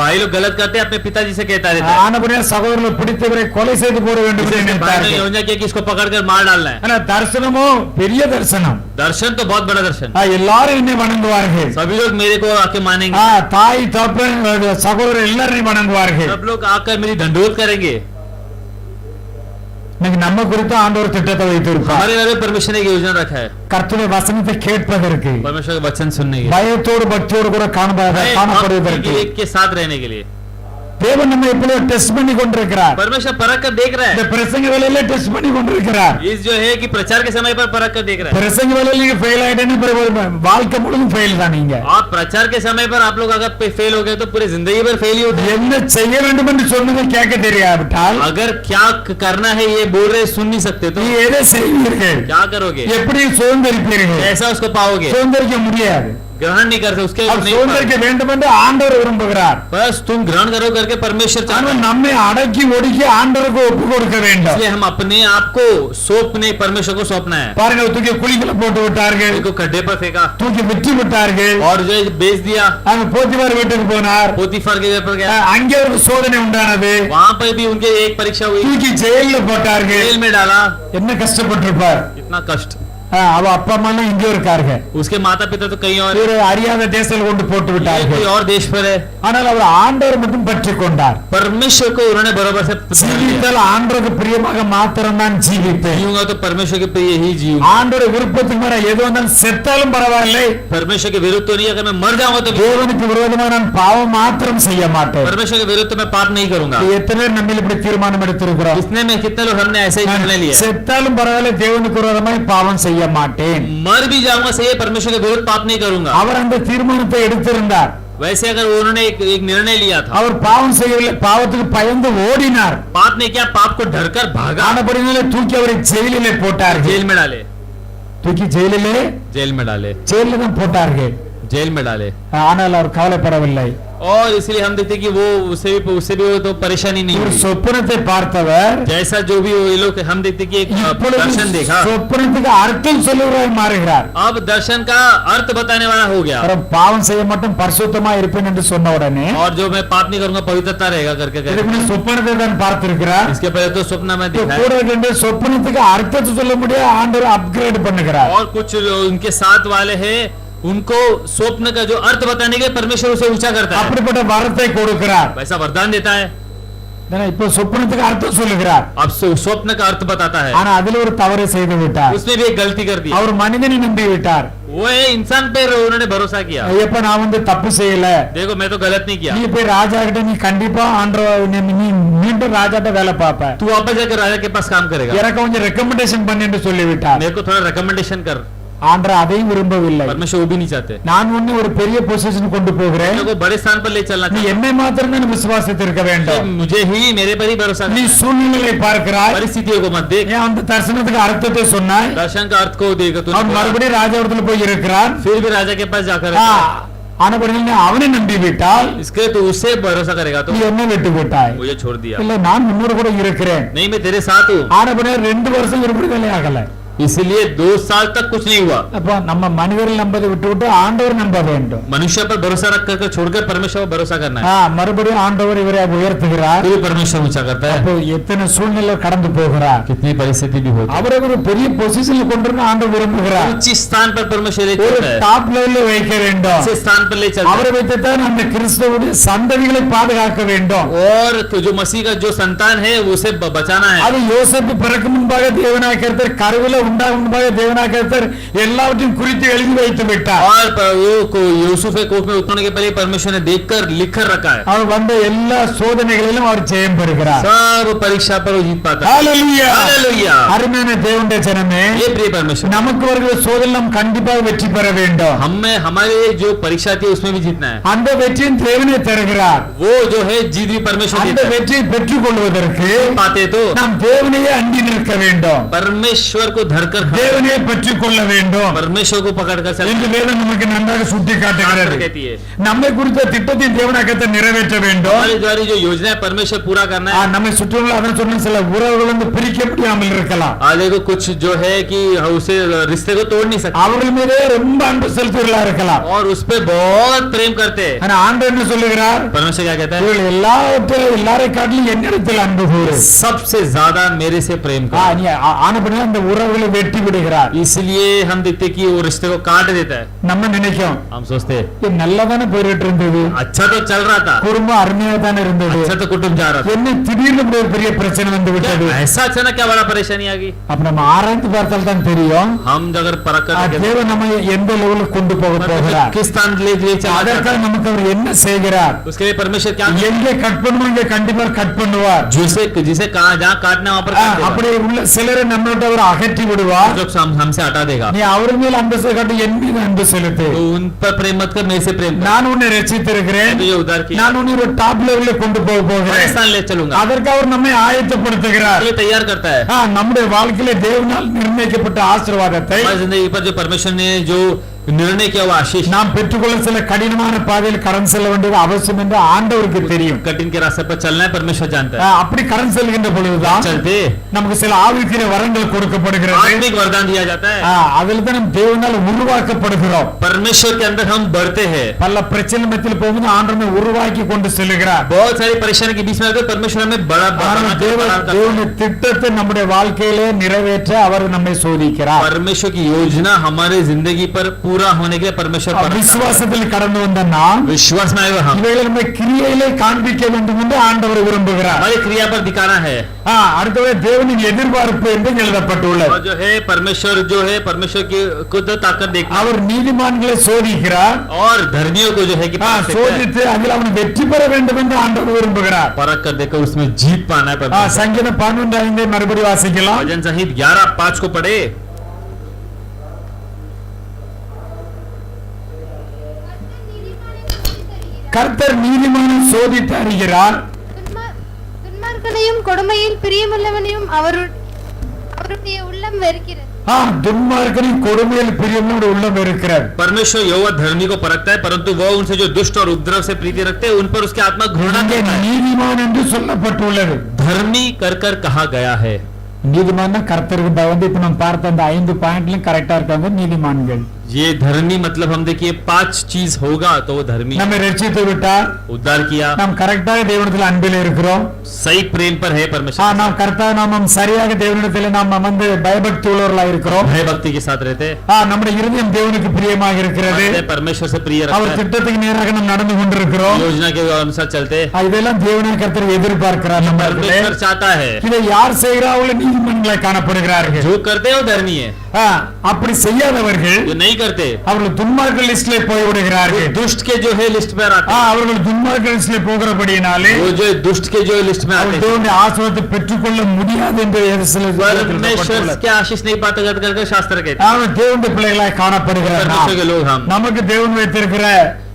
भाई लोग गलत करते हैं अपने पिताजी से कहता रहता है ஆனபடியா சகோதரர்களை பிடித்தவரை கொலை செய்து போட வேண்டும் என்று भाई ने நினைத்தார்கள். योजना किया कि इसको पकड़कर मार डालना है ஆனா தரிசனமோ பெரிய தரிசனம். दर्शन तो बहुत बड़ा दर्शन எல்லாரும் என்னை வணங்குவார்கள். सभी लोग मेरे को आके मानेंगे தாய் தப்பன் சகோதரர் எல்லாரையும் வணங்குவார்கள். सब लोग आकर मेरी दंडोत करेंगे இன்னைக்கு நம்ம குறித்து ஆண்டவர் திட்டத்தை வைத்திருப்பார். हमारे बारे में परमेश्वर ने एक योजना रखा है கர்த்தருடைய வசனத்தை கேட்பதற்கு परमेश्वर का वचन सुनने के பயத்தோடு பக்தியோடு கூட காணப்படுவதற்கு लिए के साथ रहने के लिए தேவன் நம்ம எப்பொழுது டெஸ்ட் பண்ணி கொண்டிருக்கிறார். परमेश्वर परख कर देख रहा இந்த है பிரசங்க வேலையில டெஸ்ட் பண்ணி கொண்டிருக்கிறார். इस जो है कि प्रचार के समय पर परख कर देख रहा है பிரசங்க வேலையில நீங்க ஃபெயில் ஆயிட்டேன்னு பிறகு வாழ்க்கை முழுதும் ஃபெயில் தான் நீங்க. आप प्रचार के समय पर आप लोग अगर फेल हो गए तो पूरी जिंदगी भर फेल ही होते हैं என்ன செய்ய வேண்டும் என்று சொன்னதை கேட்க தெரியாவிட்டால் अगर क्या करना है ये बोल रहे सुन नहीं सकते तो நீ எதை செய்வீர்கள், क्या करोगे எப்படி சுதந்திரிப்பீர்கள்? कैसा उसको पाओगे சுதந்திரிக்க முடியாது. ग्रहण नहीं करते उसके அவர் नहीं சுதந்திரிக்க வேண்டும் என்று ஆண்டவர் விரும்புகிறார். बस तुम ग्रहण करो करके परमेश्वर चाहता ஆனால் है நம்மை அடக்கி ஒடுக்கி ஆண்டவருக்கு ஒப்பு கொடுக்க வேண்டும். इसलिए हम अपने आप को सौंपने परमेश्वर को सौंपना है பாருங்க, தூக்கி குழிக்குள்ள போட்டு விட்டார்கள், को खड्डे पर फेंका தூக்கி விட்டு விட்டார்கள். और जो है बेच दिया அங்க போத்திபார் வீட்டுக்கு போனார். पोतीफर के घर पर गया அங்கே ஒரு சோதனை உண்டானது. वहां पर भी उनके एक परीक्षा हुई தூக்கி ஜெயில போட்டார்கள். जेल में डाला என்ன கஷ்டப்பட்டிருப்பார். इतना कष्ट அவ அப்பா அம்மா எல்லாம் இங்கே இருக்காங்க. उसके माता पिता तो कहीं और இவரை அறியாத தேசத்தில் கொண்டு போட்டு ये விட்டார்கள். कोई और देश पर है ஆனால் அவர் ஆண்டவர் மட்டும் பற்றி கொண்டார். परमेश्वर को उन्होंने बराबर से पकड़ लिया। ஜீவித்தால் ஆண்டவருக்கு பிரியமாக மாத்திரம் தான் ஜீவிப்பேன். जीऊंगा तो परमेश्वर के प्रिय ही जीऊंगा ஆண்டவருடைய விருப்பத்துக்கு மேல எது வந்தாலும் செத்தாலும் பரவாயில்லை, परमेश्वर के विरुद्ध तो नहीं अगर मैं मर जाऊंगा तो भी தேவனுக்கு விரோதமாக நான் பாவம் மாத்திரம் செய்ய மாட்டேன். परमेश्वर के विरुद्ध तो मैं पाप नहीं करूंगा எத்தனை பேர் நம்ம இப்படி தீர்மானம் எடுத்திருக்கிறோம். इसने में कितने लोग हमने ऐसे ही निर्णय लिया செத்தாலும் பரவாயில்லை, தேவனுக்கு விரோதமாய் பாவம் செய்ய மாட்டேன். मर भी जाऊंगा सही है परमेश्वर के विरुद्ध पाप नहीं करूंगा அவர் அந்த தீர்மானத்தை எடுத்திருந்தார். वैसे अगर उन्होंने एक निर्णय लिया था, அவர் பாவம் செய்யவில்லை, பாவத்துக்கு பயந்து ஓடினார். पाप ने क्या, पाप को डरकर भागा, ஆனபடினாலே தூக்கி அவரை ஜெயிலிலே போட்டார்கள். जेल में डाले, தூக்கி ஜெயிலிலே जेल में डाले, ஜெயிலில் தான் போட்டார்கள். जेल में डाले। ஆனால் அவர் கவலைப்படவில்லை. और इसलिए हम देखते कि वो उससे भी वो तो परेशानी नहीं ஒரு हुई। சொப்பனத்தை பார்த்தவர் जैसा जो भी ये लोग, हम देखते कि एक இப்பொழுது दर्शन देखा, சொப்பனத்துக்கு அர்த்தம் சொல்லுகிறாய் மாறுகிறார். अब दर्शन का अर्थ बताने वाला हो गया। அவர் பாவம் செய்ய மாட்டோம் பரிசுத்தமா இருப்பேன் என்று சொன்ன உடனே और जो मैं पाप नहीं करूंगा पवित्रता रहेगा करके இதுக்கு कहते। முன்ன சொப்பனத்தை தான் பார்த்திருக்கிறார். इसके पहले तो स्वप्न में இப்ப देखा है। கூட இருக்கின்ற சொப்பனத்துக்கு அர்த்தத்தை சொல்ல முடியாது, ஆண்டவர் அப்கிரேட் பண்ணுகிறார். और कुछ जो उनके साथ वाले हैं, उनको स्वप्न का जो अर्थ बताने के परमेश्वर उसे ऊंचा करता है, அப்படிப்பட்ட வரத்தை கொடுக்கிறார். वैसा वरदान देता है। இப்ப சொப்பனத்துக்கு அர்த்தம் சொல்லுகிறார். अब स्वप्न का अर्थ बताता है, ஆனா அதுல ஒரு தவறு செய்து விட்டார். उसमें भी एक गलती कर दी। அவர் மனிதனை நம்பி விட்டார். वो है इंसान पे उन्होंने भरोसा किया। எப்ப நான் வந்து தப்பு செய்யல, देखो मैं तो गलत नहीं किया, நீ போய் ராஜா கிட்ட நீ கண்டிப்பா நீ மீண்டும் ராஜாட்ட வேலை பார்ப்ப, तू वापस जाकर राजा के पास काम करेगा, எனக்கு கொஞ்சம் ரெக்கமெண்டேஷன் பண்ணு என்று சொல்லிவிட்டார். मेरे को थोड़ा रिकमेंडेशन कर। ஆண்டவர் அதையும் விரும்பவில்லை. परमेश्वर वो भी नहीं चाहते, நான் உன்னை ஒரு பெரிய பொசிஷன் கொண்டு போகிறேன், मेरे को बड़े स्थान पर ले चलना நீ चाहिए, என்னை மாத்திரம் தான் விசுவாசித்திருக்க வேண்டும். मुझे ही मेरे पर ही भरोसा நீ कर। சூழ்நிலையை பார்க்கிறாய், परिस्थितियों को मत देख, ஏன் அந்த தரிசனத்துக்கு அர்த்தத்தை சொன்னாய். दर्शन का अर्थ को देगा तू। அவன் மறுபடியும் ராஜாவிடத்துல போய் இருக்கிறான். फिर भी राजा के पास जाकर ஆனபடியில் அவனை நம்பி விட்டால் इसके तो उससे भरोसा करेगा तो நீ என்ன விட்டு விட்டாய். मुझे छोड़ दिया। இல்ல நான் உன்னோட கூட இருக்கிறேன். नहीं मैं तेरे साथ हूँ। ஆனபடியில் 2 வருஷம் விடுதலை ஆகல. इसलिए 2 साल तक कुछ नहीं हुआ। அப்ப நம்ம மனிதர்கள் நம்பதை விட்டு ஆண்டவர் நம்ப வேண்டும். मनुष्य पर भरोसा रख कर छोड़कर परमेश्वर पर भरोसा करना है। மறுபடியும் ஆண்டவர் இவரை உயர்த்துகிறார். फिर परमेश्वर ऊंचा करता है। அப்போ எத்தனை சூழ்நிலை கடந்து போகிறார். कितनी परिस्थिति भी होती है, அவரை ஒரு பெரிய பொசிஷன்ல கொண்டு வந்து ஆண்டவர் விரும்புகிறார். उच्च स्थान पर परमेश्वर ले ஒரு चलता है, டாப் லெவல்ல வைக்க வேண்டும். अच्छे स्थान पर ले चलता அவரை है। வைத்துத்தான் அந்த கிறிஸ்துவுடைய சந்ததிகளை பாதுகாக்க வேண்டும். और जो मसीह का जो संतान है उसे बचाना है। அது யோசேப்பு பிறக்கும் முன்பாக தேவனாகிய கர்த்தர் கருவில உண்டாகும் முன்பாக தேவனாகிய கர்த்தர் எல்லாவற்றையும் குறித்து எழுதி வைத்து விட்டார். और यूसुफ के कोख में उतरने के पहले परमेश्वर ने देखकर लिख कर रखा है। அவர் வந்த எல்லா சோதனைகளிலும் அவர் ஜெயம் பெறுகிறார். सब परीक्षा पर वो जीत पाता है। ஹalleluya. हालेलुया। அருமையான தேவனுடைய ஜனமே, ये प्रिय परमेश्वर, நமக்கு வருகிற சோதனை நாம் கண்டிப்பாக வெற்றி பெற வேண்டும். हमें हमारे जो परीक्षा थी उसमें भी जीतना है। அந்த வெற்றியின் தேவனே தருகிறார். वो जो है जीत भी परमेश्वर அந்த देता है। வெற்றியை பெற்றுக் கொள்வதற்கு पाते तो நாம் தேவனையே அண்டி நிற்க வேண்டும். परमेश्वर को धरकर தேவனையே பெற்றுக் கொள்ள வேண்டும் परमेश्वर को पकड़कर என்று चलना வேதம் நமக்கு நன்றாக சுட்டி காட்டுகிறது. कहती है। நம்மை குறித்த திட்டத்தின் தேவனாக்கத்தை நிறைவேற்ற வேண்டும். हमारे द्वारा जो योजना है परमेश्वर पूरा करना है। நம்மை சுற்றியுள்ள அதன் சொன்ன சில உறவுகள் வந்து பிரிக்க முடியாமல் இருக்கலாம். देखो कुछ जो है कि उसे रिश्ते को तोड़ नहीं सकते அவர்கள் மீதே ரொம்ப அன்பு செலுத்துவர்களா இருக்கலாம். और उस पे बहुत प्रेम करते हैं। ஆனா ஆண்டவர் என்ன சொல்லுகிறார்? परमेश्वर क्या कहता है? இவர்கள் எல்லாரை காட்டிலும் என்னிடத்தில் அன்பு கூறு. सबसे ज्यादा मेरे से प्रेम करो। நீ ஆனபடியா அந்த உறவுகளை வெட்டி விடுகிறார். इसलिए हम देखते कि वो रिश्ते को काट देता है। நம்ம நினைக்கும் हम सोचते हैं இது நல்லதானே போயிட்டு இருந்தது, अच्छा तो चल रहा था, குடும்பம் அருமையா தானே இருந்தது, अच्छा तो कुटुंब जा रहा था, என்ன திடீர்னு இப்படி ஒரு பெரிய பிரச்சனை வந்து விட்டது. ऐसा अचानक क्या बड़ा परेशानी आ गई। அப்ப நம்ம ஆராய்ந்து பார்த்தால் தான் தெரியும் हम अगर परख कर தேவன் நம்ம எந்த லெவலுக்கு கொண்டு போக போகிறார். किस स्थान ले चला அதற்காக நமக்கு அவர் என்ன செய்கிறார். उसके लिए परमेश्वर क्या எங்கே கட் பண்ணுவோம் இங்கே கண்டிப்பா கட் பண்ணுவார். जिसे कहा जहाँ काटना वहाँ पर काट देगा। அப்படி உள்ள சிலரை நம்மகிட்ட அவர் அகற்றி விடுவார். जो हमसे हटा देगा। நீ அவர் மேல் அன்பு காட்டி என் மீது அன்பு செலுத்து. तो उन पर प्रेम मत कर, मेरे से प्रेम कर। நான் உன்னை ரட்சித்திருக்கிறேன், तुझे उद्धार किया, நான் உன்னை ஒரு டாப் லெவல்ல கொண்டு போக बड़े போகிறேன். स्थान ले चलूंगा। அதற்கு அவர் நம்மை ஆயத்தப்படுத்துகிறார். लिए तैयार करता है। நம்முடைய வாழ்க்கையில தேவனால் நிர்ணயிக்கப்பட்ட ஆசீர்வாதத்தை हमारी जिंदगी पर जो परमेश्वर ने जो निर्णय किया वो आशीष நாம் பெற்றுக்கொள்ள சில கடினமான பாதையில் கடந்து செல்ல வேண்டியது அவசியம் என்று ஆண்டவருக்கு தெரியும். कठिन के रास्ते पर चलना है परमेश्वर जानता है। அப்படி கடந்து செல்கின்ற பொழுதுதான் चलते நமக்கு சில ஆவிக்குரிய வரங்கள் கொடுக்கப்படுகிறது. आत्मिक वरदान दिया जाता है। அதில் தான் நம்ம தேவனால் உருவாக்கப்படுகிறோம். परमेश्वर के अंदर हम बढ़ते हैं। பல பிரச்சனை மத்தியில் போகும்போது ஆண்டவனை உருவாக்கி கொண்டு செல்கிறார். बहुत सारी परेशानी के बीच में आकर परमेश्वर हमें बड़ा தேவனுடைய திட்டத்தை நம்முடைய வாழ்க்கையிலே நிறைவேற்ற அவர் நம்மை சோதிக்கிறார். परमेश्वर की योजना हमारे जिंदगी पर पूरा होने के लिए परमेश्वर விசுவாசத்தில் கடந்து வந்த நாம் विश्वास में आए हुए हम இவைகளை நம்ம கிரியையிலே காண்பிக்க வேண்டும் என்று ஆண்டவர் விரும்புகிறார். हमारी क्रिया पर दिखाना है। அடுத்தது தேவனின் எதிர்பார்ப்பு என்று எழுதப்பட்டுள்ளது. और जो है परमेश्वर की खुद ताकत देखना அவர் நீதிமான்களை சோதிக்கிறார். और धर्मियों को जो है कि சோதித்து அதில் அவன் வெற்றி பெற வேண்டும் என்று ஆண்டவர் விரும்புகிறார். परख कर देखकर उसमें जीत पाना है। சங்கீதம் 11:5 மறுபடியும் வாசிக்கலாம். भजन संहिता 11:5 को पढ़े। சோதித்து அறிகிறார். துன்மார்க்கனையும் கொடுமையில் பிரியமுள்ளவனையும் அவருடைய உள்ளம் வெறுக்கிறது. துன்மார்க்கனையும் கொடுமையில் பிரியமுள்ள உள்ளம் இருக்கிறார். परमेश्वर यहोवा धर्मी को परखता है, परंतु वह उनसे जो दुष्ट और उपद्रव से प्रीति रखते हैं उन पर उसकी आत्मा घृणा करता है. நீதிமான் என்று சொல்லப்பட்டுள்ளது. धर्मी कर कहा गया है. நீதிமான் கர்த்தருக்கு பயந்து இப்ப நம்ம பார்த்த அந்த 5 பாயிண்ட்லயும் கரெக்டா இருக்காங்க நீதிமான்கள். ये धर्मी मतलब हम देखिए 5 चीज होगा तो वो धर्मी. நம்ம ரட்சித்து விட்டார், उद्धार किया, நாம் கரெக்டாக தேவனிடத்தில் அன்பில் இருக்கிறோம், सही प्रेम पर है परमेश्वर, நாம் கரெக்டாக நாம் சரியாக தேவனிடத்தில் நாம் வந்து பயபக்தி உள்ளவர்களாக இருக்கிறோம், भय भक्ति के साथ रहते, நம்முடைய இருதயம் தேவனுக்கு பிரியமாக இருக்கிறது, परमेश्वर से प्रिय அவர் रखता है, திட்டத்துக்கு நேராக நாம் நடந்து கொண்டிருக்கிறோம், योजना के अनुसार चलते, இதெல்லாம் தேவனை கர்த்தர் எதிர்பார்க்கிறார். परमेश्वर चाहता है. இதை யார் செய்கிறார்கள் நீதிமன்றங்களை காணப்படுகிறார்கள். जो करते हैं वो धर्मी है, அப்படி செய்யாதவர்கள் जो नहीं करते அவர்கள் துன்மார்க்க லிஸ்ட்ல போய் விடுகிறார்கள். दुष्ट के जो है लिस्ट में आते हैं, அவர்கள் துன்மார்க்க லிஸ்ட்ல போகிறபடியினாலே वो जो दुष्ट के जो लिस्ट में आते हैं, தேவனுடைய ஆசீர்வாதத்தை பெற்றுக்கொள்ள முடியாது என்று परमेश्वर के आशीष नहीं पाते करके शास्त्र कहते हैं. அவன் தேவனுடைய பிள்ளைகளாய் காணப்படுகிறார். परमेश्वर के लोग हम, நமக்கு தேவன் வைத்திருக்கிற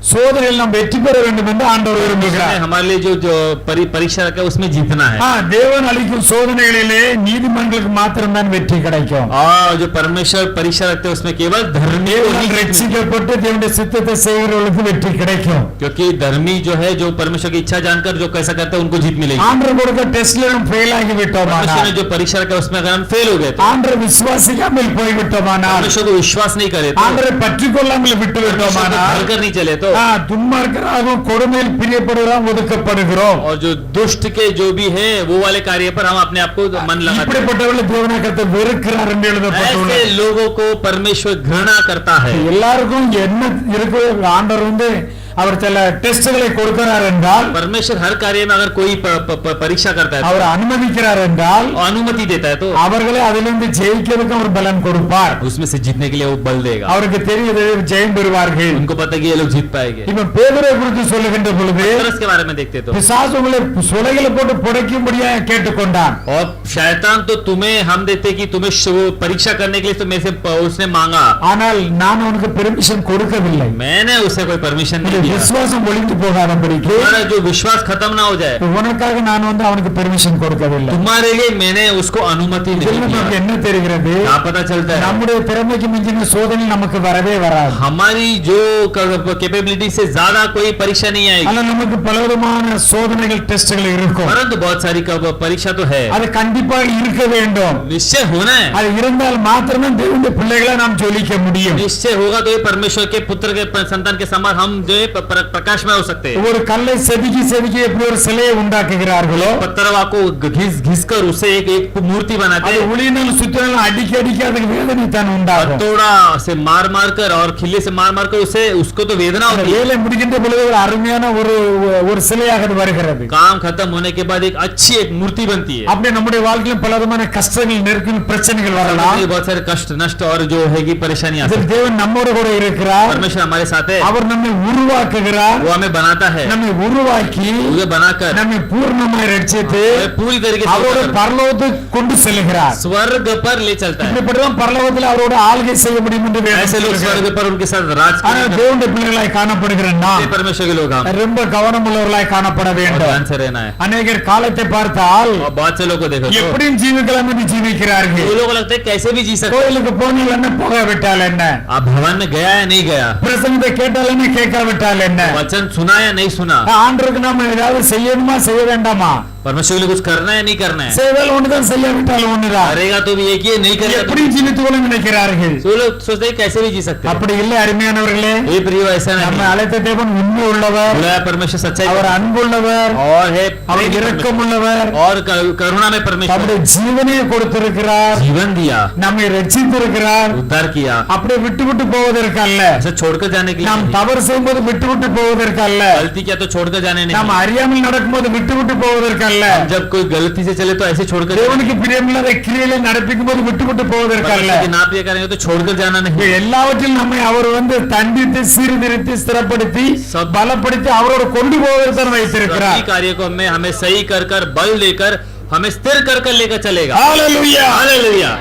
சோதனையில் நாம் வெற்றி பெற வேண்டும் என்று ஆண்டவர் விரும்புகிறார். हमारे लिए जो परीक्षा रखा है उसमें जीतना है. தேவன் அளிக்கும் சோதனைகளிலே நீதிமன்றங்களுக்கு மாத்திரம்தான் வெற்றி கிடைக்கும். और जो परमेश्वर परीक्षा रखते हैं उसमें केवल धर्मी को ही ரட்சிக்கப்பட்டு தேவனுடைய சித்தத்தை செய்கிறவர்களுக்கு வெற்றி கிடைக்கும். क्योंकि धर्मी जो है जो परमेश्वर की इच्छा जानकर जो कैसा करते हैं उनको जीत मिलेगी. ஆண்டவர் கொடுத்த டெஸ்ட்ல நாம் ஃபெயில் ஆகி விட்டோமானால், परमेश्वर ने जो परीक्षा रखा है उसमें अगर हम फेल हो गए तो, ஆண்டவர் விசுவாசிக்காமல் போய் விட்டோமானால், परमेश्वर को विश्वास नहीं करे तो, ஆண்டவரை பற்றிக்கொள்ளாமல் விட்டு விட்டோமானால், कर नहीं चले तो, துன்மார்க்கராகவும் கொடுமையில் பிரியப்படுகிறோம், ஒதுக்கப்படுகிறோம். और जो दुष्ट के जो भी है वो वाले कार्य पर हम अपने आप को मन लगाते हैं. இப்படிப்பட்டவர்கள் தேவனை கர்த்தர் வெறுக்கிறார் என்று எழுதப்பட்டுள்ளது. ऐसे लोगों को परमेश्वर घृणा करता है. எல்லாருக்கும் என்ன இருக்கு, ஆண்டவர் வந்து அவர் சில டெஸ்ட்களை கொடுக்கிறார் என்றால், परमेश्वर हर कार्य में अगर कोई परीक्षा करता है, அவர் அனுமதிக்கிறார் என்றால், अनुमति देता है तो அவர்களை அதிலிருந்து ஜெயிக்கிறதுக்கு அவர் பலன் கொடுப்பார். उसमें से जीतने के लिए वो बल देगा. அவருக்கு தெரியுது ஜெயம் பெறுவார்கள். उनको पता है कि ये लोग जीत पाएंगे. இப்ப பேதுரை குறித்து சொல்லுகின்ற பொழுது पतरस के बारे में देखते तो, பிசாசு உங்களை சுளைகளை போட்டு புடைக்கும்படியாக கேட்டுக்கொண்டான். और शैतान तो तुम्हें हम देते कि तुम्हें परीक्षा करने के लिए तो मेरे से उसने मांगा, ஆனால் நான் உனக்கு பெர்மிஷன் கொடுக்கவில்லை. मैंने उसे कोई परमिशन नहीं दिया. விசுவாசம் ஒளிந்து போகாதபடிக்கு, तुम्हारा जो विश्वास खत्म ना हो जाए, உனக்காக நான் வந்து அவனுக்கு பெர்மிஷன் கொடுக்கவில்லை. तुम्हारे लिए मैंने उसको अनुमति नहीं இதுல நமக்கு दी. என்ன தெரிகிறது? क्या पता चलता है? நம்முடைய திறமைக்கு மிஞ்சின சோதனை நமக்கு வரவே வராது. हमारी जो कैपेबिलिटी से ज्यादा कोई परीक्षा नहीं आएगी, ஆனா நமக்கு பலவிதமான சோதனைகள் டெஸ்ட்கள் இருக்கும். परंतु बहुत सारी परीक्षा तो है, அது கண்டிப்பாக இருக்க வேண்டும். निश्चय होना है. அது இருந்தால் மாத்திரமே தேவனுடைய பிள்ளைகளை நாம் ஜொலிக்க முடியும். निश्चय होगा तो ये परमेश्वर के पुत्र के संतान के समान हम जो है प्रकाश में हो सकते हैं. ஒரு கல்லை செதுக்கி செதுக்கி எப்படி ஒரு சிலையை உண்டாக்குகிறார்களோ, पत्थरवा को घिस कर उसे एक मूर्ति बनाते அது हैं. உளியினால் சுத்தினால் அடிக்க அடிக்க அதுக்கு வேதனை தான் உண்டாகும். हथौड़ा से मार कर और खिल्ली से मार कर उसे उसको तो वेदना அந்த होती है. வேலை முடிக்கின்ற பொழுது ஒரு அருமையான ஒரு சிலையாக அது வருகிறது. काम खत्म होने के बाद एक अच्छी एक मूर्ति बनती है. அப்படியே நம்முடைய வாழ்க்கையில பலவிதமான கஷ்டங்கள் நெருக்கங்கள் பிரச்சனைகள் வரலாம். बहुत सारे कष्ट नष्ट और जो है कि परेशानी आती இதில் है. தேவன் நம்மோடு கூட இருக்கிறார். परमेश्वर हमारे साथ है, அவர் நம்மை உருவாக்குகிறார். वो हमें बनाता है, நம்மை உருவாக்கி उसे बनाकर நம்மை பூர்ணமாய் ரட்சித்து पूरी तरीके அவரோட से பரலோகத்துக்கு கொண்டு செல்கிறார். स्वर्ग पर ले चलता है. இப்படிப்பட்டதான் பரலோகத்தில் அவரோட ஆளுகை செய்ய முடியும் என்று வேதம் ऐसे लोग சொல்கிறது. स्वर्ग पर उनके साथ राज ஆனா करेंगे. தேவனுடைய பிள்ளைகளாய் காணப்படுகிற நாம் ये परमेश्वर के लोग हम ரொம்ப கவனம் உள்ளவர்களாய் காணப்பட और வேண்டும். ध्यान से रहना है. அநேகர் காலத்தை பார்த்தால் और बहुत से लोग को देखो तो எப்படியும் ஜீவிக்கலாம் என்று ஜீவிக்கிறார்கள். वो लोग लगता है कैसे भी जी सकते. கோயிலுக்கு போனால் என்ன, போகாவிட்டால் என்ன, आप भवन में गया या नहीं गया, பிரசங்கத்தை கேட்டால் என்ன, கேட்காவிட்டால் என்ன, वचन सुना या नहीं सुना, ஆண்டவருக்கு நாம ஏதாவது செய்யணுமா செய்ய வேண்டாமா, परमेश्वर के लिए कुछ करना है नहीं करना है, செய்தால் ஒண்ணுதான் செய்யாவிட்டால் ஒண்ணுதான், करेगा तो भी एक ही है, नहीं करेगा तो எப்படி ஜீவித்துக் கொள்ள நினைக்கிறார்கள். वो लोग सोचते हैं कैसे भी जी सकते हैं. அப்படி இல்லை அருமையானவர்களே. ये प्रिय ऐसा நம்ம नहीं. அழைத்த தேவன் உண்மை உள்ளவர், बुलाया परमेश्वर सच्चाई அவர் அன்புள்ளவர், और है அவர் இரக்கம் உள்ளவர், और करुणा में परमेश्वर நம்முடைய ஜீவனையை கொடுத்திருக்கிறார், जीवन दिया, நம்மை ரட்சித்திருக்கிறார். उद्धार किया. அப்படியே விட்டு விட்டு போவதற்கு அல்ல, ऐसे छोड़कर जाने के लिए நாம் नहीं. தவறு செய்யும்போது விட்டு விட்டு போவதற்கு அல்ல, गलती किया तो छोड़कर जाने நாம் नहीं. அறியாமல் நடக்கும்போது விட்டு விட்டு போவதற்கு அல்ல, जब कोई गलती से चले तो ऐसे छोड़कर जाने தேவனுக்கு பிரியமில்லாத கிரியைகளை நடப்பிக்கும் போது விட்டு விட்டு போவதற்கு அல்ல. परमेश्वर की नाप ये करेंगे तो छोड़कर जाना नहीं. எல்லாவற்றிலும் நம்மை அவர் வந்து தண்டித்து சீர்திருத்தி ஸ்திரப்படுத்தி பலப்படுத்தி அவரோட கொண்டு போவதற்கு தான் வைத்திருக்கிறார். सभी कार्य को हमें सही कर बल देकर हमें स्थिर कर लेकर चलेगा. ஹalleluya. हालेलुया.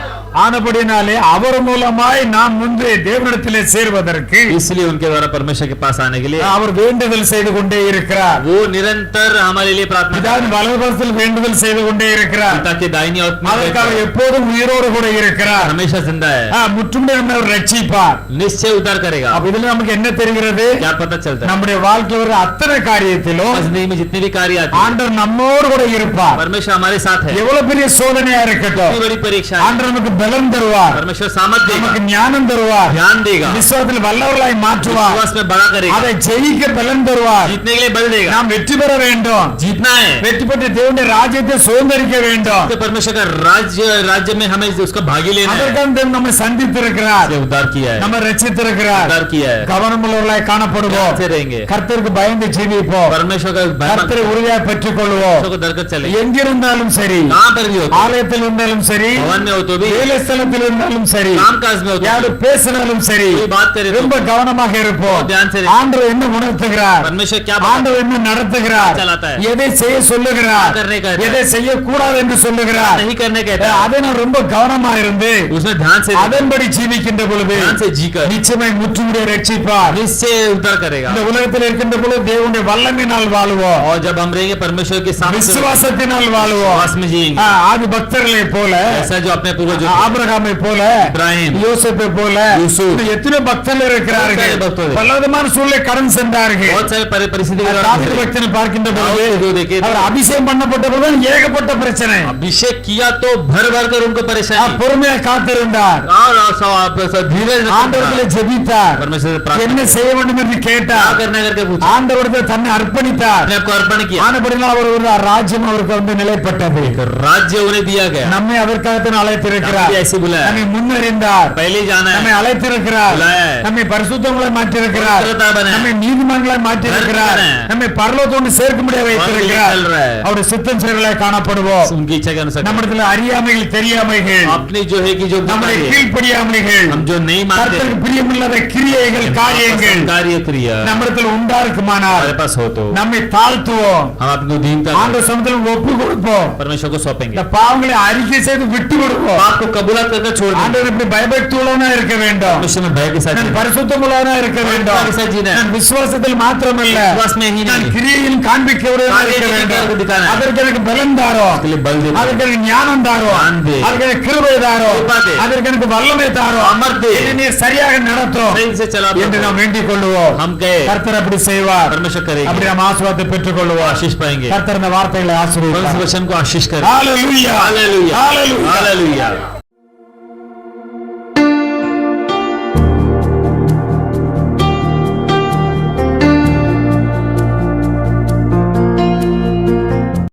ஆனபடினாலே அவர் மூலமாய் நாம் முன்பு தேவனிடத்திலே சேர்வதற்கு इसलिए उनके द्वारा परमेश्वर के पास आने के लिए அவர் வேண்டுதல் செய்து கொண்டே இருக்கிறார். वो निरंतर हमारे लिए प्रार्थना பிதாவின் வலதுபுறத்தில் வேண்டுதல் செய்து கொண்டே இருக்கிறார். पिता के दाहिनी ओर में அதற்காக बैठकर எப்போதும் உயிரோடு கூட இருக்கிறார். हमेशा जिंदा है, முற்றுமுடி நம்மை அவர் ரட்சிப்பார். निश्चय उद्धार करेगा। அப்ப இதுல நமக்கு என்ன தெரிகிறது? क्या पता चलता है? நம்முடைய வாழ்க்கையில் ஒரு அத்தனை காரியத்திலும் जिंदगी में जितने भी कार्य आते हैं ஆண்டவர் நம்மோடு கூட இருப்பார். परमेश्वर हमारे साथ है। எவ்வளவு பெரிய சோதனையா இருக்கட்டும், इतनी बड़ी परीक्षा है, ஆண்டவர் நமக்கு பலம் தருவார், परमेश्वर सामर्थ देगा, நமக்கு ஞானம் தருவார், ध्यान देगा, விசுவாசத்தில் வல்லவர்களாய் மாற்றுவார், विश्वास में बड़ा करेगा, அதை ஜெயிக்க பலம் தருவார். जीतने के लिए बल देगा। நாம் வெற்றி பெற வேண்டும், जीतना है வெற்றி பெற்று தேவனுடைய ராஜ்யத்தை சுதந்தரிக்க வேண்டும். तो परमेश्वर का राज्य में हमें उसका भागी लेना है। அதற்காக தேவன் நம்மை சந்தித்திருக்கிறார், उसने उद्धार किया है, நம்ம ரட்சித்திருக்கிறார். उद्धार किया है, கவனமுள்ளவர்களாய் காணப்படுவோம், से रहेंगे, கர்த்தருக்கு பயந்து ஜீவிப்போம், परमेश्वर का भय கர்த்தரை உறுதியாய் பெற்றுக் கொள்வோம். को दरकत चले, எங்கிருந்தாலும் சரி, कहाँ पर भी हो, ஆலயத்தில் இருந்தாலும் சரி, भवन में हो तो भी, வேலை ஸ்தலத்தில் இருந்தாலும் சரி, काम काज में हो तो யாரு भी, பேசினாலும் சரி, कोई बात करे तो ரொம்ப கவனமாக இருப்போம். ध्यान से रहे। ஆண்டவர் என்ன உணர்த்துகிறார், परमेश्वर क्या बात ஆண்டவர் என்ன நடத்துகிறார், चलाता है, எதை செய்ய சொல்லுகிறார், क्या करने का है, எதை செய்யக்கூடாது என்று சொல்லுகிறார், नहीं करने कहता है, அதை நான் ரொம்ப கவனமா இருந்து उसमें ध्यान से அதன்படி ஜீவிக்கின்ற பொழுது ध्यान से जीकर நிச்சயமாய் முற்றுமுடிய ரட்சிப்பார். निश्चय उद्धार करेगा। இந்த உலகத்தில் இருக்கின்ற பொழுது தேவனுடைய வல்லமையினால் வாழுவோம், और जब हम रहेंगे परमेश्वर के सामने விசுவாசத்தினால் வாழுவோம். विश्वास में जिएंगे, ஆதி பக்தர்களை போல, ऐसा जो अपने पूर्वजों ஆபிரகாமை போல, इब्राहिम, யோசேப்பை போல, யூசுப், இன்னும் எத்தனை பக்தர்கள் இருக்கிறார்கள், எத்தனை பக்தர்கள். பலவிதமான சூழ்நிலை கடந்து சென்றார்கள். बहुत सारे परिस्थिति के தாவீது दौरान பக்தனை பார்க்கின்ற பொழுது दाऊद को देखे அவர் அபிஷேகம் பண்ணப்பட்ட பொழுது ஏகப்பட்ட பிரச்சனை, अभिषेक किया तो भर भर कर उनको परेशानी, பொறுமையா காத்திருந்தார், और धीरज ஆண்டவர்களை ஜெபித்தார், परमेश्वर से என்ன प्रार्थना செய்ய வேண்டும் என்று क्या கேட்டார், करना करके पूछा, ஆண்டவரிடத்தில் தன்னை அர்ப்பணித்தார். अपने आप को अर्पण किया, ஆனபடினால் அவர் ஒரு ராஜ்யம் அவருக்கு வந்து நிலைப்பட்டது. राज्य उन्हें दिया गया, நம்மை அதற்காகத்தான் அழைத்திருக்கிறார், भी ऐसे बुलाया, நம்மை முன்னறிந்தார், पहले ही जाना நம்மை है, அழைத்திருக்கிறார், बुलाया है, நம்மை பரிசுத்தங்களை மாற்றியிருக்கிறார், पवित्रता बनाया, நம்மை நீதிமான்களாய் மாற்றியிருக்கிறார், बनाया, நம்மை பரலோகத்தோடு சேர்க்க முடிய வைத்திருக்கிறார். चल रहा है, அவருடைய சித்தம் செயல்களை காணப்படுவோம். उनकी इच्छा के अनुसार நம்மிடத்தில் அறியாமைகள் தெரியாமைகள், अपनी जो है कि जो நம்முடைய है, கீழ்ப்படியாமைகள், हम जो नहीं मानते கர்த்தருக்கு பிரியமில்லாத கிரியைகள் காரியங்கள் कार्य क्रिया நம்மிடத்தில் உண்டாருக்குமானால் हमारे पास हो तो நம்மை தாழ்த்துவோம், हम अपने दीनता ஆண்டவர் சமூகத்தில் ஒப்பு கொடுப்போம், परमेश्वर को सौंपेंगे, இந்த பாவங்களை அறிக்கை செய்து விட்டு கொடுப்போம். पाप को कबूलत करके छोड़ देंगे, ஆண்டவர் இப்படி பயபக்தி உள்ளவனா இருக்க வேண்டும், परमेश्वर में भय के साथ நான் जीना, பரிசுத்தம் உள்ளவனா இருக்க வேண்டும், के साथ जीना है, நான் விசுவாசத்தில் மாத்திரமல்ல विश्वास में ही நான் नहीं, கிரியையில் காண்பிக்கிறவனா இருக்க வேண்டும். दिखाना है, அதற்கு எனக்கு பலன் தாரோ, उसके लिए बल दे, அதற்கு எனக்கு ஞானம் தாரோ, ஞானம் दे, அதற்கு எனக்கு கிருபை தாரோ, कृपा दे, அதற்கு எனக்கு வல்லமை தாரோ, अमर दे, என்னை நீர் சரியாக நடத்தும் सही से चला என்று प्रभु। நாம் வேண்டிக் கொள்வோம். हम गए, கர்த்தர் அப்படி செய்வார், परमेश्वर அப்படி करेंगे, நாம் ஆசீர்வாதத்தை பெற்றுக் கொள்வோம். आशीष पाएंगे, கர்த்தர் இந்த வார்த்தைகளை परमेश्वर ஆசீர்வதிப்பார். वचन को आशीष करें, ஹalleluya, हालेलुया, ஹalleluya. हालेलुया।